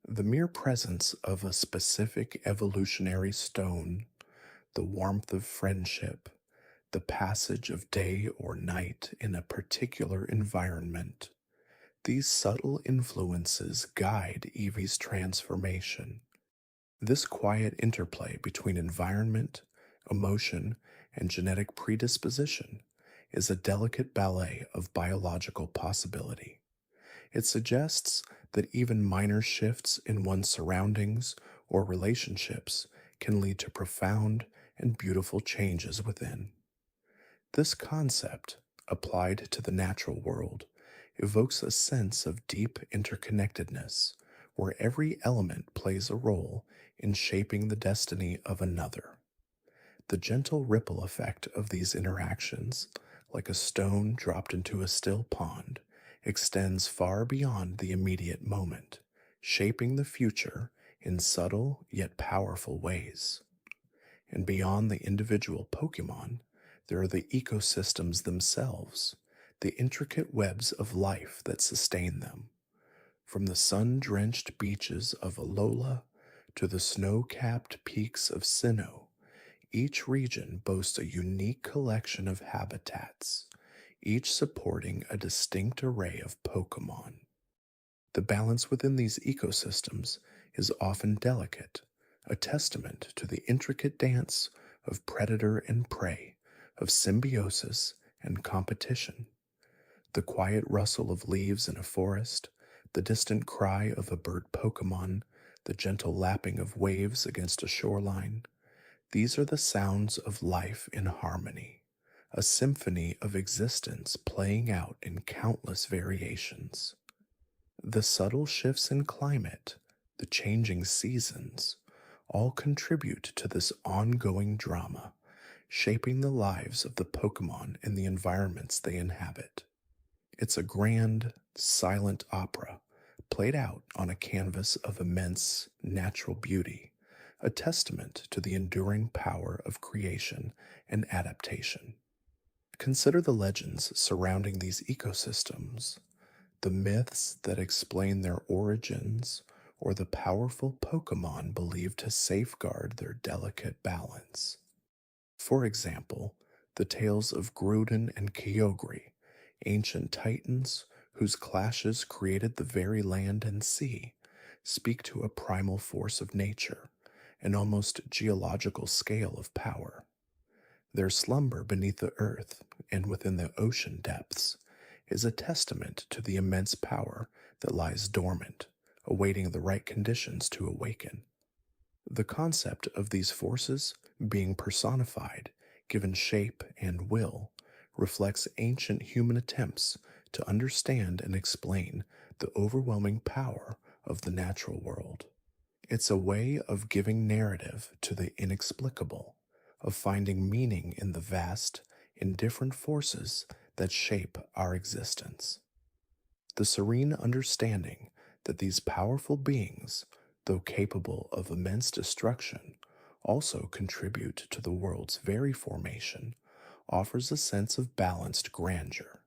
The mere presence of a specific evolutionary stone, the warmth of friendship, the passage of day or night in a particular environment, these subtle influences guide Eevee's transformation. This quiet interplay between environment, emotion, and genetic predisposition is a delicate ballet of biological possibility. It suggests that even minor shifts in one's surroundings or relationships can lead to profound and beautiful changes within. This concept, applied to the natural world, evokes a sense of deep interconnectedness, where every element plays a role in shaping the destiny of another. The gentle ripple effect of these interactions, like a stone dropped into a still pond, extends far beyond the immediate moment, shaping the future in subtle yet powerful ways. And beyond the individual Pokémon, there are the ecosystems themselves, the intricate webs of life that sustain them. From the sun-drenched beaches of Alola to the snow-capped peaks of Sinnoh, each region boasts a unique collection of habitats, each supporting a distinct array of Pokémon. The balance within these ecosystems is often delicate, a testament to the intricate dance of predator and prey, of symbiosis and competition. The quiet rustle of leaves in a forest, the distant cry of a bird Pokémon, the gentle lapping of waves against a shoreline, these are the sounds of life in harmony, a symphony of existence playing out in countless variations. The subtle shifts in climate, the changing seasons, all contribute to this ongoing drama, shaping the lives of the Pokémon and the environments they inhabit. It's a grand, silent opera played out on a canvas of immense natural beauty, a testament to the enduring power of creation and adaptation. Consider the legends surrounding these ecosystems, the myths that explain their origins, or the powerful Pokémon believed to safeguard their delicate balance. For example, the tales of Groudon and Kyogre, ancient titans whose clashes created the very land and sea, speak to a primal force of nature, an almost geological scale of power. Their slumber beneath the earth and within the ocean depths is a testament to the immense power that lies dormant, awaiting the right conditions to awaken. The concept of these forces being personified, given shape and will, reflects ancient human attempts to understand and explain the overwhelming power of the natural world. It's a way of giving narrative to the inexplicable, of finding meaning in the vast, indifferent forces that shape our existence. The serene understanding that these powerful beings, though capable of immense destruction, also contribute to the world's very formation, offers a sense of balanced grandeur.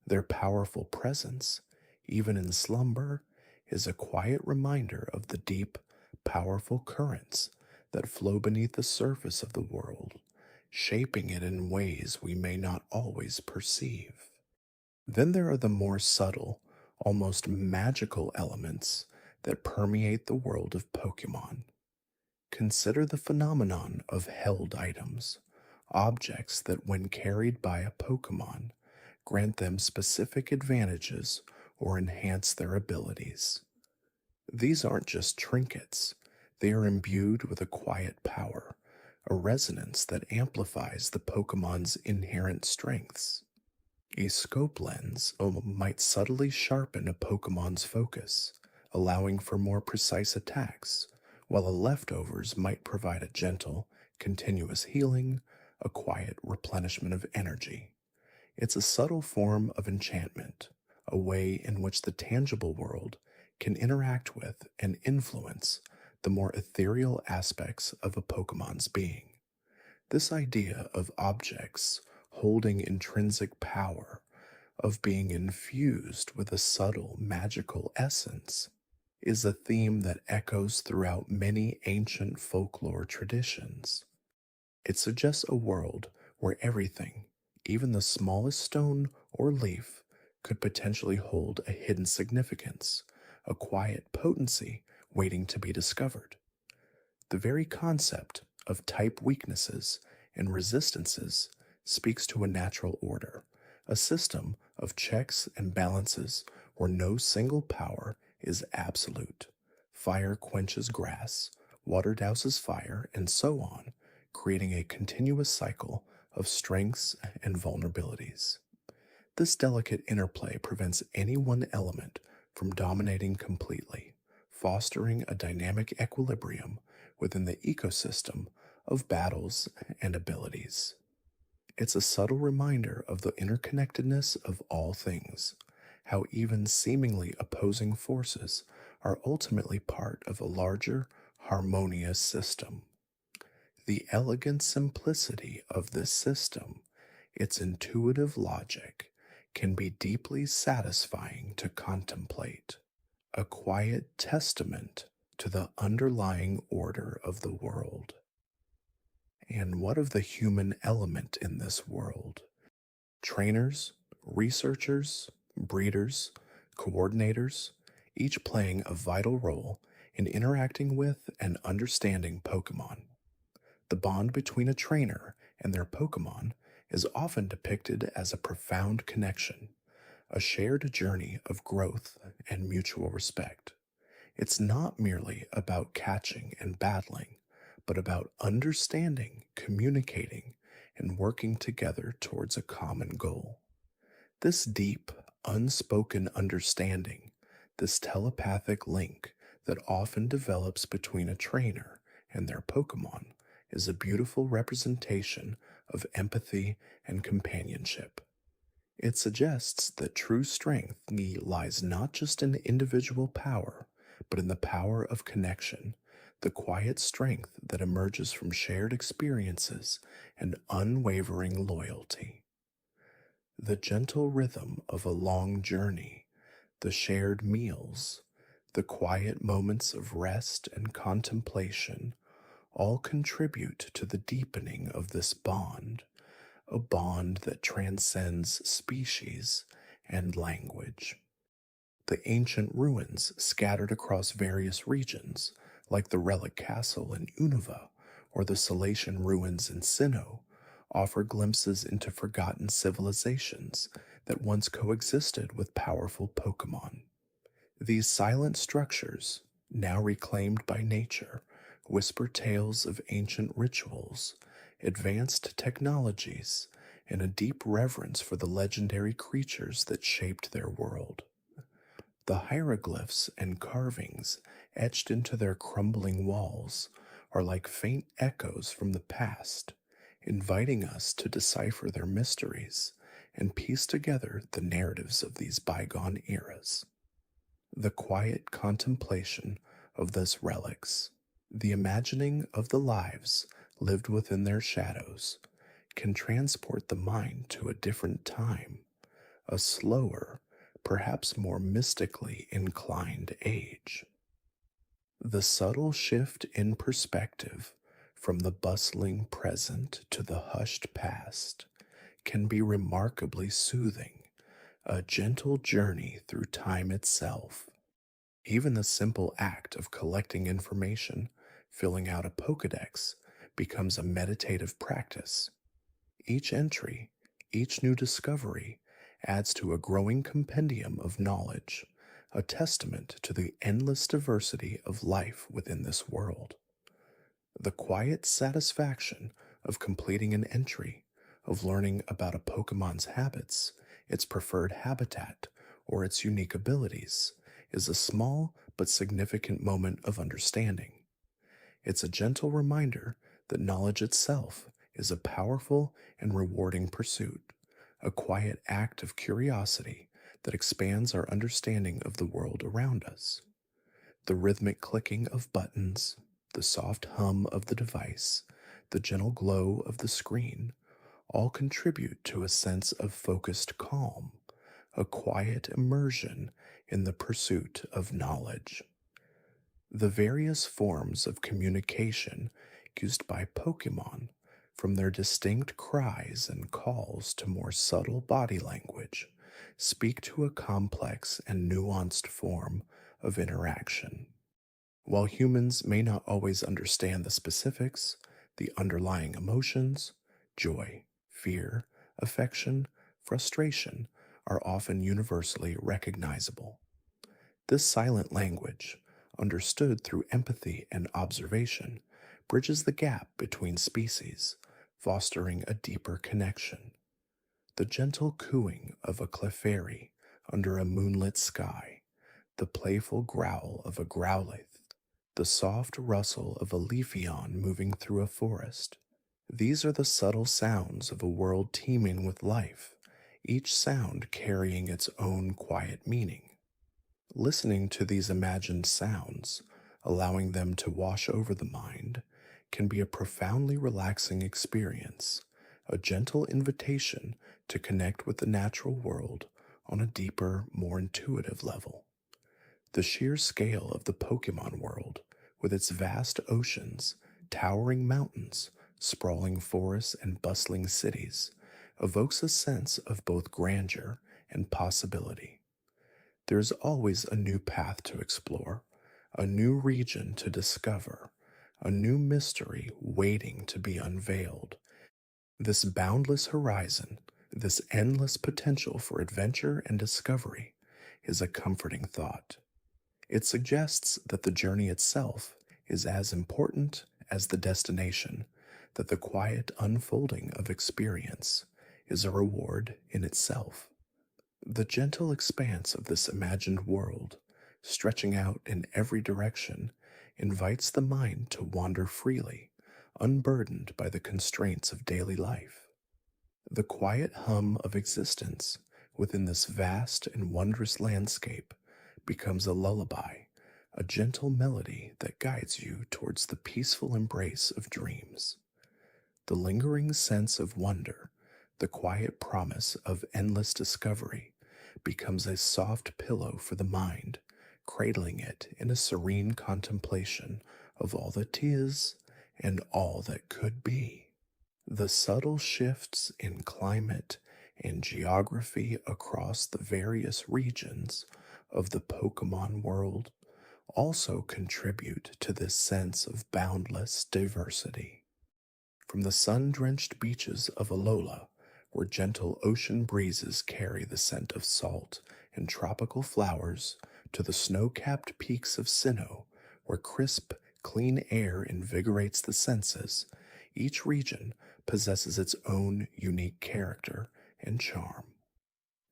Their powerful presence, even in slumber, is a quiet reminder of the deep, powerful currents that flow beneath the surface of the world, shaping it in ways we may not always perceive. Then there are the more subtle, almost magical elements that permeate the world of Pokémon. Consider the phenomenon of held items, objects that, when carried by a Pokémon, grant them specific advantages or enhance their abilities. These aren't just trinkets, they are imbued with a quiet power, a resonance that amplifies the Pokémon's inherent strengths. A scope lens might subtly sharpen a Pokémon's focus, allowing for more precise attacks, while a leftovers might provide a gentle, continuous healing, a quiet replenishment of energy. It's a subtle form of enchantment, a way in which the tangible world can interact with and influence the more ethereal aspects of a Pokémon's being. This idea of objects holding intrinsic power, of being infused with a subtle magical essence, is a theme that echoes throughout many ancient folklore traditions. It suggests a world where everything, even the smallest stone or leaf, could potentially hold a hidden significance, a quiet potency waiting to be discovered. The very concept of type weaknesses and resistances speaks to a natural order, a system of checks and balances where no single power is absolute. Fire quenches grass, water douses fire, and so on, creating a continuous cycle of strengths and vulnerabilities. This delicate interplay prevents any one element from dominating completely, fostering a dynamic equilibrium within the ecosystem of battles and abilities. It's a subtle reminder of the interconnectedness of all things, how even seemingly opposing forces are ultimately part of a larger, harmonious system. The elegant simplicity of this system, its intuitive logic, can be deeply satisfying to contemplate, a quiet testament to the underlying order of the world. And what of the human element in this world? Trainers, researchers, breeders, coordinators, each playing a vital role in interacting with and understanding Pokémon. The bond between a trainer and their Pokémon is often depicted as a profound connection, a shared journey of growth and mutual respect. It's not merely about catching and battling, but about understanding, communicating, and working together towards a common goal. This deep, unspoken understanding, this telepathic link that often develops between a trainer and their Pokémon, is a beautiful representation of empathy and companionship. It suggests that true strength lies not just in individual power, but in the power of connection, the quiet strength that emerges from shared experiences and unwavering loyalty. The gentle rhythm of a long journey, the shared meals, the quiet moments of rest and contemplation all contribute to the deepening of this bond, a bond that transcends species and language. The ancient ruins scattered across various regions, like the Relic Castle in Unova or the Salatian ruins in Sinnoh, offer glimpses into forgotten civilizations that once coexisted with powerful Pokémon. These silent structures, now reclaimed by nature, whisper tales of ancient rituals, advanced technologies, and a deep reverence for the legendary creatures that shaped their world. The hieroglyphs and carvings etched into their crumbling walls are like faint echoes from the past, inviting us to decipher their mysteries and piece together the narratives of these bygone eras. The quiet contemplation of these relics, the imagining of the lives lived within their shadows, can transport the mind to a different time, a slower, perhaps more mystically inclined age. The subtle shift in perspective from the bustling present to the hushed past can be remarkably soothing, a gentle journey through time itself. Even the simple act of collecting information, filling out a Pokedex, becomes a meditative practice. Each entry, each new discovery, adds to a growing compendium of knowledge, a testament to the endless diversity of life within this world. The quiet satisfaction of completing an entry, of learning about a Pokemon's habits, its preferred habitat, or its unique abilities, is a small but significant moment of understanding. It's a gentle reminder that knowledge itself is a powerful and rewarding pursuit, a quiet act of curiosity that expands our understanding of the world around us. The rhythmic clicking of buttons, the soft hum of the device, the gentle glow of the screen all contribute to a sense of focused calm, a quiet immersion in the pursuit of knowledge. The various forms of communication used by Pokémon, from their distinct cries and calls to more subtle body language, speak to a complex and nuanced form of interaction. While humans may not always understand the specifics, the underlying emotions, joy, fear, affection, frustration, are often universally recognizable. This silent language, understood through empathy and observation, bridges the gap between species, fostering a deeper connection. The gentle cooing of a Clefairy under a moonlit sky, the playful growl of a Growlithe, the soft rustle of a Leafeon moving through a forest. These are the subtle sounds of a world teeming with life, each sound carrying its own quiet meaning. Listening to these imagined sounds, allowing them to wash over the mind, can be a profoundly relaxing experience, a gentle invitation to connect with the natural world on a deeper, more intuitive level. The sheer scale of the Pokémon world, with its vast oceans, towering mountains, sprawling forests, and bustling cities, evokes a sense of both grandeur and possibility. There is always a new path to explore, a new region to discover, a new mystery waiting to be unveiled. This boundless horizon, this endless potential for adventure and discovery, is a comforting thought. It suggests that the journey itself is as important as the destination, that the quiet unfolding of experience is a reward in itself. The gentle expanse of this imagined world, stretching out in every direction, invites the mind to wander freely, unburdened by the constraints of daily life. The quiet hum of existence within this vast and wondrous landscape becomes a lullaby, a gentle melody that guides you towards the peaceful embrace of dreams. The lingering sense of wonder, the quiet promise of endless discovery, becomes a soft pillow for the mind, cradling it in a serene contemplation of all that is and all that could be. The subtle shifts in climate and geography across the various regions of the Pokémon world also contribute to this sense of boundless diversity. From the sun-drenched beaches of Alola, where gentle ocean breezes carry the scent of salt and tropical flowers, to the snow-capped peaks of Sinnoh, where crisp, clean air invigorates the senses. Each region possesses its own unique character and charm.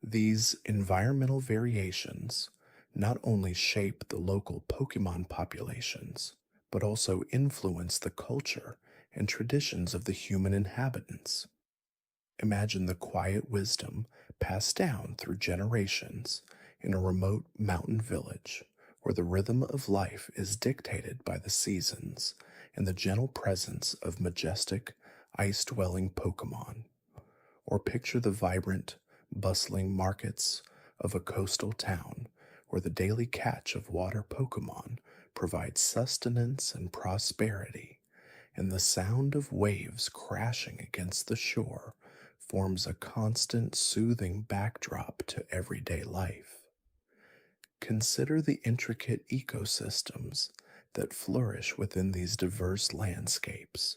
These environmental variations not only shape the local Pokemon populations, but also influence the culture and traditions of the human inhabitants. Imagine the quiet wisdom passed down through generations in a remote mountain village where the rhythm of life is dictated by the seasons and the gentle presence of majestic, ice-dwelling Pokemon. Or picture the vibrant, bustling markets of a coastal town where the daily catch of water Pokemon provides sustenance and prosperity, and the sound of waves crashing against the shore forms a constant, soothing backdrop to everyday life. Consider the intricate ecosystems that flourish within these diverse landscapes,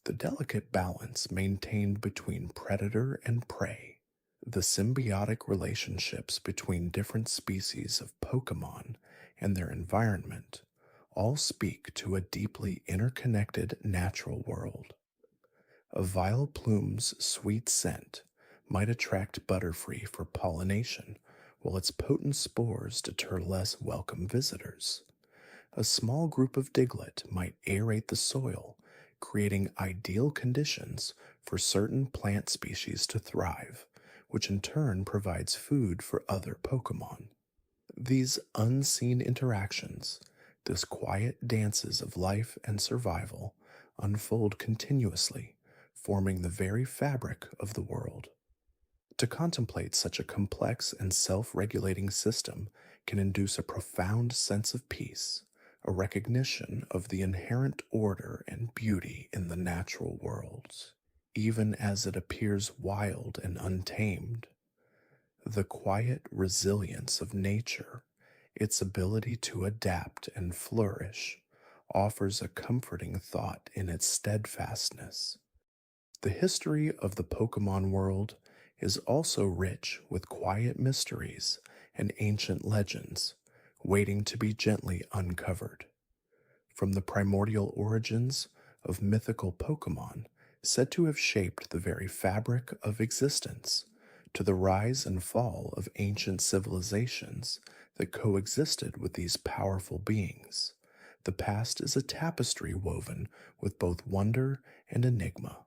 the delicate balance maintained between predator and prey, the symbiotic relationships between different species of Pokemon and their environment, all speak to a deeply interconnected natural world. A Vileplume's sweet scent might attract Butterfree for pollination, while its potent spores deter less welcome visitors. A small group of Diglett might aerate the soil, creating ideal conditions for certain plant species to thrive, which in turn provides food for other Pokemon. These unseen interactions, these quiet dances of life and survival, unfold continuously, forming the very fabric of the world. To contemplate such a complex and self-regulating system can induce a profound sense of peace, a recognition of the inherent order and beauty in the natural worlds, even as it appears wild and untamed. The quiet resilience of nature, its ability to adapt and flourish, offers a comforting thought in its steadfastness. The history of the Pokemon world is also rich with quiet mysteries and ancient legends waiting to be gently uncovered. From the primordial origins of mythical Pokemon said to have shaped the very fabric of existence, to the rise and fall of ancient civilizations that coexisted with these powerful beings, the past is a tapestry woven with both wonder and enigma.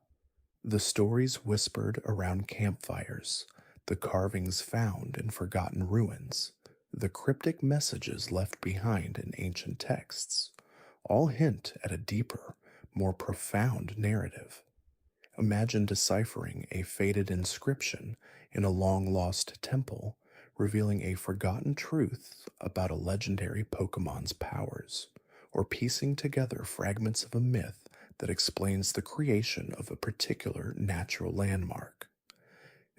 The stories whispered around campfires, the carvings found in forgotten ruins, the cryptic messages left behind in ancient texts, all hint at a deeper, more profound narrative. Imagine deciphering a faded inscription in a long-lost temple, revealing a forgotten truth about a legendary Pokemon's powers, or piecing together fragments of a myth that explains the creation of a particular natural landmark.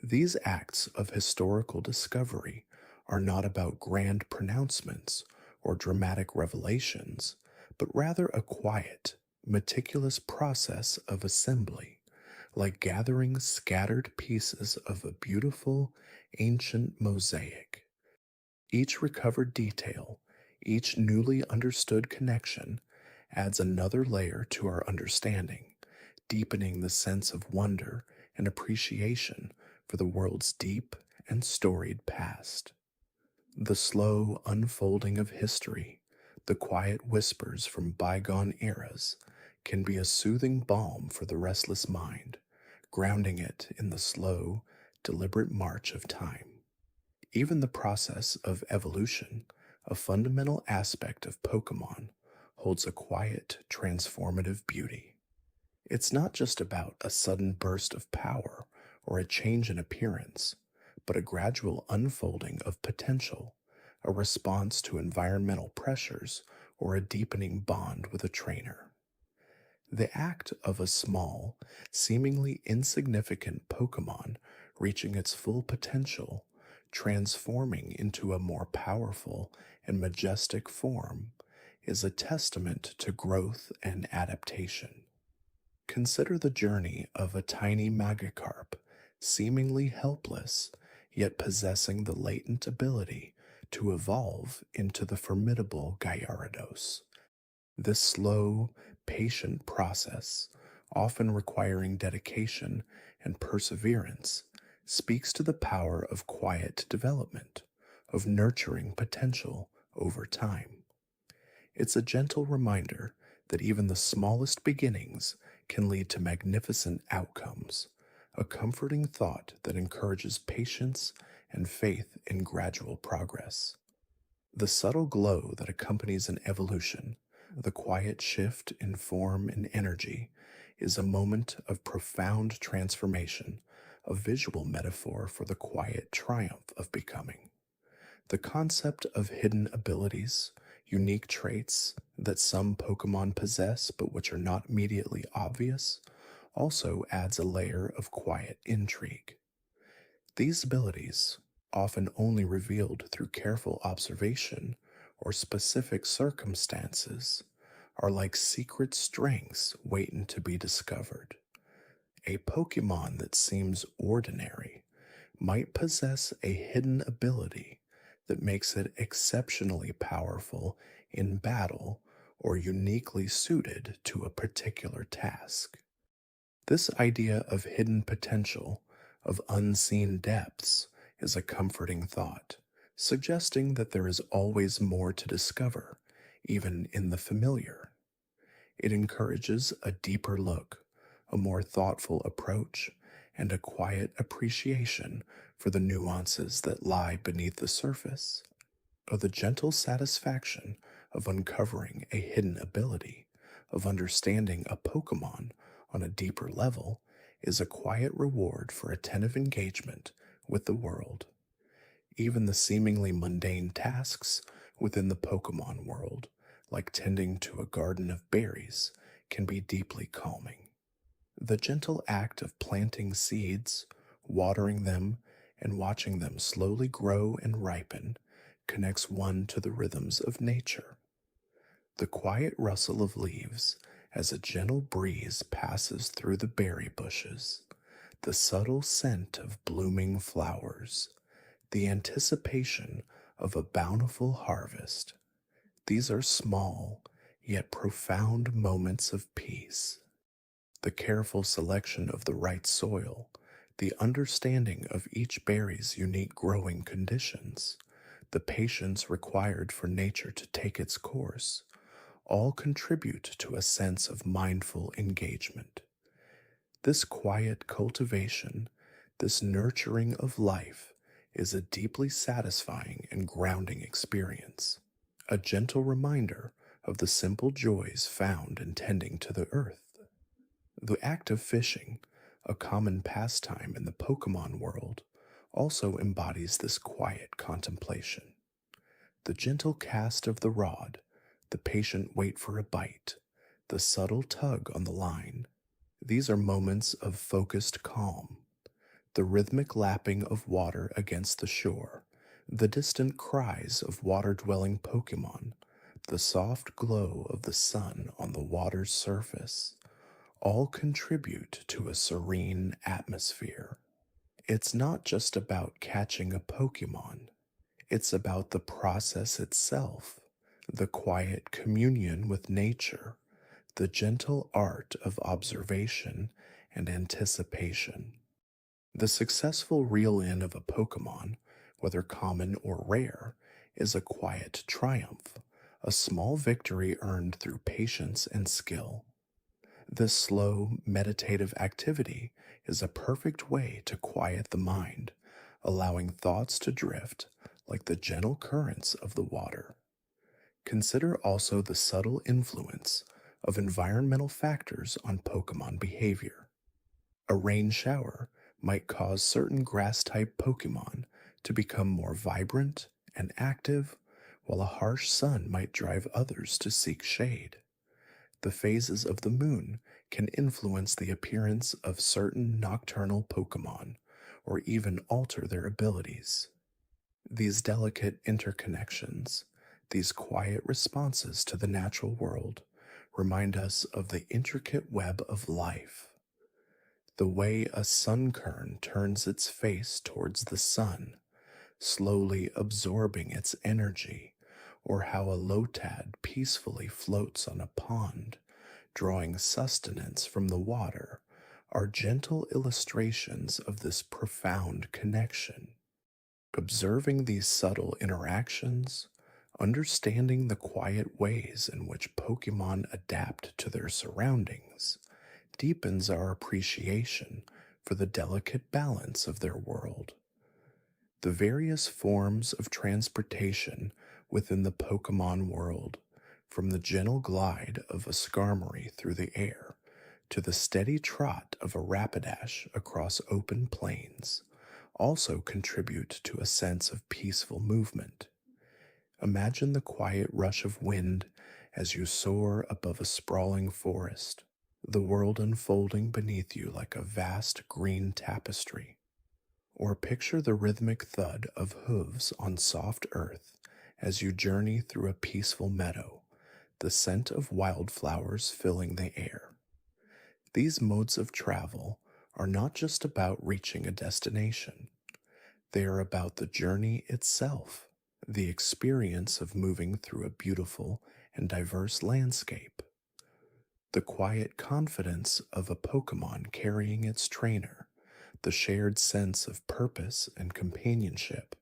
These acts of historical discovery are not about grand pronouncements or dramatic revelations, but rather a quiet, meticulous process of assembly, like gathering scattered pieces of a beautiful, ancient mosaic. Each recovered detail, each newly understood connection, adds another layer to our understanding, deepening the sense of wonder and appreciation for the world's deep and storied past. The slow unfolding of history, the quiet whispers from bygone eras, can be a soothing balm for the restless mind, grounding it in the slow, deliberate march of time. Even the process of evolution, a fundamental aspect of Pokemon, holds a quiet, transformative beauty. It's not just about a sudden burst of power or a change in appearance, but a gradual unfolding of potential, a response to environmental pressures, or a deepening bond with a trainer. The act of a small, seemingly insignificant Pokemon reaching its full potential, transforming into a more powerful and majestic form, is a testament to growth and adaptation. Consider the journey of a tiny Magikarp seemingly helpless, yet possessing the latent ability to evolve into the formidable Gyarados. This slow, patient process, often requiring dedication and perseverance, speaks to the power of quiet development, of nurturing potential over time. It's a gentle reminder that even the smallest beginnings can lead to magnificent outcomes, a comforting thought that encourages patience and faith in gradual progress. The subtle glow that accompanies an evolution, the quiet shift in form and energy, is a moment of profound transformation, a visual metaphor for the quiet triumph of becoming. The concept of hidden abilities, unique traits that some Pokemon possess but which are not immediately obvious, also adds a layer of quiet intrigue. These abilities, often only revealed through careful observation or specific circumstances, are like secret strengths waiting to be discovered. A Pokemon that seems ordinary might possess a hidden ability that makes it exceptionally powerful in battle or uniquely suited to a particular task. This idea of hidden potential, of unseen depths, is a comforting thought, suggesting that there is always more to discover, even in the familiar. It encourages a deeper look, a more thoughtful approach, and a quiet appreciation for the nuances that lie beneath the surface. The gentle satisfaction of uncovering a hidden ability, of understanding a Pokemon on a deeper level, is a quiet reward for attentive engagement with the world. Even the seemingly mundane tasks within the Pokemon world, like tending to a garden of berries, can be deeply calming. The gentle act of planting seeds, watering them, and watching them slowly grow and ripen connects one to the rhythms of nature. The quiet rustle of leaves as a gentle breeze passes through the berry bushes, the subtle scent of blooming flowers, the anticipation of a bountiful harvest. These are small, yet profound moments of peace. The careful selection of the right soil, the understanding of each berry's unique growing conditions, the patience required for nature to take its course, all contribute to a sense of mindful engagement. This quiet cultivation, this nurturing of life, is a deeply satisfying and grounding experience, a gentle reminder of the simple joys found in tending to the earth. The act of fishing, a common pastime in the Pokemon world, also embodies this quiet contemplation. The gentle cast of the rod, the patient wait for a bite, the subtle tug on the line, these are moments of focused calm. The rhythmic lapping of water against the shore, the distant cries of water-dwelling Pokemon, the soft glow of the sun on the water's surface, all contribute to a serene atmosphere. It's not just about catching a Pokemon, it's about the process itself, the quiet communion with nature, the gentle art of observation and anticipation. The successful reel-in of a Pokemon, whether common or rare, is a quiet triumph, a small victory earned through patience and skill. This slow, meditative activity is a perfect way to quiet the mind, allowing thoughts to drift like the gentle currents of the water. Consider also the subtle influence of environmental factors on Pokemon behavior. A rain shower might cause certain grass-type Pokemon to become more vibrant and active, while a harsh sun might drive others to seek shade. The phases of the moon can influence the appearance of certain nocturnal Pokemon, or even alter their abilities. These delicate interconnections, these quiet responses to the natural world, remind us of the intricate web of life. The way a sunkern turns its face towards the sun, slowly absorbing its energy, or how a lotad peacefully floats on a pond, drawing sustenance from the water, are gentle illustrations of this profound connection. Observing these subtle interactions, understanding the quiet ways in which Pokemon adapt to their surroundings, deepens our appreciation for the delicate balance of their world. The various forms of transportation within the Pokemon world, from the gentle glide of a Skarmory through the air to the steady trot of a Rapidash across open plains, also contribute to a sense of peaceful movement. Imagine the quiet rush of wind as you soar above a sprawling forest, the world unfolding beneath you like a vast green tapestry. Or picture the rhythmic thud of hooves on soft earth as you journey through a peaceful meadow, the scent of wildflowers filling the air. These modes of travel are not just about reaching a destination. They are about the journey itself, the experience of moving through a beautiful and diverse landscape. The quiet confidence of a Pokemon carrying its trainer, the shared sense of purpose and companionship,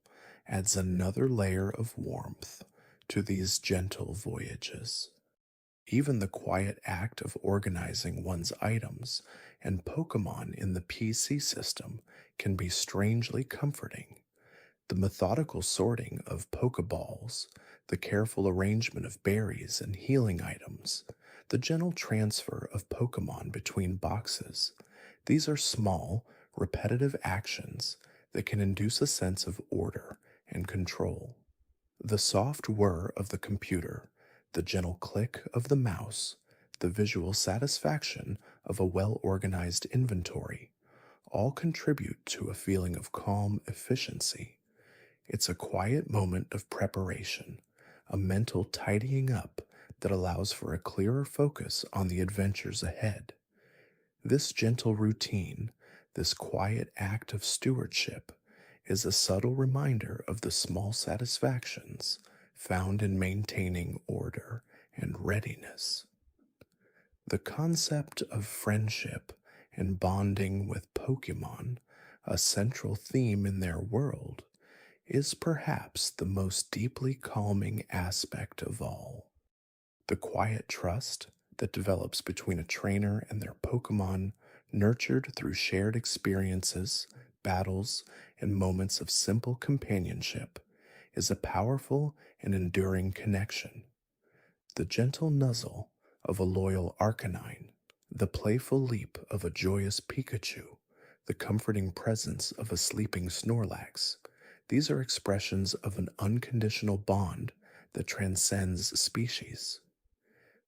adds another layer of warmth to these gentle voyages. Even the quiet act of organizing one's items and Pokemon in the PC system can be strangely comforting. The methodical sorting of Pokeballs, the careful arrangement of berries and healing items, the gentle transfer of Pokemon between boxes, these are small, repetitive actions that can induce a sense of order and control. The soft whir of the computer, the gentle click of the mouse, the visual satisfaction of a well-organized inventory, all contribute to a feeling of calm efficiency. It's a quiet moment of preparation, a mental tidying up that allows for a clearer focus on the adventures ahead. This gentle routine, this quiet act of stewardship, is a subtle reminder of the small satisfactions found in maintaining order and readiness. The concept of friendship and bonding with Pokemon, a central theme in their world, is perhaps the most deeply calming aspect of all. The quiet trust that develops between a trainer and their Pokemon, nurtured through shared experiences, battles, and moments of simple companionship, is a powerful and enduring connection. The gentle nuzzle of a loyal Arcanine, the playful leap of a joyous Pikachu, the comforting presence of a sleeping Snorlax, these are expressions of an unconditional bond that transcends species.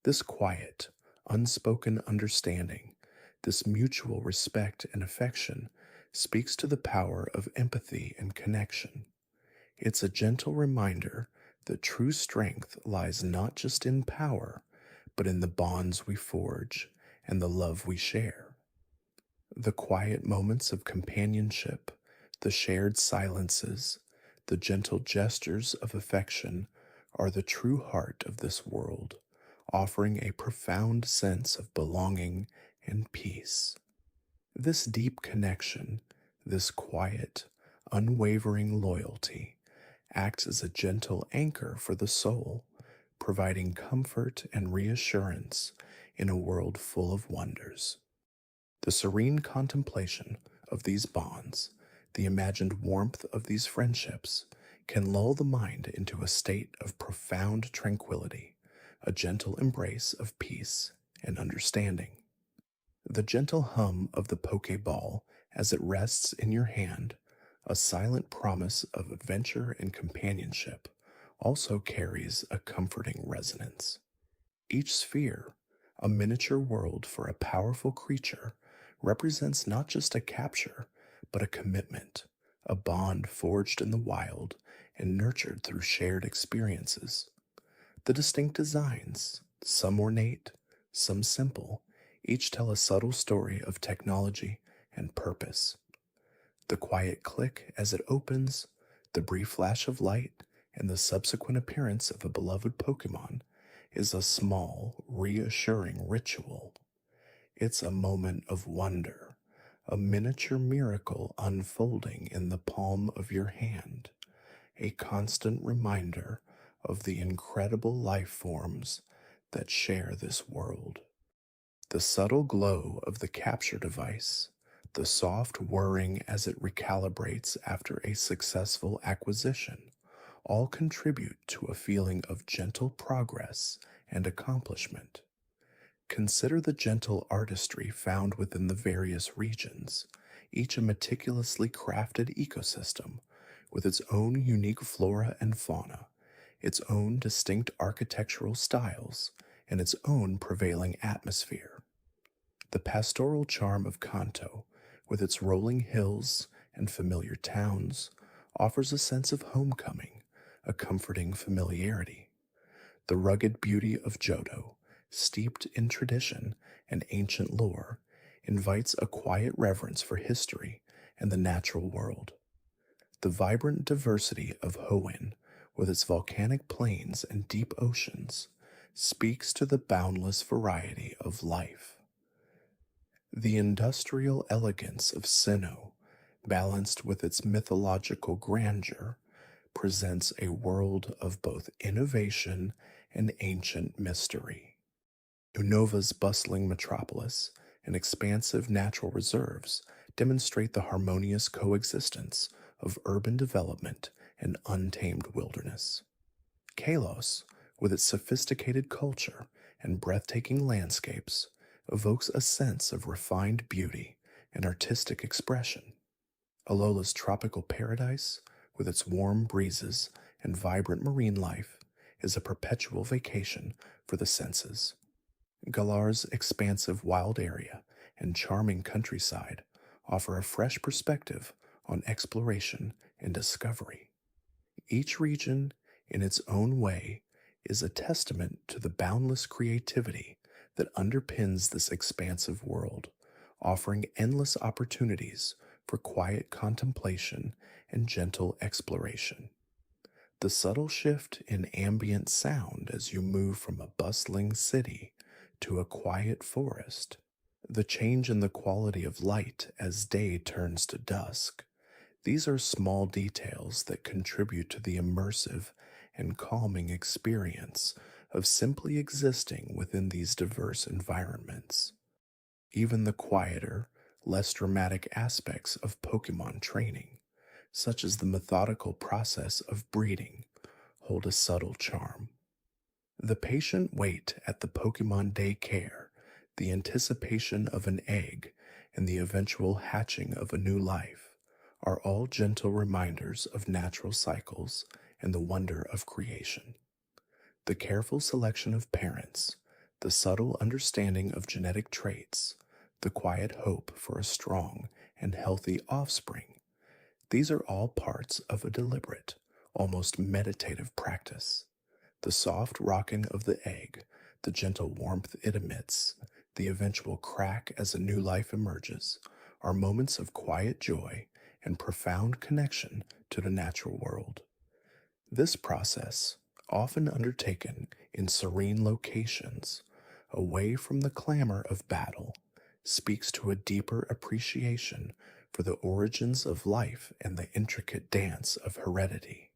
This quiet, unspoken understanding, this mutual respect and affection, speaks to the power of empathy and connection. It's a gentle reminder that true strength lies not just in power, but in the bonds we forge and the love we share. The quiet moments of companionship, the shared silences, the gentle gestures of affection are the true heart of this world, offering a profound sense of belonging and peace. This deep connection, this quiet, unwavering loyalty, acts as a gentle anchor for the soul, providing comfort and reassurance in a world full of wonders. The serene contemplation of these bonds, the imagined warmth of these friendships, can lull the mind into a state of profound tranquility, a gentle embrace of peace and understanding. The gentle hum of the Pokeball as it rests in your hand, a silent promise of adventure and companionship, also carries a comforting resonance. Each sphere, a miniature world for a powerful creature, represents not just a capture, but a commitment, a bond forged in the wild and nurtured through shared experiences. The distinct designs, some ornate, some simple, each tell a subtle story of technology and purpose. The quiet click as it opens, the brief flash of light, and the subsequent appearance of a beloved Pokémon is a small, reassuring ritual. It's a moment of wonder, a miniature miracle unfolding in the palm of your hand, a constant reminder of the incredible life forms that share this world. The subtle glow of the capture device, the soft whirring as it recalibrates after a successful acquisition, all contribute to a feeling of gentle progress and accomplishment. Consider the gentle artistry found within the various regions, each a meticulously crafted ecosystem with its own unique flora and fauna, its own distinct architectural styles, and its own prevailing atmosphere. The pastoral charm of Kanto, with its rolling hills and familiar towns, offers a sense of homecoming, a comforting familiarity. The rugged beauty of Johto, steeped in tradition and ancient lore, invites a quiet reverence for history and the natural world. The vibrant diversity of Hoenn, with its volcanic plains and deep oceans, speaks to the boundless variety of life. The industrial elegance of Sinnoh, balanced with its mythological grandeur, presents a world of both innovation and ancient mystery. Unova's bustling metropolis and expansive natural reserves demonstrate the harmonious coexistence of urban development and untamed wilderness. Kalos, with its sophisticated culture and breathtaking landscapes, evokes a sense of refined beauty and artistic expression. Alola's tropical paradise, with its warm breezes and vibrant marine life, is a perpetual vacation for the senses. Galar's expansive wild area and charming countryside offer a fresh perspective on exploration and discovery. Each region, in its own way, is a testament to the boundless creativity that underpins this expansive world, offering endless opportunities for quiet contemplation and gentle exploration. The subtle shift in ambient sound as you move from a bustling city to a quiet forest, the change in the quality of light as day turns to dusk, these are small details that contribute to the immersive and calming experience of simply existing within these diverse environments. Even the quieter, less dramatic aspects of Pokémon training, such as the methodical process of breeding, hold a subtle charm. The patient wait at the Pokémon daycare, the anticipation of an egg, and the eventual hatching of a new life are all gentle reminders of natural cycles and the wonder of creation. The careful selection of parents, the subtle understanding of genetic traits, the quiet hope for a strong and healthy offspring, these are all parts of a deliberate, almost meditative practice. The soft rocking of the egg, the gentle warmth it emits, the eventual crack as a new life emerges, are moments of quiet joy and profound connection to the natural world. This process, often undertaken in serene locations, away from the clamor of battle, speaks to a deeper appreciation for the origins of life and the intricate dance of heredity.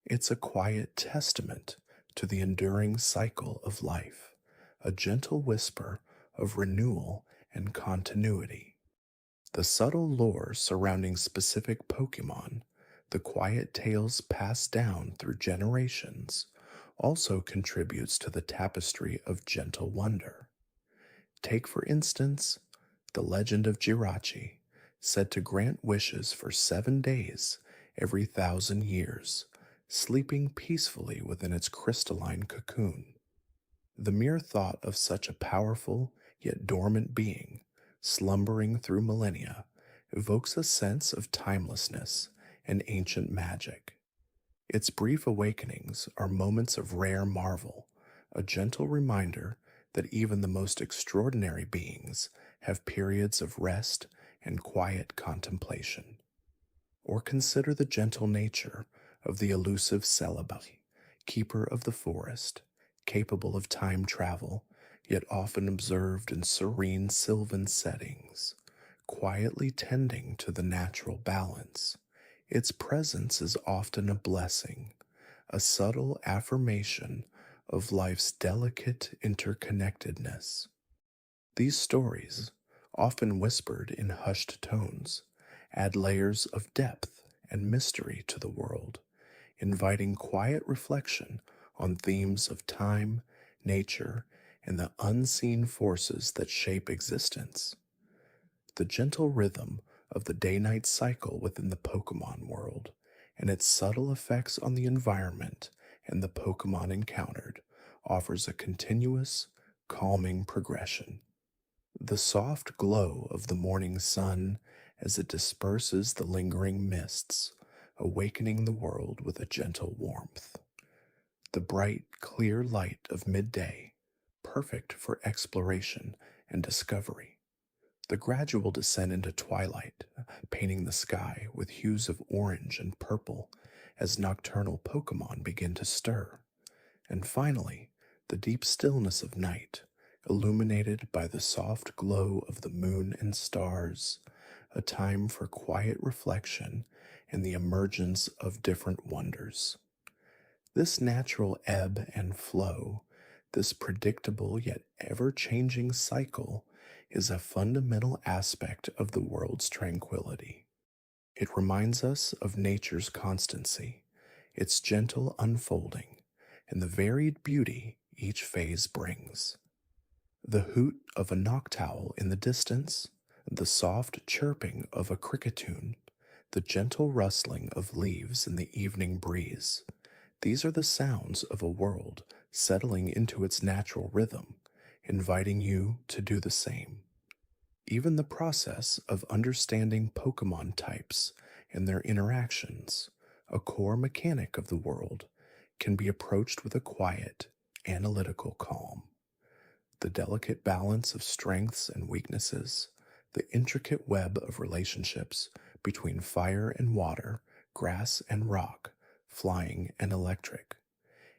It's a quiet testament to the enduring cycle of life, a gentle whisper of renewal and continuity. The subtle lore surrounding specific Pokémon, the quiet tales passed down through generations, also contributes to the tapestry of gentle wonder. Take, for instance, the legend of Geology, said to grant wishes for 7 days every 1,000 years, sleeping peacefully within its crystalline cocoon. The mere thought of such a powerful yet dormant being, slumbering through millennia, evokes a sense of timelessness and ancient magic. Its brief awakenings are moments of rare marvel, a gentle reminder that even the most extraordinary beings have periods of rest and quiet contemplation. Or consider the gentle nature of the elusive Celebi, keeper of the forest, capable of time travel, yet often observed in serene sylvan settings, quietly tending to the natural balance. Its presence is often a blessing, a subtle affirmation of life's delicate interconnectedness. These stories, often whispered in hushed tones, add layers of depth and mystery to the world, inviting quiet reflection on themes of time, nature, and the unseen forces that shape existence. The gentle rhythm of the day-night cycle within the Pokémon world and its subtle effects on the environment and the Pokémon encountered offers a continuous, calming progression. The soft glow of the morning sun as it disperses the lingering mists, awakening the world with a gentle warmth. The bright, clear light of midday, perfect for exploration and discovery. The gradual descent into twilight, painting the sky with hues of orange and purple as nocturnal Pokémon begin to stir. And finally, the deep stillness of night, illuminated by the soft glow of the moon and stars, a time for quiet reflection and the emergence of different wonders. This natural ebb and flow, this predictable yet ever-changing cycle, is a fundamental aspect of the world's tranquility. It reminds us of nature's constancy, its gentle unfolding, and the varied beauty each phase brings. The hoot of a noctowl in the distance, the soft chirping of a cricketune, the gentle rustling of leaves in the evening breeze. These are the sounds of a world settling into its natural rhythm, inviting you to do the same. Even the process of understanding Pokémon types and their interactions, a core mechanic of the world, can be approached with a quiet, analytical calm. The delicate balance of strengths and weaknesses, the intricate web of relationships between fire and water, grass and rock, flying and electric.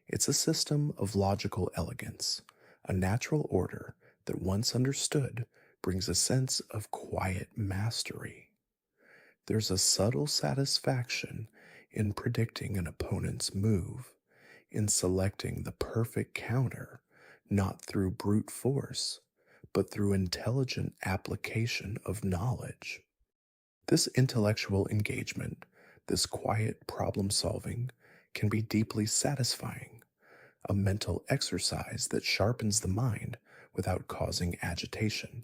It's a system of logical elegance, a natural order that once understood brings a sense of quiet mastery. There's a subtle satisfaction in predicting an opponent's move, in selecting the perfect counter, not through brute force, but through intelligent application of knowledge. This intellectual engagement, this quiet problem solving, can be deeply satisfying, a mental exercise that sharpens the mind without causing agitation.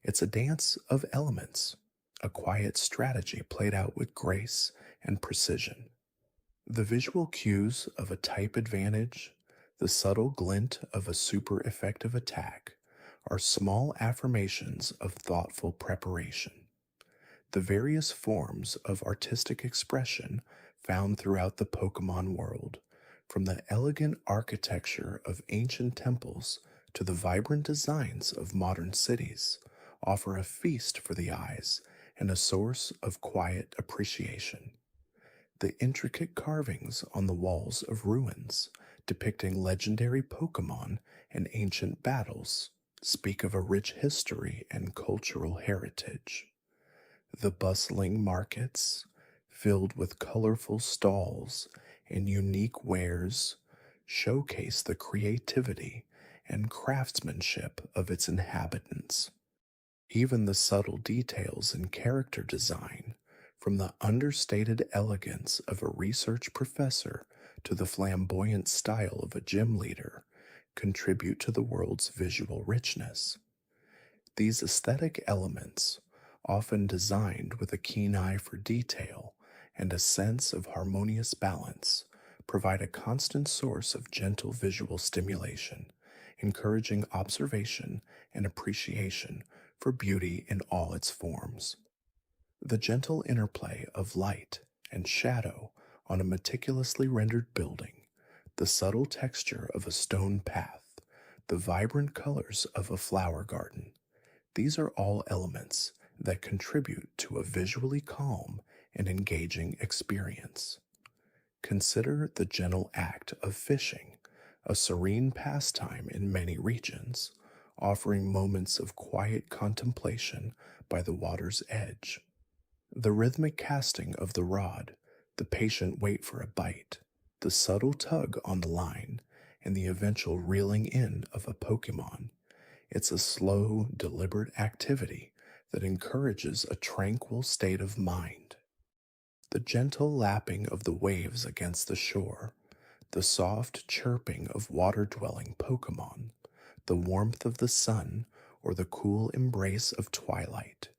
It's a dance of elements, a quiet strategy played out with grace and precision. The visual cues of a type advantage, the subtle glint of a super effective attack, are small affirmations of thoughtful preparation. The various forms of artistic expression found throughout the Pokémon world, from the elegant architecture of ancient temples to the vibrant designs of modern cities, offer a feast for the eyes and a source of quiet appreciation. The intricate carvings on the walls of ruins, depicting legendary Pokémon and ancient battles, speak of a rich history and cultural heritage. The bustling markets, filled with colorful stalls and unique wares, showcase the creativity and craftsmanship of its inhabitants. Even the subtle details in character design, from the understated elegance of a research professor to the flamboyant style of a gym leader, contribute to the world's visual richness. These aesthetic elements, often designed with a keen eye for detail and a sense of harmonious balance, provide a constant source of gentle visual stimulation, encouraging observation and appreciation for beauty in all its forms. The gentle interplay of light and shadow on a meticulously rendered building, the subtle texture of a stone path, the vibrant colors of a flower garden, these are all elements that contribute to a visually calm and engaging experience. Consider the gentle act of fishing, a serene pastime in many regions, offering moments of quiet contemplation by the water's edge. The rhythmic casting of the rod, the patient wait for a bite, the subtle tug on the line, and the eventual reeling in of a Pokémon. It's a slow, deliberate activity that encourages a tranquil state of mind. The gentle lapping of the waves against the shore, the soft chirping of water-dwelling Pokémon, the warmth of the sun, or the cool embrace of twilight.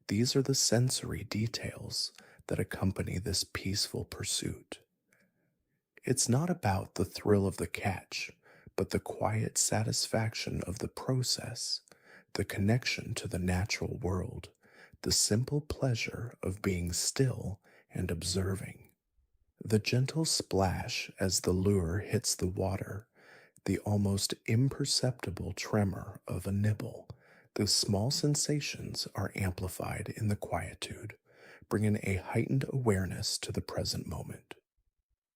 These are the sensory details that accompany this peaceful pursuit. It's not about the thrill of the catch, but the quiet satisfaction of the process, the connection to the natural world, the simple pleasure of being still and observing. The gentle splash as the lure hits the water, the almost imperceptible tremor of a nibble, the small sensations are amplified in the quietude, bringing a heightened awareness to the present moment.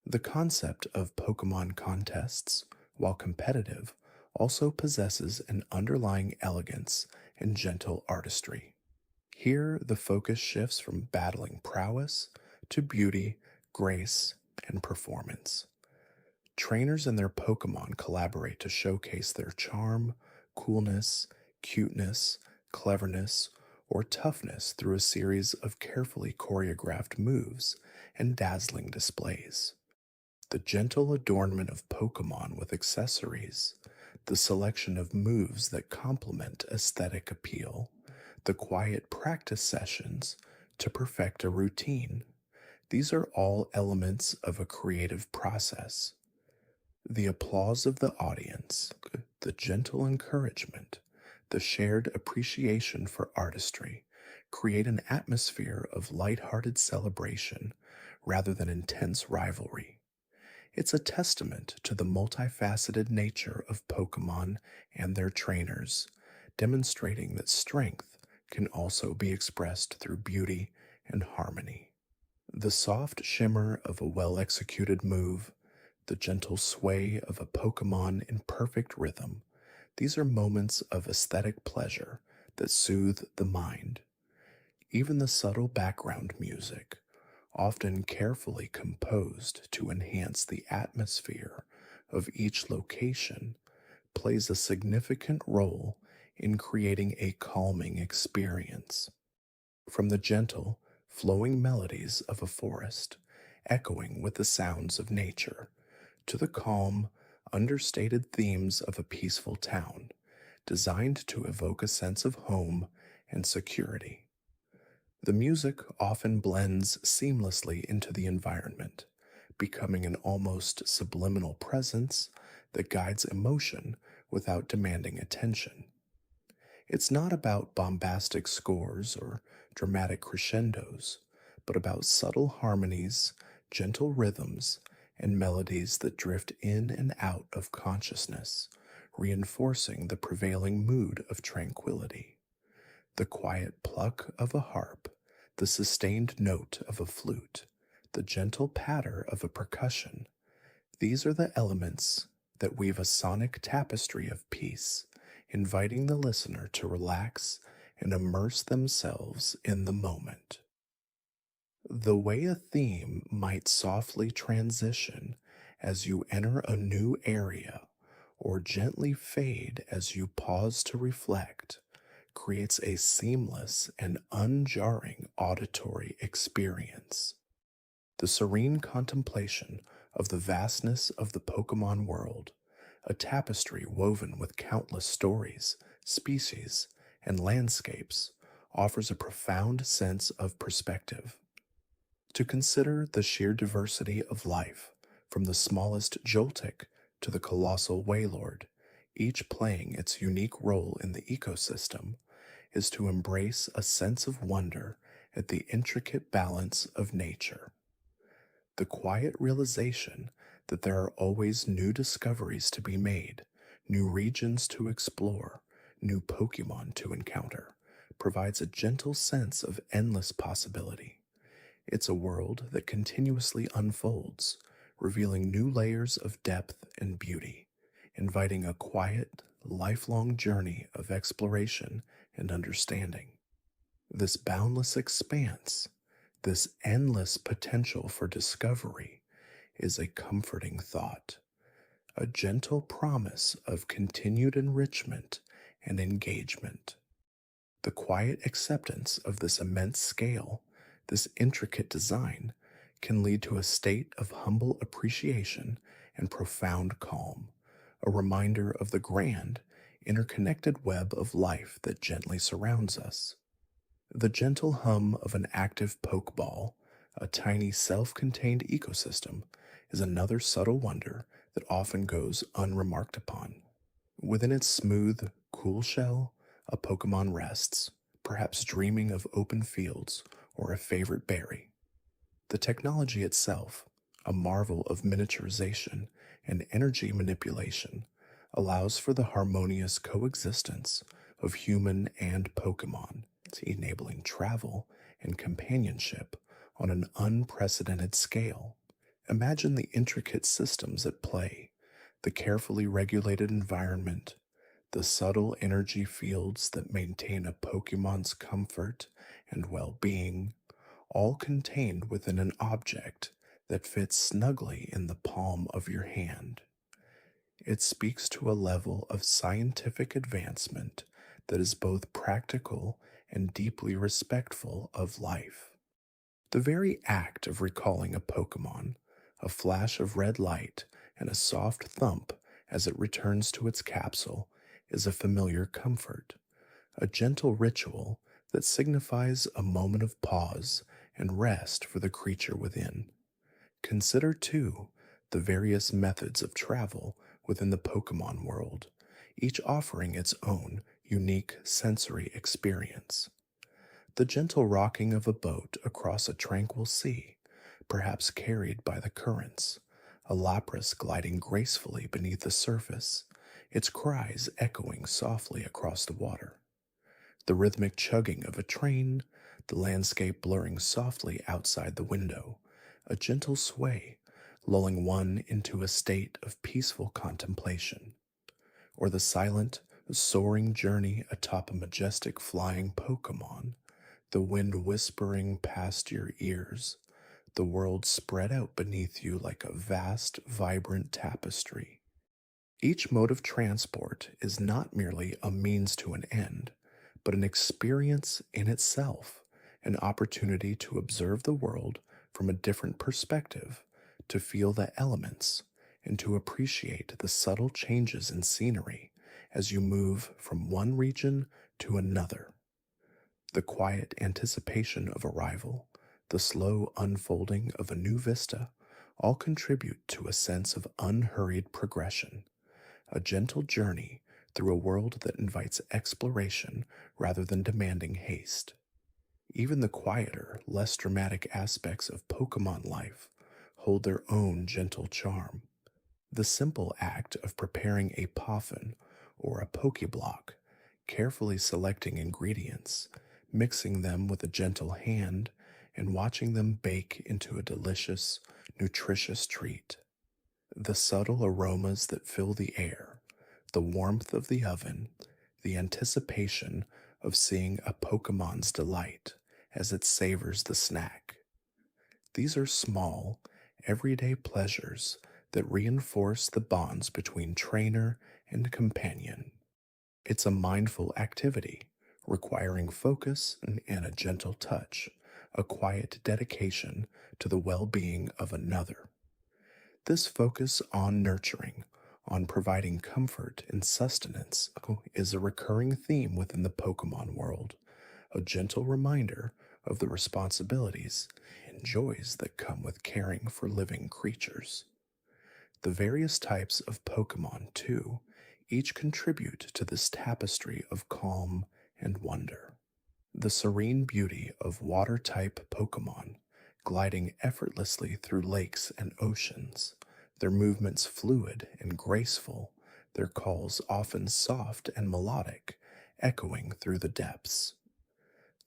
The concept of Pokemon contests, while competitive, also possesses an underlying elegance and gentle artistry. Here, the focus shifts from battling prowess to beauty, grace, and performance. Trainers and their Pokemon collaborate to showcase their charm, coolness, cuteness, cleverness, or toughness through a series of carefully choreographed moves and dazzling displays. The gentle adornment of Pokemon with accessories, the selection of moves that complement aesthetic appeal, the quiet practice sessions to perfect a routine. These are all elements of a creative process. The applause of the audience, the gentle encouragement, the shared appreciation for artistry create an atmosphere of light-hearted celebration rather than intense rivalry. It's a testament to the multifaceted nature of Pokemon and their trainers, demonstrating that strength can also be expressed through beauty and harmony. The soft shimmer of a well-executed move, the gentle sway of a Pokemon in perfect rhythm, these are moments of aesthetic pleasure that soothe the mind. Even the subtle background music, often carefully composed to enhance the atmosphere of each location, plays a significant role in creating a calming experience. From the gentle, flowing melodies of a forest, echoing with the sounds of nature, to the calm, understated themes of a peaceful town, designed to evoke a sense of home and security. The music often blends seamlessly into the environment, becoming an almost subliminal presence that guides emotion without demanding attention. It's not about bombastic scores or dramatic crescendos, but about subtle harmonies, gentle rhythms, and melodies that drift in and out of consciousness, reinforcing the prevailing mood of tranquility. The quiet pluck of a harp, the sustained note of a flute, the gentle patter of a percussion, these are the elements that weave a sonic tapestry of peace, inviting the listener to relax and immerse themselves in the moment. The way a theme might softly transition as you enter a new area or gently fade as you pause to reflect creates a seamless and unjarring auditory experience. The serene contemplation of the vastness of the Pokemon world, a tapestry woven with countless stories, species, and landscapes, offers a profound sense of perspective. To consider the sheer diversity of life, from the smallest Joltik to the colossal Wailord, each playing its unique role in the ecosystem, is to embrace a sense of wonder at the intricate balance of nature. The quiet realization that there are always new discoveries to be made, new regions to explore, new Pokemon to encounter, provides a gentle sense of endless possibility. It's a world that continuously unfolds, revealing new layers of depth and beauty, inviting a quiet, lifelong journey of exploration and understanding. This boundless expanse, this endless potential for discovery, is a comforting thought, a gentle promise of continued enrichment and engagement. The quiet acceptance of this immense scale, this intricate design, can lead to a state of humble appreciation and profound calm, a reminder of the grand, interconnected web of life that gently surrounds us. The gentle hum of an active pokeball, a tiny self contained ecosystem, is another subtle wonder that often goes unremarked upon. Within its smooth, cool shell, a Pokemon rests, perhaps dreaming of open fields or a favorite berry. The technology itself, a marvel of miniaturization and energy manipulation, allows for the harmonious coexistence of human and Pokemon, enabling travel and companionship on an unprecedented scale. Imagine the intricate systems at play, the carefully regulated environment, the subtle energy fields that maintain a Pokemon's comfort and well being, all contained within an object that fits snugly in the palm of your hand. It speaks to a level of scientific advancement that is both practical and deeply respectful of life. The very act of recalling a Pokemon, a flash of red light, and a soft thump as it returns to its capsule, is a familiar comfort, a gentle ritual that signifies a moment of pause and rest for the creature within. Consider, too, the various methods of travel within the Pokemon world, each offering its own unique sensory experience. The gentle rocking of a boat across a tranquil sea, perhaps carried by the currents, a Lapras gliding gracefully beneath the surface, its cries echoing softly across the water. The rhythmic chugging of a train, the landscape blurring softly outside the window, a gentle sway, lulling one into a state of peaceful contemplation. Or the silent, soaring journey atop a majestic flying Pokemon, the wind whispering past your ears, the world spread out beneath you like a vast, vibrant tapestry. Each mode of transport is not merely a means to an end, but an experience in itself, an opportunity to observe the world from a different perspective, to feel the elements, and to appreciate the subtle changes in scenery as you move from one region to another. The quiet anticipation of arrival, the slow unfolding of a new vista, all contribute to a sense of unhurried progression, a gentle journey through a world that invites exploration rather than demanding haste. Even the quieter, less dramatic aspects of Pokemon life hold their own gentle charm. The simple act of preparing a Poffin or a Pokeblock, carefully selecting ingredients, mixing them with a gentle hand, and watching them bake into a delicious, nutritious treat. The subtle aromas that fill the air, the warmth of the oven, the anticipation of seeing a Pokemon's delight as it savors the snack. These are small, everyday pleasures that reinforce the bonds between trainer and companion. It's a mindful activity, requiring focus and a gentle touch, a quiet dedication to the well-being of another. This focus on nurturing, on providing comfort and sustenance, is a recurring theme within the Pokemon world, a gentle reminder of the responsibilities and joys that come with caring for living creatures. The various types of Pokemon, too, each contribute to this tapestry of calm and wonder. The serene beauty of water-type Pokemon, gliding effortlessly through lakes and oceans, their movements fluid and graceful, their calls often soft and melodic, echoing through the depths.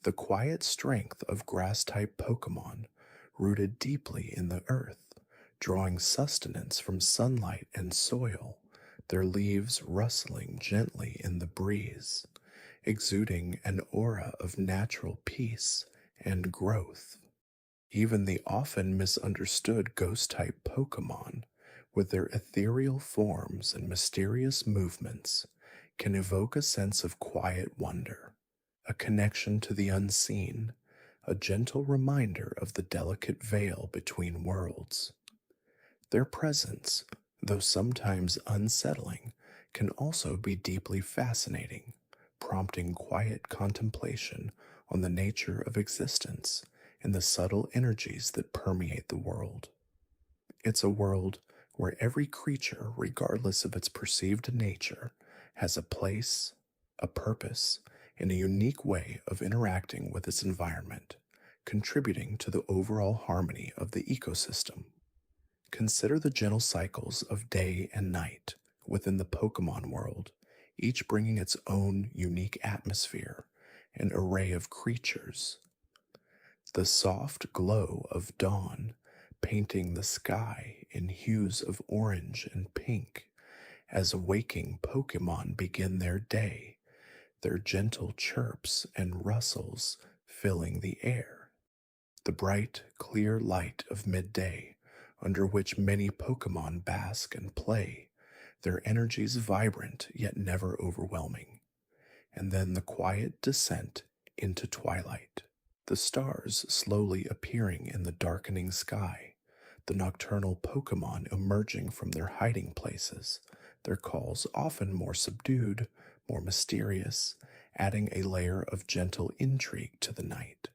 The quiet strength of grass-type Pokémon, rooted deeply in the earth, drawing sustenance from sunlight and soil, their leaves rustling gently in the breeze, exuding an aura of natural peace and growth. Even the often misunderstood ghost-type Pokémon, with their ethereal forms and mysterious movements, can evoke a sense of quiet wonder, a connection to the unseen, a gentle reminder of the delicate veil between worlds. Their presence, though sometimes unsettling, can also be deeply fascinating, prompting quiet contemplation on the nature of existence and the subtle energies that permeate the world. It's a world where every creature, regardless of its perceived nature, has a place, a purpose, and a unique way of interacting with its environment, contributing to the overall harmony of the ecosystem. Consider the gentle cycles of day and night within the Pokemon world, each bringing its own unique atmosphere and array of creatures. The soft glow of dawn painting the sky in hues of orange and pink as waking Pokemon begin their day, their gentle chirps and rustles filling the air. The bright, clear light of midday, under which many Pokemon bask and play, their energies vibrant yet never overwhelming. And then the quiet descent into twilight, the stars slowly appearing in the darkening sky, the nocturnal Pokemon emerging from their hiding places, their calls often more subdued, more mysterious, adding a layer of gentle intrigue to the night.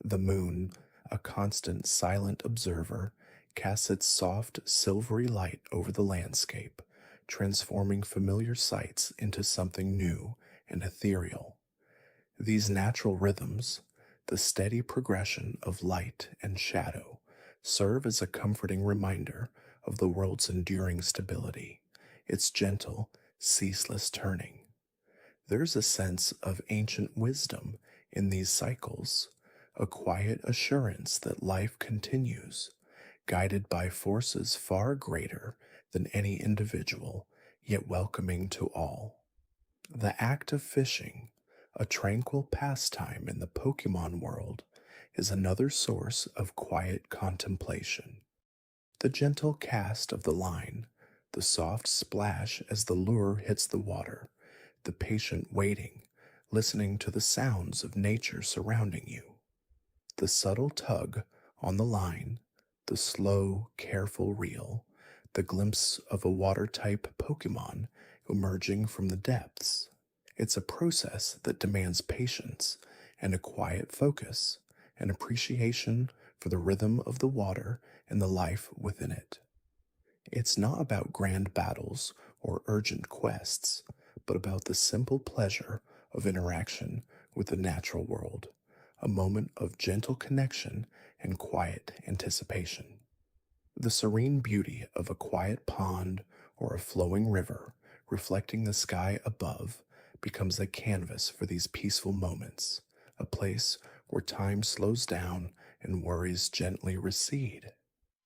The moon, a constant silent observer, casts its soft, silvery light over the landscape, transforming familiar sights into something new and ethereal. These natural rhythms, the steady progression of light and shadow, serve as a comforting reminder of the world's enduring stability, its gentle, ceaseless turning. There's a sense of ancient wisdom in these cycles, a quiet assurance that life continues, guided by forces far greater than any individual, yet welcoming to all. The act of fishing, a tranquil pastime in the Pokemon world, is another source of quiet contemplation. The gentle cast of the line, the soft splash as the lure hits the water, the patient waiting, listening to the sounds of nature surrounding you. The subtle tug on the line, the slow, careful reel, the glimpse of a water-type Pokemon emerging from the depths. It's a process that demands patience and a quiet focus, an appreciation for the rhythm of the water and the life within it. It's not about grand battles or urgent quests, but about the simple pleasure of interaction with the natural world, a moment of gentle connection and quiet anticipation. The serene beauty of a quiet pond or a flowing river reflecting the sky above becomes a canvas for these peaceful moments, a place where time slows down and worries gently recede.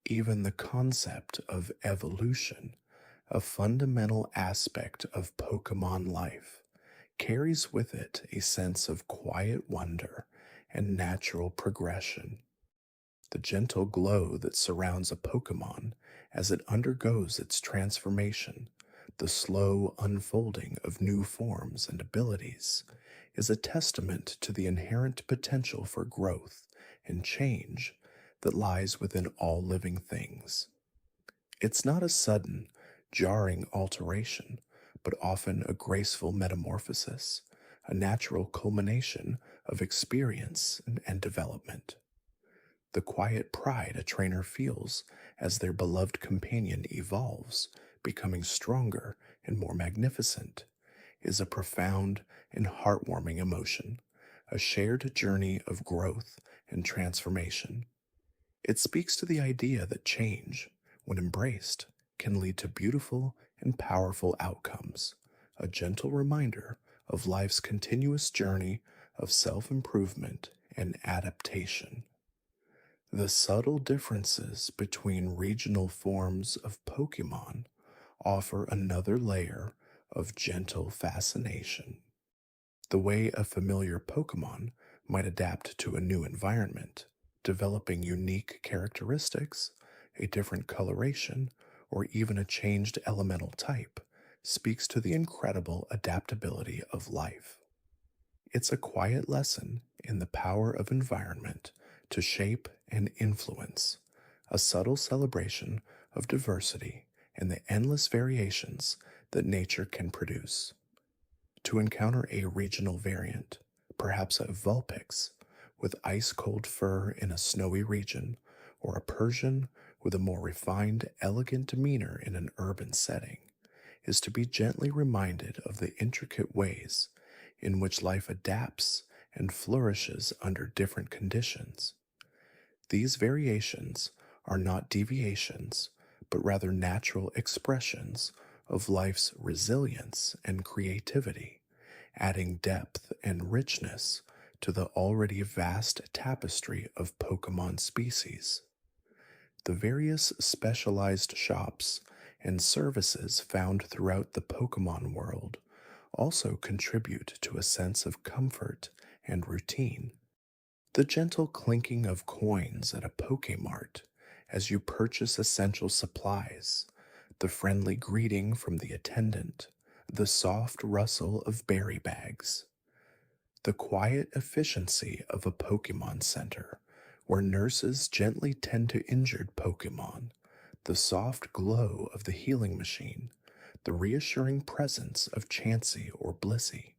Even the concept of evolution, a fundamental aspect of Pokemon life, carries with it a sense of quiet wonder and natural progression. The gentle glow that surrounds a Pokemon as it undergoes its transformation, the slow unfolding of new forms and abilities, is a testament to the inherent potential for growth and change that lies within all living things. It's not a sudden, jarring alteration, but often a graceful metamorphosis, a natural culmination of experience and development. The quiet pride a trainer feels as their beloved companion evolves, becoming stronger and more magnificent, is a profound and heartwarming emotion, a shared journey of growth and transformation. It speaks to the idea that change, when embraced, can lead to beautiful and powerful outcomes, a gentle reminder of life's continuous journey of self-improvement and adaptation. The subtle differences between regional forms of Pokémon offer another layer of gentle fascination. The way a familiar Pokémon might adapt to a new environment, developing unique characteristics, a different coloration, or even a changed elemental type, speaks to the incredible adaptability of life. It's a quiet lesson in the power of environment to shape and influence, a subtle celebration of diversity and the endless variations that nature can produce. To encounter a regional variant, perhaps a Vulpix with ice cold fur in a snowy region, or a Persian with a more refined, elegant demeanor in an urban setting, is to be gently reminded of the intricate ways in which life adapts and flourishes under different conditions. These variations are not deviations, but rather natural expressions of life's resilience and creativity, adding depth and richness to the already vast tapestry of Pokémon species. The various specialized shops and services found throughout the Pokémon world also contribute to a sense of comfort and routine. The gentle clinking of coins at a Pokémart as you purchase essential supplies, the friendly greeting from the attendant, the soft rustle of berry bags, the quiet efficiency of a Pokémon Center, where nurses gently tend to injured Pokémon, the soft glow of the healing machine, the reassuring presence of Chansey or Blissey,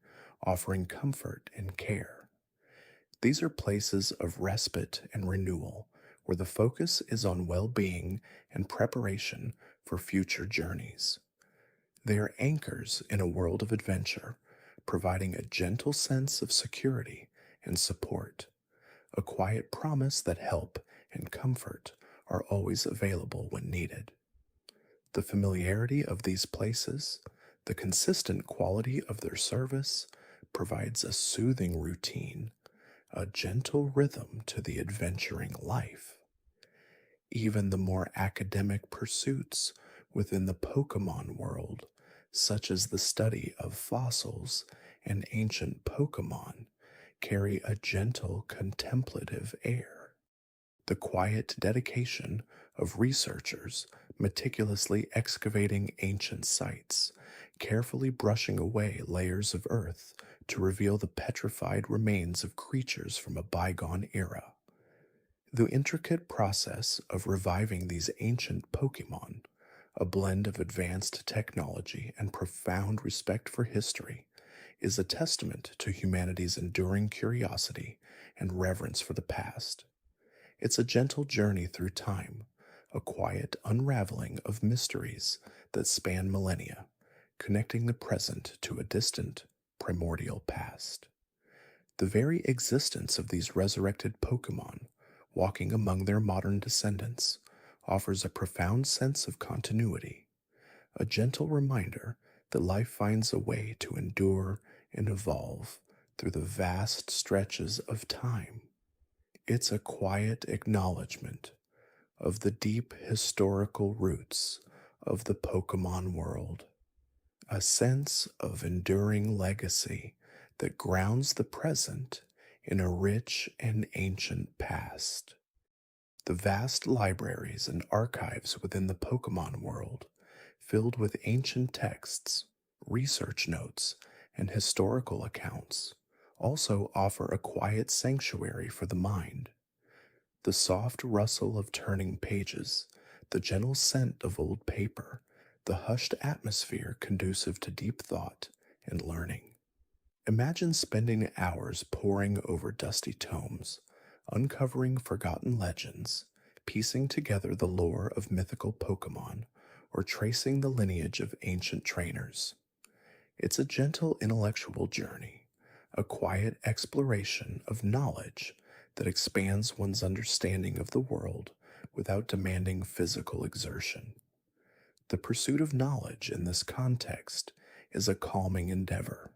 offering comfort and care. These are places of respite and renewal, where the focus is on well-being and preparation for future journeys. They are anchors in a world of adventure, providing a gentle sense of security and support, a quiet promise that help and comfort are always available when needed. The familiarity of these places, the consistent quality of their service, provides a soothing routine, a gentle rhythm to the adventuring life. Even the more academic pursuits within the Pokémon world, such as the study of fossils and ancient Pokémon, carry a gentle contemplative air. The quiet dedication of researchers meticulously excavating ancient sites, carefully brushing away layers of earth to reveal the petrified remains of creatures from a bygone era. The intricate process of reviving these ancient Pokémon, a blend of advanced technology and profound respect for history, is a testament to humanity's enduring curiosity and reverence for the past. It's a gentle journey through time, a quiet unraveling of mysteries that span millennia, connecting the present to a distant, primordial past. The very existence of these resurrected Pokémon, walking among their modern descendants, offers a profound sense of continuity, a gentle reminder that life finds a way to endure and evolve through the vast stretches of time. It's a quiet acknowledgement of the deep historical roots of the Pokémon world, a sense of enduring legacy that grounds the present in a rich and ancient past. The vast libraries and archives within the Pokémon world, filled with ancient texts, research notes, and historical accounts, also offer a quiet sanctuary for the mind. The soft rustle of turning pages, the gentle scent of old paper, the hushed atmosphere conducive to deep thought and learning. Imagine spending hours poring over dusty tomes, uncovering forgotten legends, piecing together the lore of mythical Pokémon, or tracing the lineage of ancient trainers. It's a gentle intellectual journey, a quiet exploration of knowledge that expands one's understanding of the world without demanding physical exertion. The pursuit of knowledge in this context is a calming endeavor,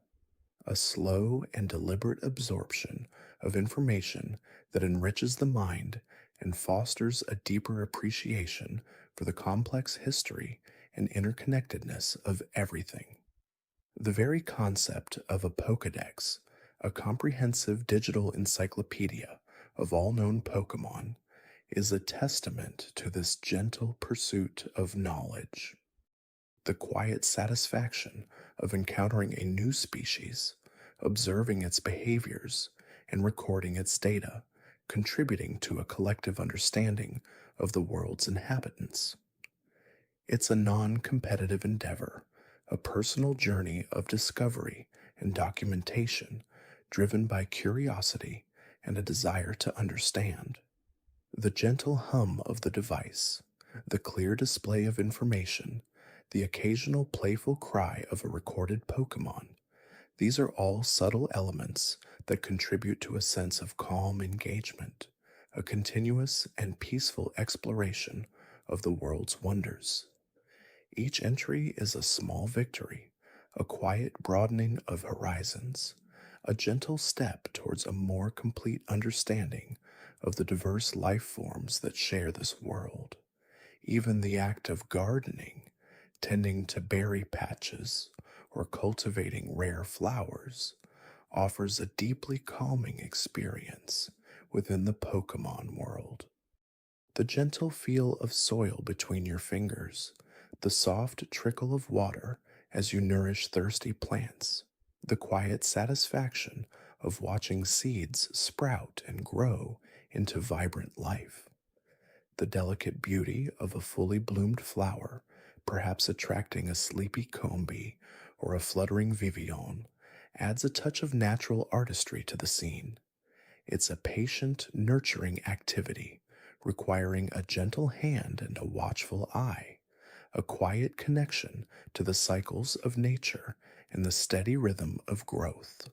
a slow and deliberate absorption of information that enriches the mind and fosters a deeper appreciation for the complex history and interconnectedness of everything. The very concept of a Pokédex, a comprehensive digital encyclopedia of all known Pokémon, is a testament to this gentle pursuit of knowledge. The quiet satisfaction of encountering a new species, observing its behaviors, and recording its data, contributing to a collective understanding of the world's inhabitants. It's a non competitive endeavor, a personal journey of discovery and documentation driven by curiosity and a desire to understand. The gentle hum of the device, the clear display of information, the occasional playful cry of a recorded Pokémon, these are all subtle elements that contribute to a sense of calm engagement, a continuous and peaceful exploration of the world's wonders. Each entry is a small victory, a quiet broadening of horizons, a gentle step towards a more complete understanding of the diverse life forms that share this world. Even the act of gardening, tending to berry patches, or cultivating rare flowers, offers a deeply calming experience within the Pokémon world. The gentle feel of soil between your fingers, the soft trickle of water as you nourish thirsty plants, the quiet satisfaction of watching seeds sprout and grow into vibrant life, the delicate beauty of a fully bloomed flower, perhaps attracting a sleepy combi or a fluttering Viridian, adds a touch of natural artistry to the scene. It's a patient, nurturing activity, requiring a gentle hand and a watchful eye, a quiet connection to the cycles of nature and the steady rhythm of growth.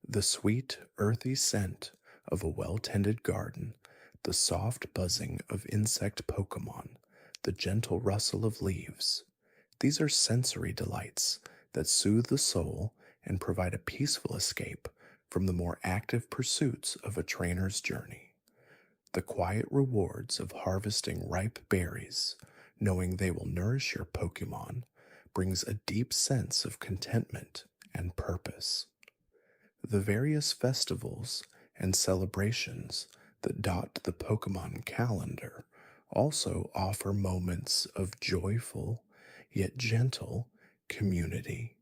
The sweet, earthy scent of a well-tended garden, the soft buzzing of insect Pokémon, the gentle rustle of leaves. These are sensory delights that soothe the soul and provide a peaceful escape from the more active pursuits of a trainer's journey. The quiet rewards of harvesting ripe berries, knowing they will nourish your Pokémon, brings a deep sense of contentment and purpose. The various festivals and celebrations that dot the Pokémon calendar also offer moments of joyful yet gentle community.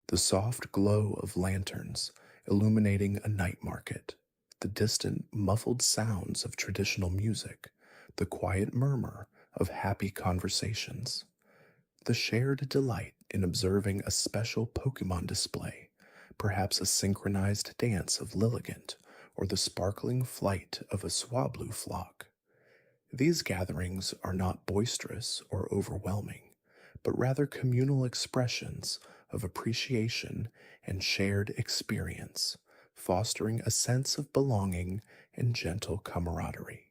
The soft glow of lanterns illuminating a night market, the distant muffled sounds of traditional music, the quiet murmur of happy conversations, the shared delight in observing a special Pokémon display, perhaps a synchronized dance of Lilligant or the sparkling flight of a Swablu flock. These gatherings are not boisterous or overwhelming, but rather communal expressions of appreciation and shared experience, fostering a sense of belonging and gentle camaraderie.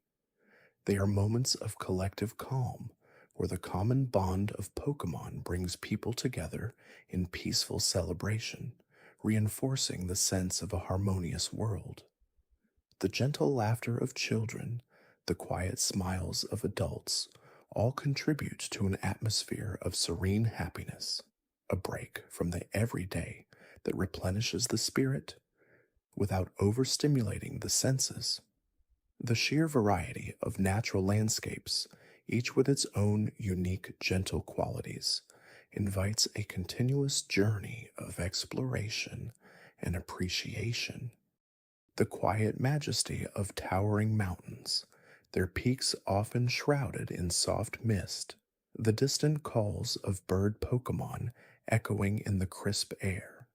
They are moments of collective calm, where the common bond of Pokémon brings people together in peaceful celebration, reinforcing the sense of a harmonious world. The gentle laughter of children, the quiet smiles of adults, all contribute to an atmosphere of serene happiness, a break from the everyday that replenishes the spirit without overstimulating the senses. The sheer variety of natural landscapes, each with its own unique gentle qualities, invites a continuous journey of exploration and appreciation. The quiet majesty of towering mountains, their peaks often shrouded in soft mist, the distant calls of bird Pokémon echoing in the crisp air,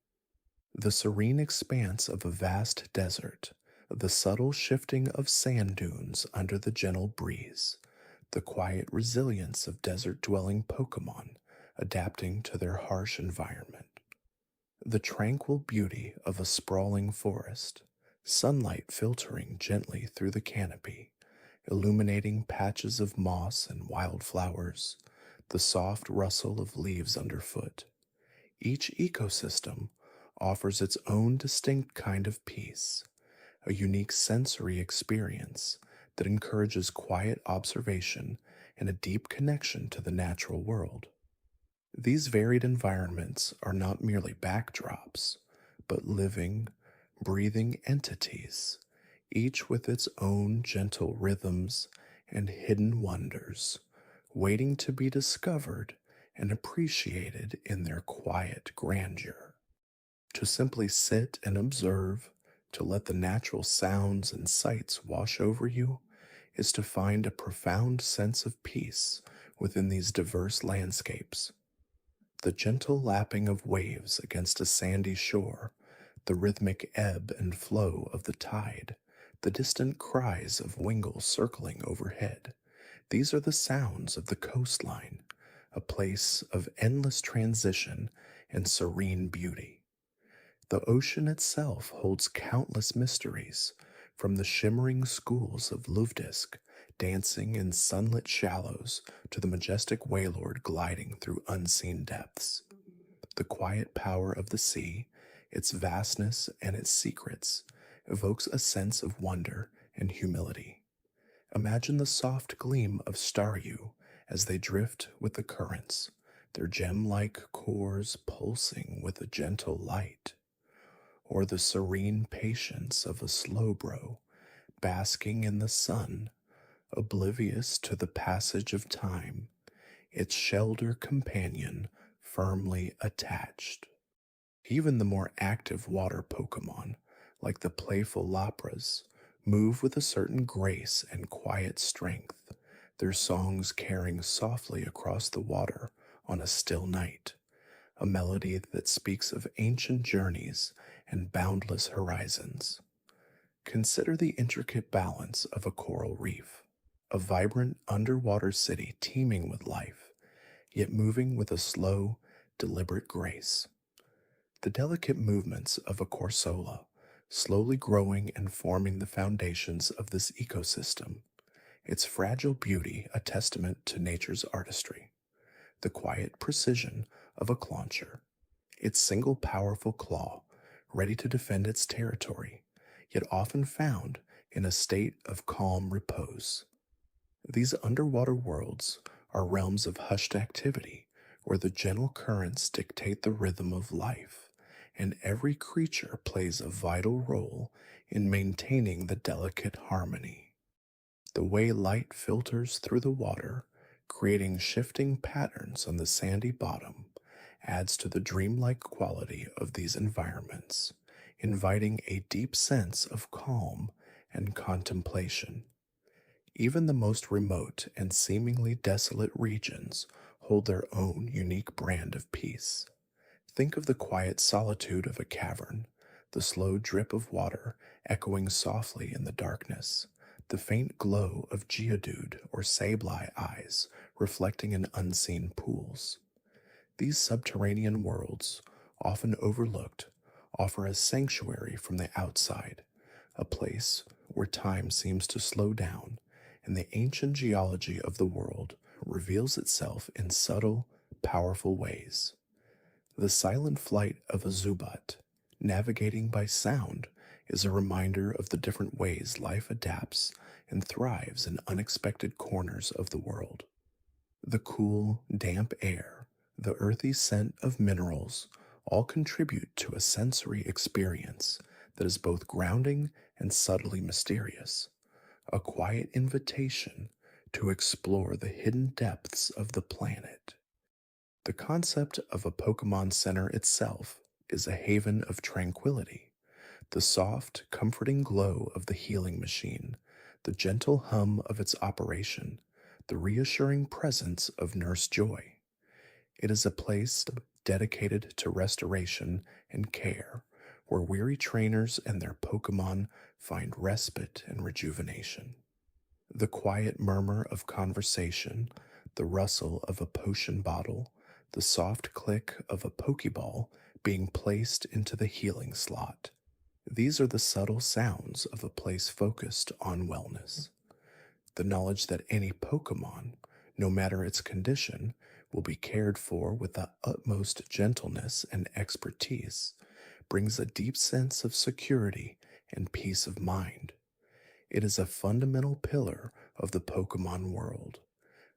the serene expanse of a vast desert, the subtle shifting of sand dunes under the gentle breeze, the quiet resilience of desert-dwelling Pokémon adapting to their harsh environment, the tranquil beauty of a sprawling forest, sunlight filtering gently through the canopy, illuminating patches of moss and wildflowers, the soft rustle of leaves underfoot. Each ecosystem offers its own distinct kind of peace, a unique sensory experience that encourages quiet observation and a deep connection to the natural world. These varied environments are not merely backdrops, but living, breathing entities, each with its own gentle rhythms and hidden wonders, waiting to be discovered and appreciated in their quiet grandeur. To simply sit and observe, to let the natural sounds and sights wash over you, is to find a profound sense of peace within these diverse landscapes. The gentle lapping of waves against a sandy shore, the rhythmic ebb and flow of the tide, the distant cries of wingles circling overhead, these are the sounds of the coastline, a place of endless transition and serene beauty. The ocean itself holds countless mysteries, from the shimmering schools of Luftdisk dancing in sunlit shallows to the majestic Wailord gliding through unseen depths. The quiet power of the sea, its vastness and its secrets, evokes a sense of wonder and humility. Imagine the soft gleam of staryu as they drift with the currents, their gem-like cores pulsing with a gentle light, or the serene patience of a slowbro basking in the sun, oblivious to the passage of time, its shelter companion firmly attached. Even the more active water Pokémon, like the playful Lapras, move with a certain grace and quiet strength, their songs carrying softly across the water on a still night, a melody that speaks of ancient journeys and boundless horizons. Consider the intricate balance of a coral reef, a vibrant underwater city teeming with life, yet moving with a slow, deliberate grace. The delicate movements of a corsola, slowly growing and forming the foundations of this ecosystem, its fragile beauty a testament to nature's artistry. The quiet precision of a clauncher, its single powerful claw, ready to defend its territory, yet often found in a state of calm repose. These underwater worlds are realms of hushed activity, where the gentle currents dictate the rhythm of life, and every creature plays a vital role in maintaining the delicate harmony. The way light filters through the water, creating shifting patterns on the sandy bottom, adds to the dreamlike quality of these environments, inviting a deep sense of calm and contemplation. Even the most remote and seemingly desolate regions hold their own unique brand of peace. Think of the quiet solitude of a cavern, the slow drip of water echoing softly in the darkness, the faint glow of Geodude or Sableye eyes reflecting in unseen pools. These subterranean worlds, often overlooked, offer a sanctuary from the outside, a place where time seems to slow down and the ancient geology of the world reveals itself in subtle, powerful ways. The silent flight of a Zubat, navigating by sound, is a reminder of the different ways life adapts and thrives in unexpected corners of the world. The cool, damp air, the earthy scent of minerals, all contribute to a sensory experience that is both grounding and subtly mysterious, a quiet invitation to explore the hidden depths of the planet. The concept of a Pokemon Center itself is a haven of tranquility. The soft, comforting glow of the healing machine, the gentle hum of its operation, the reassuring presence of Nurse Joy. It is a place dedicated to restoration and care, where weary trainers and their Pokemon find respite and rejuvenation. The quiet murmur of conversation, the rustle of a potion bottle, the soft click of a Pokeball being placed into the healing slot. These are the subtle sounds of a place focused on wellness. The knowledge that any Pokemon, no matter its condition, will be cared for with the utmost gentleness and expertise, brings a deep sense of security and peace of mind. It is a fundamental pillar of the Pokemon world,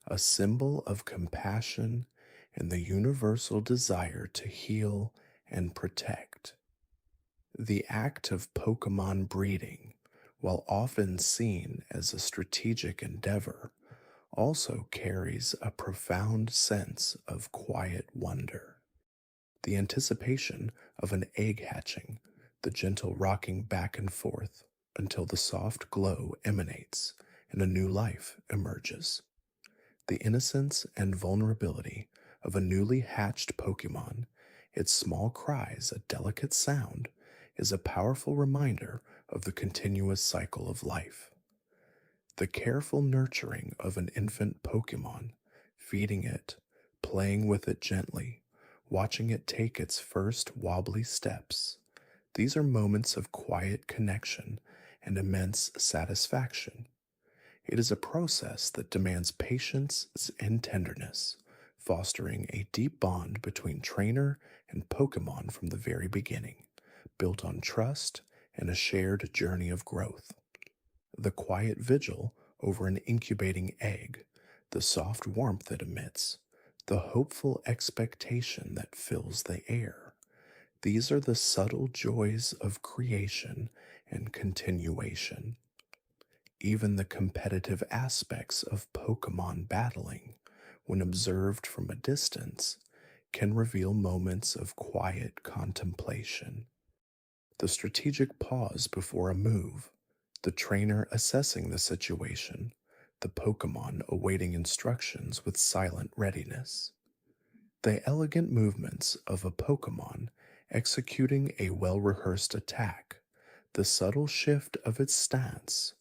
a symbol of compassion and the universal desire to heal and protect. The act of Pokemon breeding, while often seen as a strategic endeavor, also carries a profound sense of quiet wonder. The anticipation of an egg hatching, the gentle rocking back and forth until the soft glow emanates and a new life emerges. The innocence and vulnerability of a newly hatched Pokemon, its small cries a delicate sound, is a powerful reminder of the continuous cycle of life. The careful nurturing of an infant Pokemon, feeding it, playing with it gently, watching it take its first wobbly steps, these are moments of quiet connection and immense satisfaction. It is a process that demands patience and tenderness, fostering a deep bond between trainer and Pokemon from the very beginning, built on trust and a shared journey of growth. The quiet vigil over an incubating egg, the soft warmth it emits, the hopeful expectation that fills the air. These are the subtle joys of creation and continuation. Even the competitive aspects of Pokemon battling, when observed from a distance, can reveal moments of quiet contemplation. The strategic pause before a move, the trainer assessing the situation, the Pokemon awaiting instructions with silent readiness. The elegant movements of a Pokemon executing a well-rehearsed attack, the subtle shift of its stance,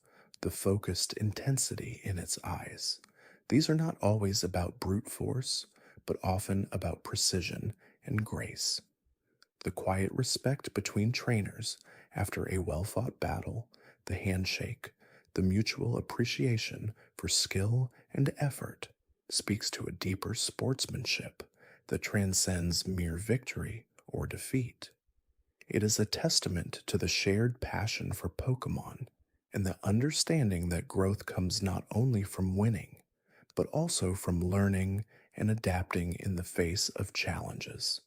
the focused intensity in its eyes. These are not always about brute force, but often about precision and grace. The quiet respect between trainers after a well-fought battle, the handshake, the mutual appreciation for skill and effort speaks to a deeper sportsmanship that transcends mere victory or defeat. It is a testament to the shared passion for Pokemon and the understanding that growth comes not only from winning, but also from learning and adapting in the face of challenges.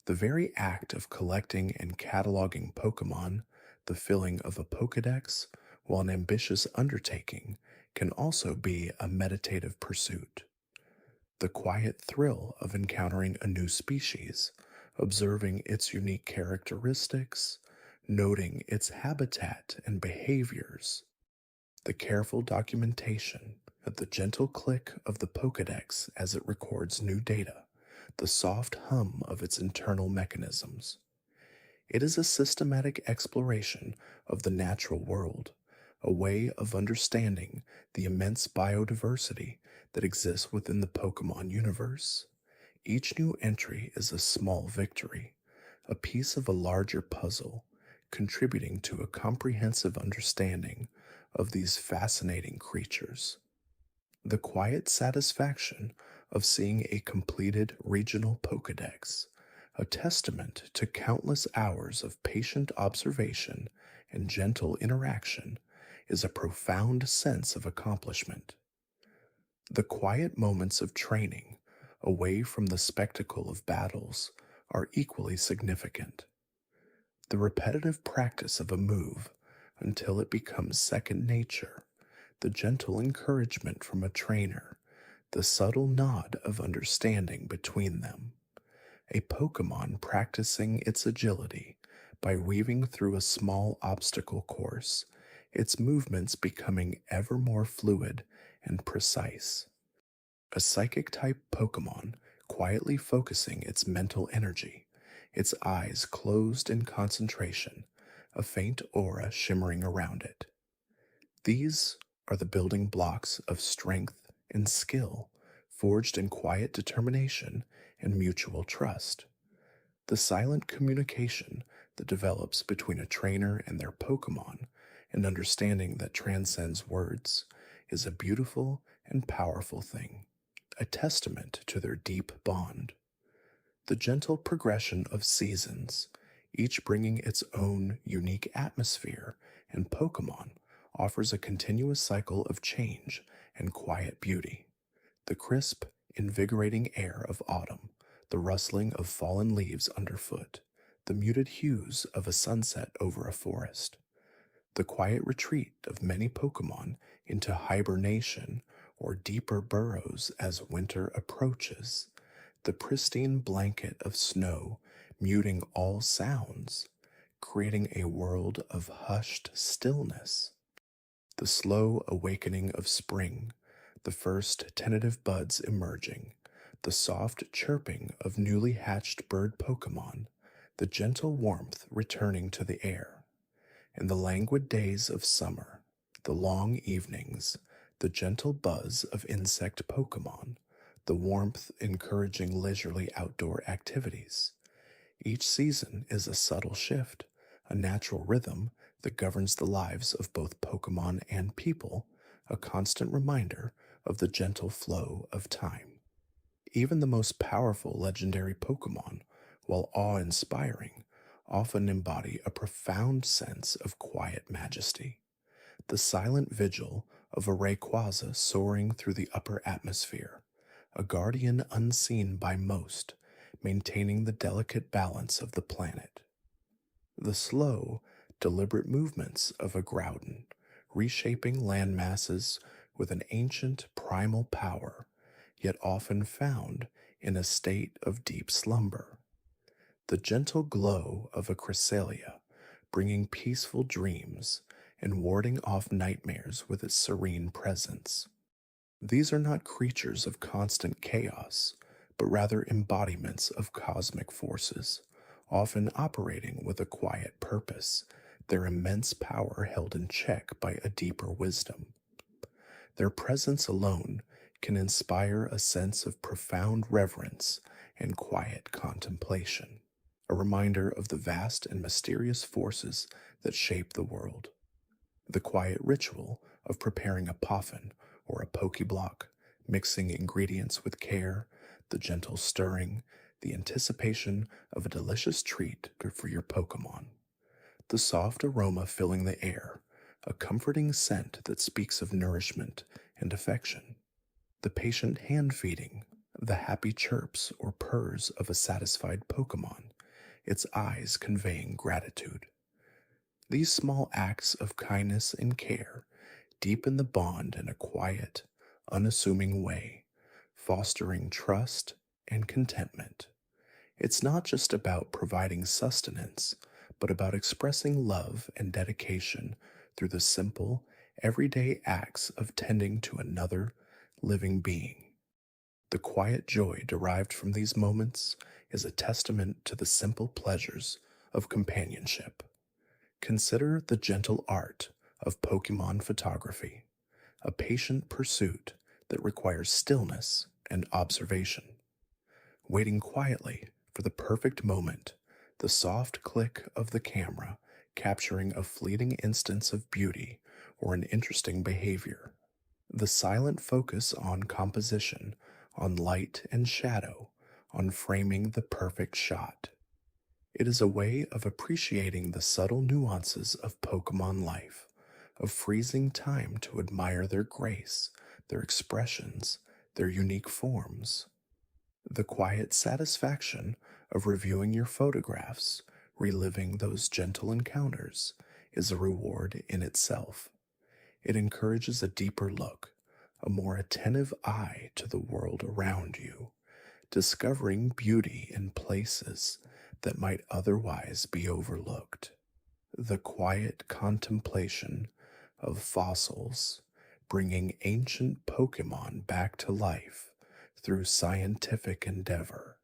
The very act of collecting and cataloging Pokemon, the filling of a Pokédex, while an ambitious undertaking, can also be a meditative pursuit. The quiet thrill of encountering a new species, observing its unique characteristics, noting its habitat and behaviors. The careful documentation of the gentle click of the Pokédex as it records new data, the soft hum of its internal mechanisms. It is a systematic exploration of the natural world, a way of understanding the immense biodiversity that exists within the Pokemon universe. Each new entry is a small victory, a piece of a larger puzzle, contributing to a comprehensive understanding of these fascinating creatures. The quiet satisfaction of seeing a completed regional Pokédex, a testament to countless hours of patient observation and gentle interaction, is a profound sense of accomplishment. The quiet moments of training, away from the spectacle of battles, are equally significant. The repetitive practice of a move until it becomes second nature, the gentle encouragement from a trainer, the subtle nod of understanding between them. A Pokemon practicing its agility by weaving through a small obstacle course, its movements becoming ever more fluid and precise. A psychic-type Pokemon quietly focusing its mental energy, its eyes closed in concentration, a faint aura shimmering around it. These are the building blocks of strength and skill, forged in quiet determination and mutual trust. The silent communication that develops between a trainer and their Pokemon, an understanding that transcends words, is a beautiful and powerful thing, a testament to their deep bond. The gentle progression of seasons, each bringing its own unique atmosphere, and Pokémon offers a continuous cycle of change and quiet beauty. The crisp, invigorating air of autumn, the rustling of fallen leaves underfoot, the muted hues of a sunset over a forest, the quiet retreat of many Pokémon into hibernation or deeper burrows as winter approaches, the pristine blanket of snow muting all sounds, creating a world of hushed stillness, the slow awakening of spring, the first tentative buds emerging, the soft chirping of newly hatched bird Pokémon, the gentle warmth returning to the air, and the languid days of summer, the long evenings, the gentle buzz of insect Pokémon, the warmth encouraging leisurely outdoor activities. Each season is a subtle shift, a natural rhythm that governs the lives of both Pokémon and people, a constant reminder of the gentle flow of time. Even the most powerful legendary Pokémon, while awe-inspiring, often embody a profound sense of quiet majesty. The silent vigil of a Rayquaza soaring through the upper atmosphere, a guardian unseen by most, maintaining the delicate balance of the planet. The slow, deliberate movements of a Groudon, reshaping land masses with an ancient primal power, yet often found in a state of deep slumber. The gentle glow of a Cresselia, bringing peaceful dreams and warding off nightmares with its serene presence. These are not creatures of constant chaos, but rather embodiments of cosmic forces, often operating with a quiet purpose, their immense power held in check by a deeper wisdom. Their presence alone can inspire a sense of profound reverence and quiet contemplation, a reminder of the vast and mysterious forces that shape the world. The quiet ritual of preparing a poffin or a Pokéblock, mixing ingredients with care, the gentle stirring, the anticipation of a delicious treat for your Pokémon. The soft aroma filling the air, a comforting scent that speaks of nourishment and affection. The patient hand-feeding, the happy chirps or purrs of a satisfied Pokémon, its eyes conveying gratitude. These small acts of kindness and care deepen the bond in a quiet, unassuming way, fostering trust and contentment. It's not just about providing sustenance, but about expressing love and dedication through the simple, everyday acts of tending to another living being. The quiet joy derived from these moments is a testament to the simple pleasures of companionship. Consider the gentle art of Pokémon photography, a patient pursuit that requires stillness and observation. Waiting quietly for the perfect moment, the soft click of the camera capturing a fleeting instance of beauty or an interesting behavior. The silent focus on composition, on light and shadow, on framing the perfect shot. It is a way of appreciating the subtle nuances of Pokémon life, of freezing time to admire their grace, their expressions, their unique forms. The quiet satisfaction of reviewing your photographs, reliving those gentle encounters, is a reward in itself. It encourages a deeper look, a more attentive eye to the world around you, discovering beauty in places that might otherwise be overlooked. The quiet contemplation of fossils, bringing ancient Pokémon back to life through scientific endeavor.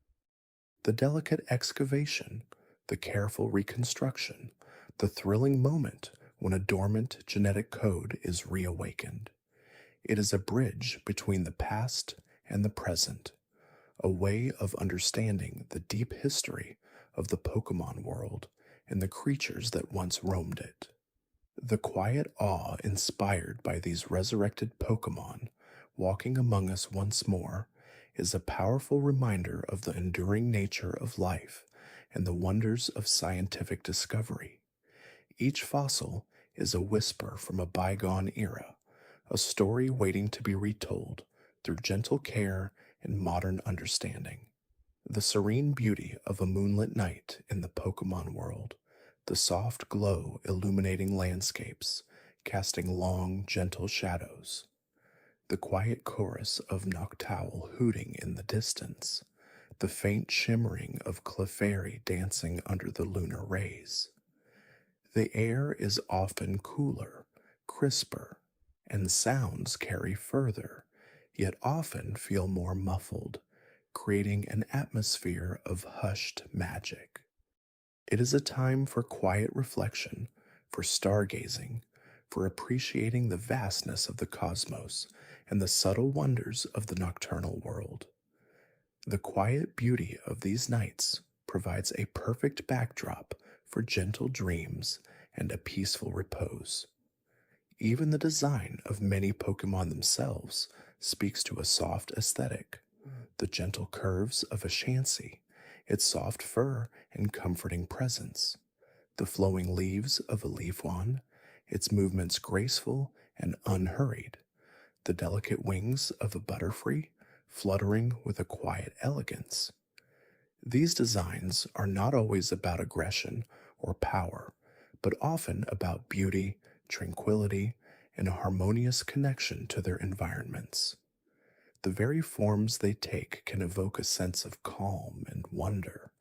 The delicate excavation, the careful reconstruction, the thrilling moment when a dormant genetic code is reawakened. It is a bridge between the past and the present, a way of understanding the deep history of the Pokémon world and the creatures that once roamed it. The quiet awe inspired by these resurrected Pokémon walking among us once more is a powerful reminder of the enduring nature of life and the wonders of scientific discovery. Each fossil is a whisper from a bygone era, a story waiting to be retold through gentle care and modern understanding. The serene beauty of a moonlit night in the Pokémon world, the soft glow illuminating landscapes, casting long, gentle shadows, the quiet chorus of Noctowl hooting in the distance, the faint shimmering of Clefairy dancing under the lunar rays. The air is often cooler, crisper, and sounds carry further, yet often feel more muffled, creating an atmosphere of hushed magic. It is a time for quiet reflection, for stargazing, for appreciating the vastness of the cosmos and the subtle wonders of the nocturnal world. The quiet beauty of these nights provides a perfect backdrop for gentle dreams and a peaceful repose. Even the design of many Pokémon themselves speaks to a soft aesthetic. The gentle curves of a Chansey, its soft fur and comforting presence, the flowing leaves of a Leafwand, its movements graceful and unhurried, the delicate wings of a Butterfree, fluttering with a quiet elegance. These designs are not always about aggression or power, but often about beauty, tranquility, and a harmonious connection to their environments. The very forms they take can evoke a sense of calm and wonder,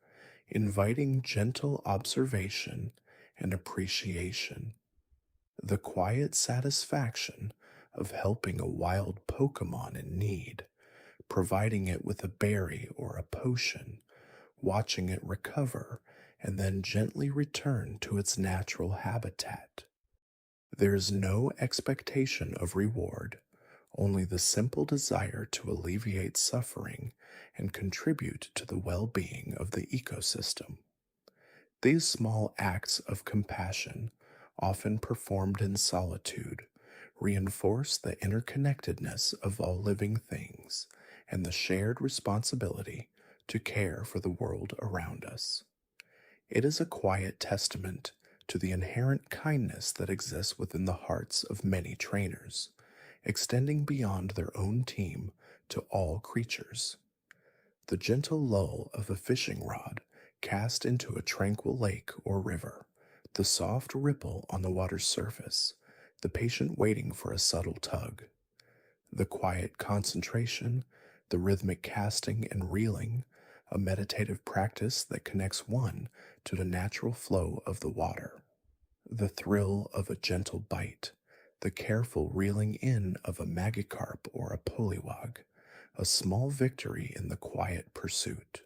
inviting gentle observation and appreciation. The quiet satisfaction of helping a wild Pokémon in need, providing it with a berry or a potion, watching it recover, and then gently return to its natural habitat. There is no expectation of reward, only the simple desire to alleviate suffering and contribute to the well-being of the ecosystem. These small acts of compassion, often performed in solitude, reinforce the interconnectedness of all living things and the shared responsibility to care for the world around us. It is a quiet testament to the inherent kindness that exists within the hearts of many trainers, extending beyond their own team to all creatures. The gentle lull of a fishing rod cast into a tranquil lake or river, the soft ripple on the water's surface, the patient waiting for a subtle tug, the quiet concentration, the rhythmic casting and reeling, a meditative practice that connects one to the natural flow of the water, the thrill of a gentle bite, the careful reeling in of a Magikarp or a Poliwag, a small victory in the quiet pursuit.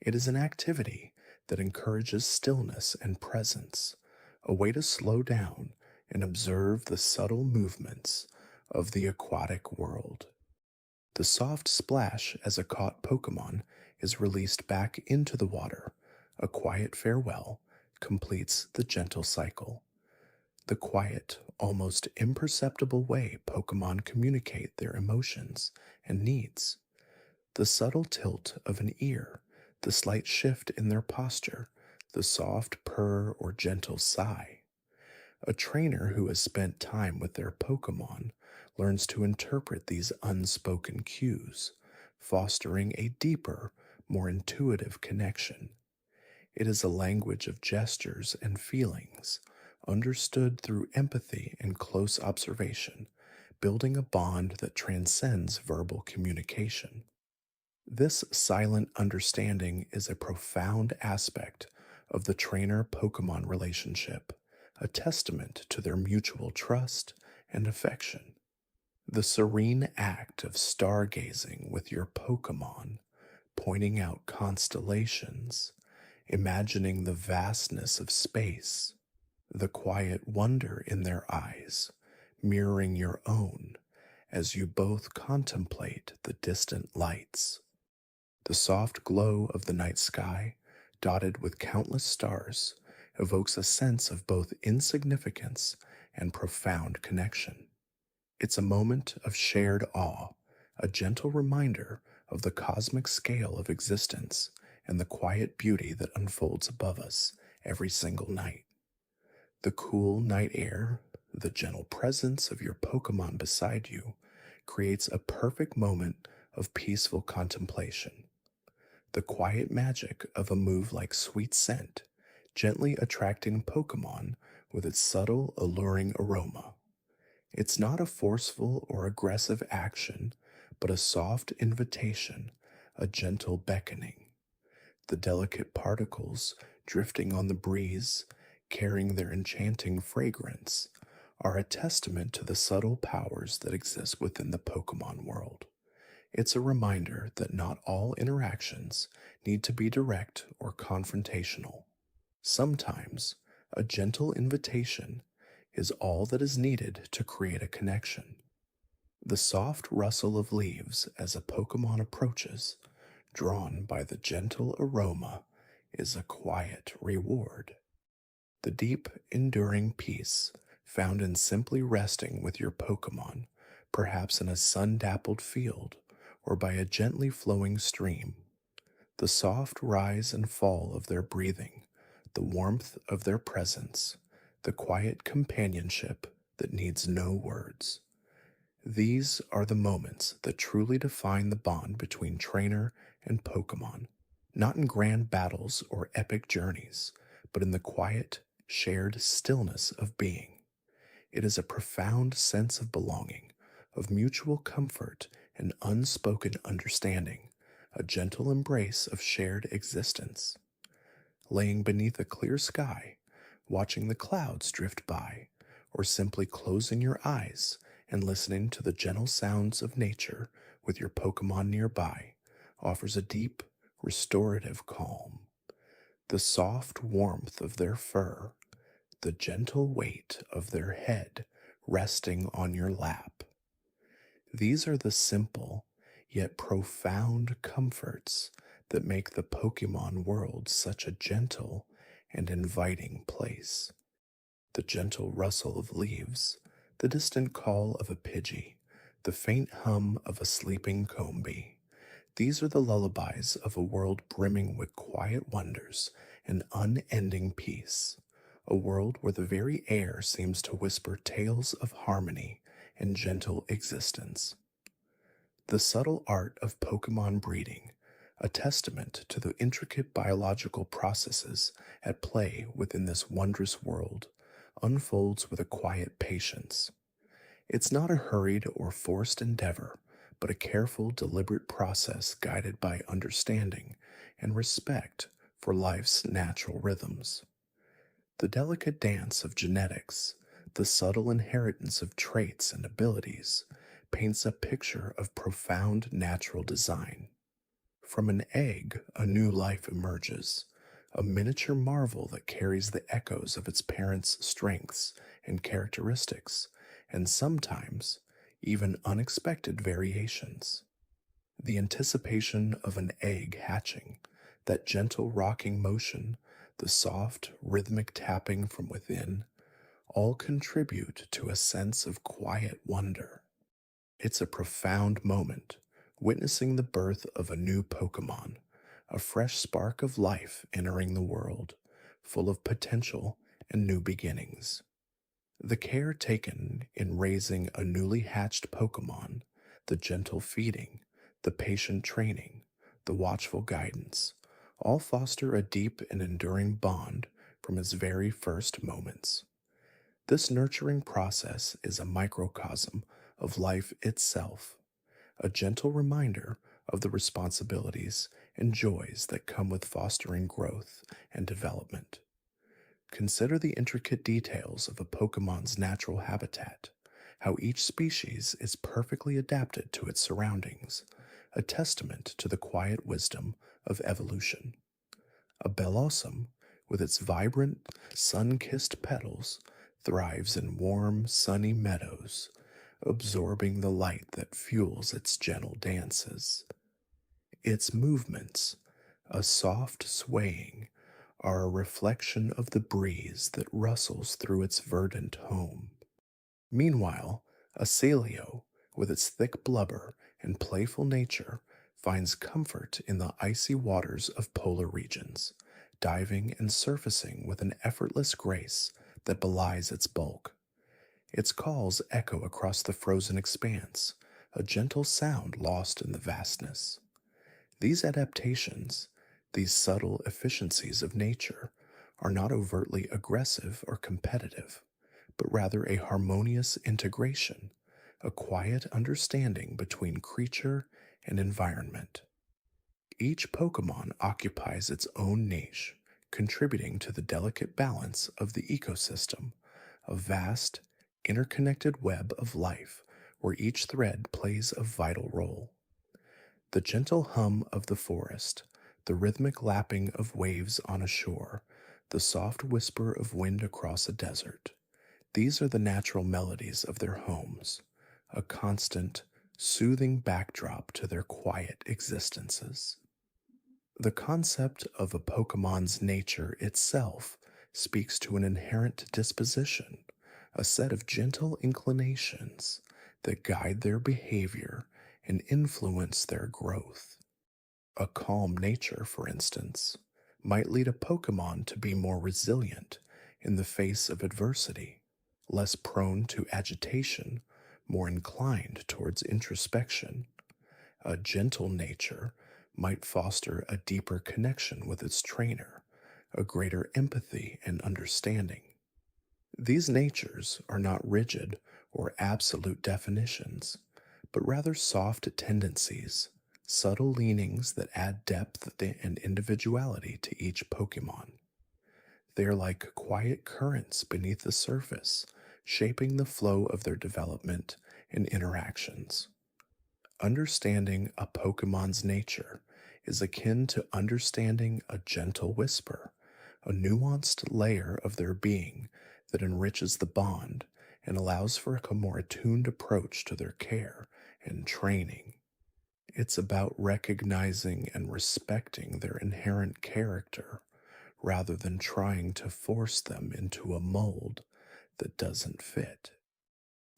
It is an activity that encourages stillness and presence, a way to slow down and observe the subtle movements of the aquatic world. The soft splash as a caught Pokémon is released back into the water. A quiet farewell completes the gentle cycle. The quiet, almost imperceptible way Pokémon communicate their emotions and needs. The subtle tilt of an ear, the slight shift in their posture, the soft purr or gentle sigh. A trainer who has spent time with their Pokémon learns to interpret these unspoken cues, fostering a deeper, more intuitive connection. It is a language of gestures and feelings, understood through empathy and close observation, building a bond that transcends verbal communication. This silent understanding is a profound aspect of the trainer-Pokémon relationship, a testament to their mutual trust and affection. The serene act of stargazing with your Pokémon, pointing out constellations, imagining the vastness of space, the quiet wonder in their eyes, mirroring your own as you both contemplate the distant lights. The soft glow of the night sky, dotted with countless stars, evokes a sense of both insignificance and profound connection. It's a moment of shared awe, a gentle reminder of the cosmic scale of existence and the quiet beauty that unfolds above us every single night. The cool night air, the gentle presence of your Pokemon beside you, creates a perfect moment of peaceful contemplation. The quiet magic of a move like Sweet Scent, gently attracting Pokemon with its subtle, alluring aroma. It's not a forceful or aggressive action, but a soft invitation, a gentle beckoning. The delicate particles drifting on the breeze, carrying their enchanting fragrance, are a testament to the subtle powers that exist within the Pokemon world. It's a reminder that not all interactions need to be direct or confrontational. Sometimes, a gentle invitation is all that is needed to create a connection. The soft rustle of leaves as a Pokemon approaches, drawn by the gentle aroma, is a quiet reward. The deep, enduring peace found in simply resting with your Pokemon, perhaps in a sun-dappled field or by a gently flowing stream. The soft rise and fall of their breathing, the warmth of their presence, the quiet companionship that needs no words. These are the moments that truly define the bond between trainer and Pokemon, not in grand battles or epic journeys, but in the quiet, shared stillness of being. It is a profound sense of belonging, of mutual comfort and unspoken understanding, a gentle embrace of shared existence. Laying beneath a clear sky, watching the clouds drift by, or simply closing your eyes and listening to the gentle sounds of nature with your Pokemon nearby offers a deep, restorative calm. The soft warmth of their fur, the gentle weight of their head resting on your lap. These are the simple yet profound comforts that make the Pokemon world such a gentle and inviting place. The gentle rustle of leaves, the distant call of a Pidgey, the faint hum of a sleeping Combee. These are the lullabies of a world brimming with quiet wonders and unending peace, a world where the very air seems to whisper tales of harmony and gentle existence. The subtle art of Pokemon breeding, a testament to the intricate biological processes at play within this wondrous world, unfolds with a quiet patience. It's not a hurried or forced endeavor, but a careful, deliberate process guided by understanding and respect for life's natural rhythms. The delicate dance of genetics, the subtle inheritance of traits and abilities, paints a picture of profound natural design. From an egg, a new life emerges, a miniature marvel that carries the echoes of its parents' strengths and characteristics, and sometimes even unexpected variations. The anticipation of an egg hatching, that gentle rocking motion, the soft, rhythmic tapping from within, all contribute to a sense of quiet wonder. It's a profound moment, witnessing the birth of a new Pokemon, a fresh spark of life entering the world, full of potential and new beginnings. The care taken in raising a newly hatched Pokemon, the gentle feeding, the patient training, the watchful guidance, all foster a deep and enduring bond from its very first moments. This nurturing process is a microcosm of life itself, a gentle reminder of the responsibilities and joys that come with fostering growth and development. Consider the intricate details of a Pokemon's natural habitat, how each species is perfectly adapted to its surroundings, a testament to the quiet wisdom of evolution. A Bellossom, with its vibrant, sun-kissed petals, thrives in warm, sunny meadows, absorbing the light that fuels its gentle dances. Its movements, a soft swaying, are a reflection of the breeze that rustles through its verdant home. Meanwhile, a Celio, with its thick blubber and playful nature, finds comfort in the icy waters of polar regions, diving and surfacing with an effortless grace that belies its bulk. Its calls echo across the frozen expanse, a gentle sound lost in the vastness. These adaptations, these subtle efficiencies of nature, are not overtly aggressive or competitive, but rather a harmonious integration, a quiet understanding between creature and environment. Each Pokemon occupies its own niche, contributing to the delicate balance of the ecosystem, a vast, interconnected web of life where each thread plays a vital role. The gentle hum of the forest, the rhythmic lapping of waves on a shore, the soft whisper of wind across a desert, these are the natural melodies of their homes, a constant, soothing backdrop to their quiet existences. The concept of a Pokemon's nature itself speaks to an inherent disposition, a set of gentle inclinations that guide their behavior and influence their growth. A calm nature, for instance, might lead a Pokemon to be more resilient in the face of adversity, less prone to agitation, more inclined towards introspection. A gentle nature might foster a deeper connection with its trainer, a greater empathy and understanding. These natures are not rigid or absolute definitions, but rather soft tendencies, subtle leanings that add depth and individuality to each Pokemon. They are like quiet currents beneath the surface, shaping the flow of their development and interactions. Understanding a Pokemon's nature is akin to understanding a gentle whisper, a nuanced layer of their being that enriches the bond and allows for a more attuned approach to their care and training. It's about recognizing and respecting their inherent character rather than trying to force them into a mold that doesn't fit.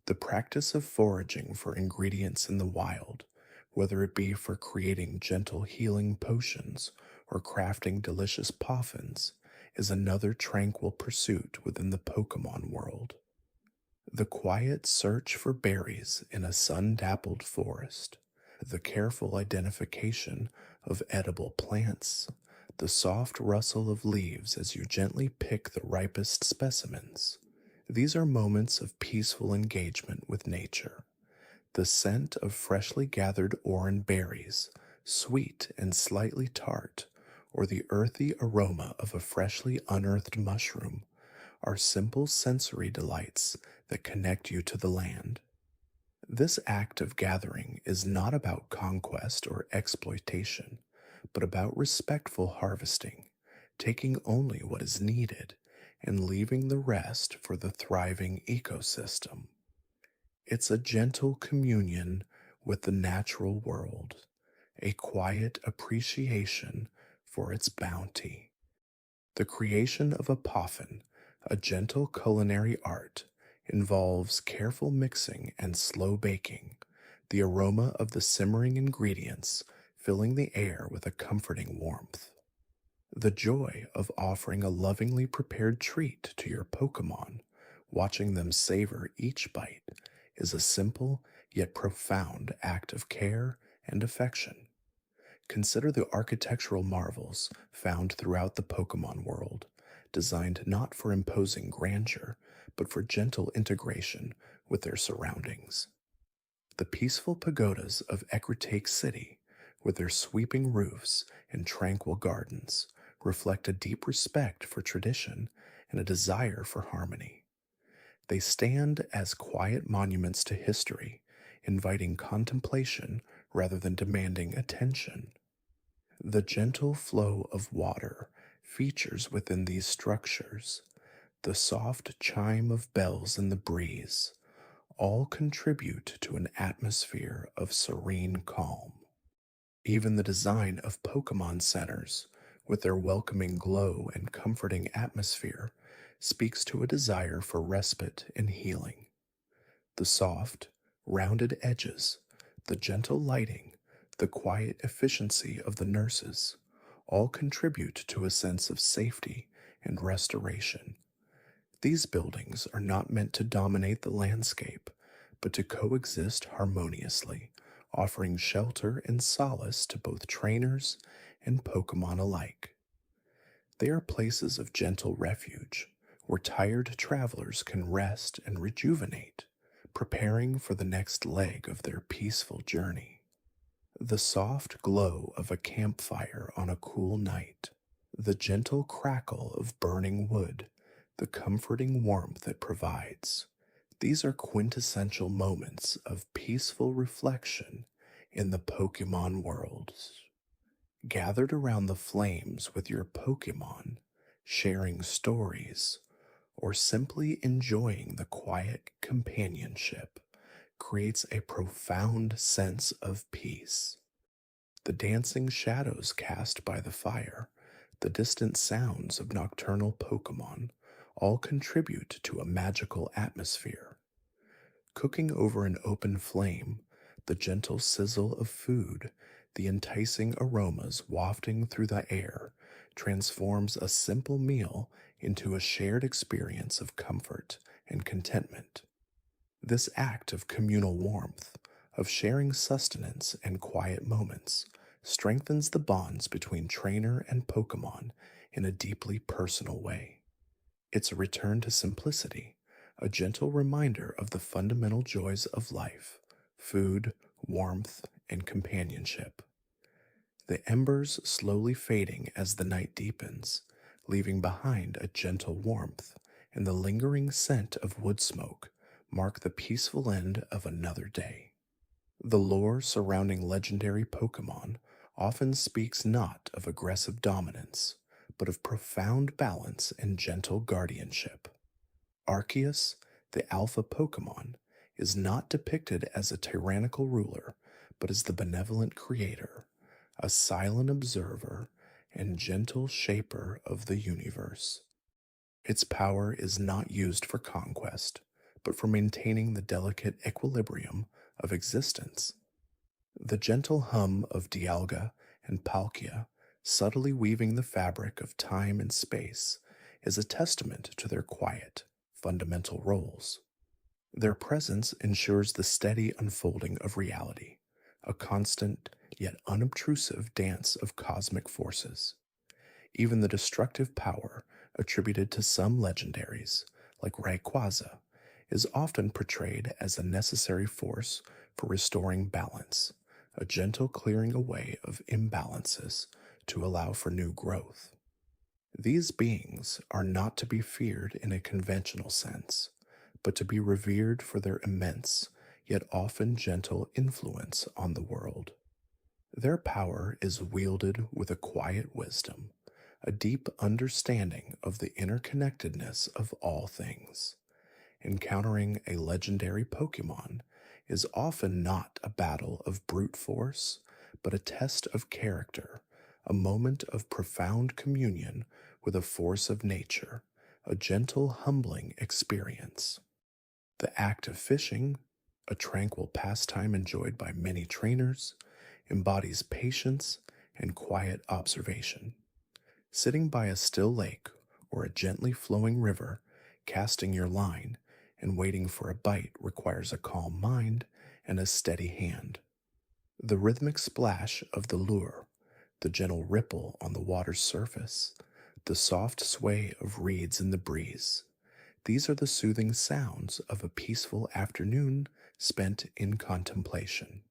The practice of foraging for ingredients in the wild, whether it be for creating gentle healing potions or crafting delicious poffins, is another tranquil pursuit within the Pokemon world. The quiet search for berries in a sun-dappled forest, the careful identification of edible plants, the soft rustle of leaves as you gently pick the ripest specimens. These are moments of peaceful engagement with nature. The scent of freshly gathered oran berries, sweet and slightly tart, or the earthy aroma of a freshly unearthed mushroom are simple sensory delights that connect you to the land. This act of gathering is not about conquest or exploitation, but about respectful harvesting, taking only what is needed and leaving the rest for the thriving ecosystem. It's a gentle communion with the natural world, a quiet appreciation for its bounty. The creation of a poffin, a gentle culinary art, involves careful mixing and slow baking, the aroma of the simmering ingredients filling the air with a comforting warmth. The joy of offering a lovingly prepared treat to your Pokemon, watching them savor each bite, is a simple yet profound act of care and affection. Consider the architectural marvels found throughout the Pokemon world, designed not for imposing grandeur, but for gentle integration with their surroundings. The peaceful pagodas of Ecruteak City, with their sweeping roofs and tranquil gardens, reflect a deep respect for tradition and a desire for harmony. They stand as quiet monuments to history, inviting contemplation rather than demanding attention. The gentle flow of water features within these structures, the soft chime of bells in the breeze, all contribute to an atmosphere of serene calm. Even the design of Pokemon centers, with their welcoming glow and comforting atmosphere, speaks to a desire for respite and healing. The soft, rounded edges, the gentle lighting, the quiet efficiency of the nurses, all contribute to a sense of safety and restoration. These buildings are not meant to dominate the landscape, but to coexist harmoniously, offering shelter and solace to both trainers and Pokemon alike. They are places of gentle refuge, where tired travelers can rest and rejuvenate, preparing for the next leg of their peaceful journey. The soft glow of a campfire on a cool night, the gentle crackle of burning wood, the comforting warmth it provides. These are quintessential moments of peaceful reflection in the Pokemon worlds. Gathered around the flames with your Pokemon, sharing stories, or simply enjoying the quiet companionship creates a profound sense of peace. The dancing shadows cast by the fire, the distant sounds of nocturnal Pokemon, all contribute to a magical atmosphere. Cooking over an open flame, the gentle sizzle of food, the enticing aromas wafting through the air, transforms a simple meal into a shared experience of comfort and contentment. This act of communal warmth, of sharing sustenance and quiet moments, strengthens the bonds between trainer and Pokemon in a deeply personal way. It's a return to simplicity, a gentle reminder of the fundamental joys of life: food, warmth, and companionship. The embers slowly fading as the night deepens, leaving behind a gentle warmth, and the lingering scent of wood smoke mark the peaceful end of another day. The lore surrounding legendary Pokemon often speaks not of aggressive dominance, but of profound balance and gentle guardianship. Arceus, the alpha Pokemon, is not depicted as a tyrannical ruler, but as the benevolent creator, a silent observer, and gentle shaper of the universe. Its power is not used for conquest, but for maintaining the delicate equilibrium of existence. The gentle hum of Dialga and Palkia, subtly weaving the fabric of time and space, is a testament to their quiet, fundamental roles. Their presence ensures the steady unfolding of reality, a constant yet unobtrusive dance of cosmic forces. Even the destructive power attributed to some legendaries, like Rayquaza, is often portrayed as a necessary force for restoring balance, a gentle clearing away of imbalances to allow for new growth. These beings are not to be feared in a conventional sense, but to be revered for their immense, yet often gentle influence on the world. Their power is wielded with a quiet wisdom, a deep understanding of the interconnectedness of all things. Encountering a legendary Pokemon is often not a battle of brute force, but a test of character, a moment of profound communion with a force of nature, a gentle, humbling experience. The act of fishing, a tranquil pastime enjoyed by many trainers, embodies patience and quiet observation. Sitting by a still lake or a gently flowing river, casting your line and waiting for a bite requires a calm mind and a steady hand. The rhythmic splash of the lure, the gentle ripple on the water's surface, the soft sway of reeds in the breeze, these are the soothing sounds of a peaceful afternoon spent in contemplation.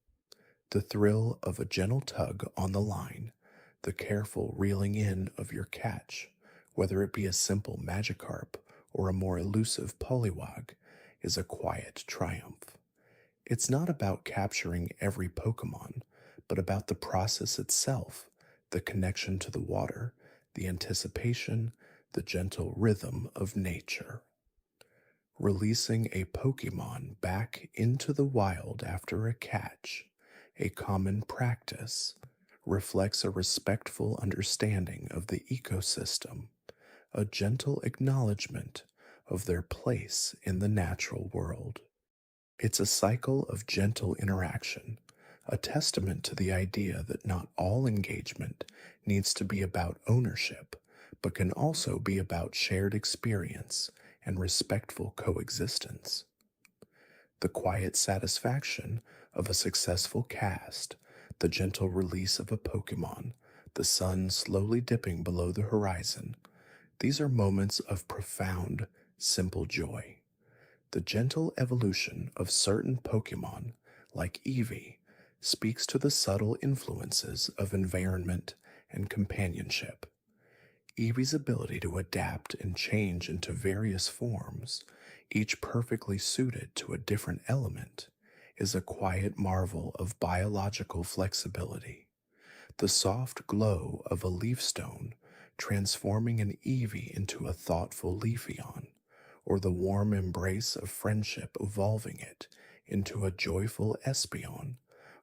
The thrill of a gentle tug on the line, the careful reeling in of your catch, whether it be a simple Magikarp or a more elusive Poliwag, is a quiet triumph. It's not about capturing every Pokemon, but about the process itself, the connection to the water, the anticipation, the gentle rhythm of nature. Releasing a Pokemon back into the wild after a catch, a common practice, reflects a respectful understanding of the ecosystem, a gentle acknowledgement of their place in the natural world. It's a cycle of gentle interaction, a testament to the idea that not all engagement needs to be about ownership, but can also be about shared experience and respectful coexistence. The quiet satisfaction of a successful cast, the gentle release of a Pokémon, the sun slowly dipping below the horizon, these are moments of profound, simple joy. The gentle evolution of certain Pokémon, like Eevee, speaks to the subtle influences of environment and companionship. Eevee's ability to adapt and change into various forms, each perfectly suited to a different element, is a quiet marvel of biological flexibility. The soft glow of a leaf stone transforming an Eevee into a thoughtful Leafeon, or the warm embrace of friendship evolving it into a joyful Espeon,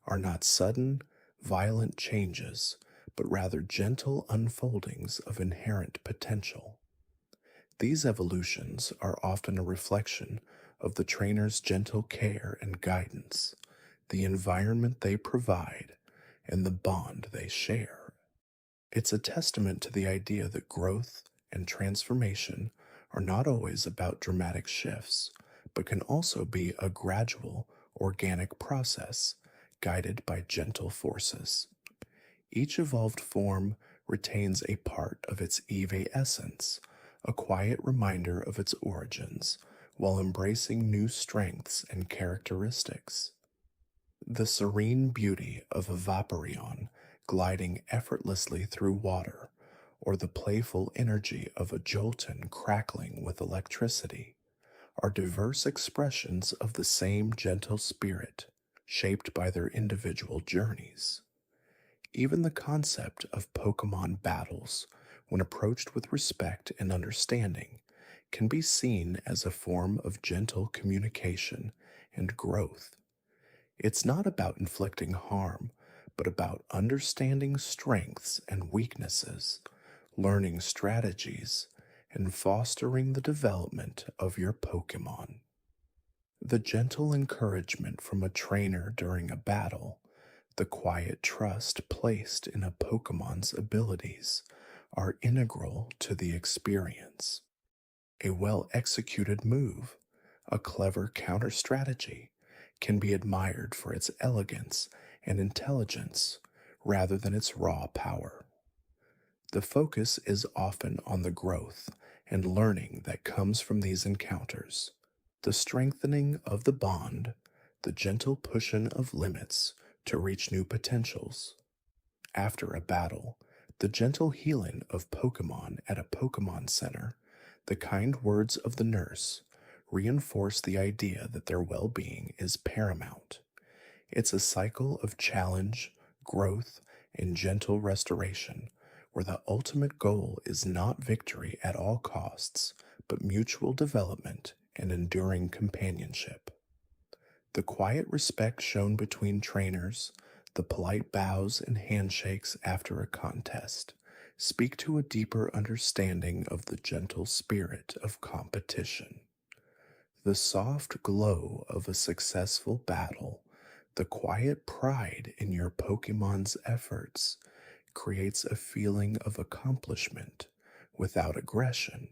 are not sudden, violent changes, but rather gentle unfoldings of inherent potential. These evolutions are often a reflection of the trainer's gentle care and guidance, the environment they provide, and the bond they share. It's a testament to the idea that growth and transformation are not always about dramatic shifts, but can also be a gradual, organic process guided by gentle forces. Each evolved form retains a part of its Eevee essence, a quiet reminder of its origins, while embracing new strengths and characteristics. The serene beauty of a Vaporeon gliding effortlessly through water, or the playful energy of a Jolton crackling with electricity, are diverse expressions of the same gentle spirit, shaped by their individual journeys. Even the concept of Pokemon battles, when approached with respect and understanding, can be seen as a form of gentle communication and growth. It's not about inflicting harm, but about understanding strengths and weaknesses, learning strategies, and fostering the development of your Pokemon. The gentle encouragement from a trainer during a battle, the quiet trust placed in a Pokemon's abilities, are integral to the experience. A well-executed move, a clever counter-strategy, can be admired for its elegance and intelligence rather than its raw power. The focus is often on the growth and learning that comes from these encounters, the strengthening of the bond, the gentle pushing of limits to reach new potentials. After a battle, the gentle healing of Pokemon at a Pokemon Center, the kind words of the nurse, reinforce the idea that their well-being is paramount. It's a cycle of challenge, growth, and gentle restoration, where the ultimate goal is not victory at all costs, but mutual development and enduring companionship. The quiet respect shown between trainers, the polite bows and handshakes after a contest, speak to a deeper understanding of the gentle spirit of competition. The soft glow of a successful battle, the quiet pride in your Pokemon's efforts, creates a feeling of accomplishment without aggression,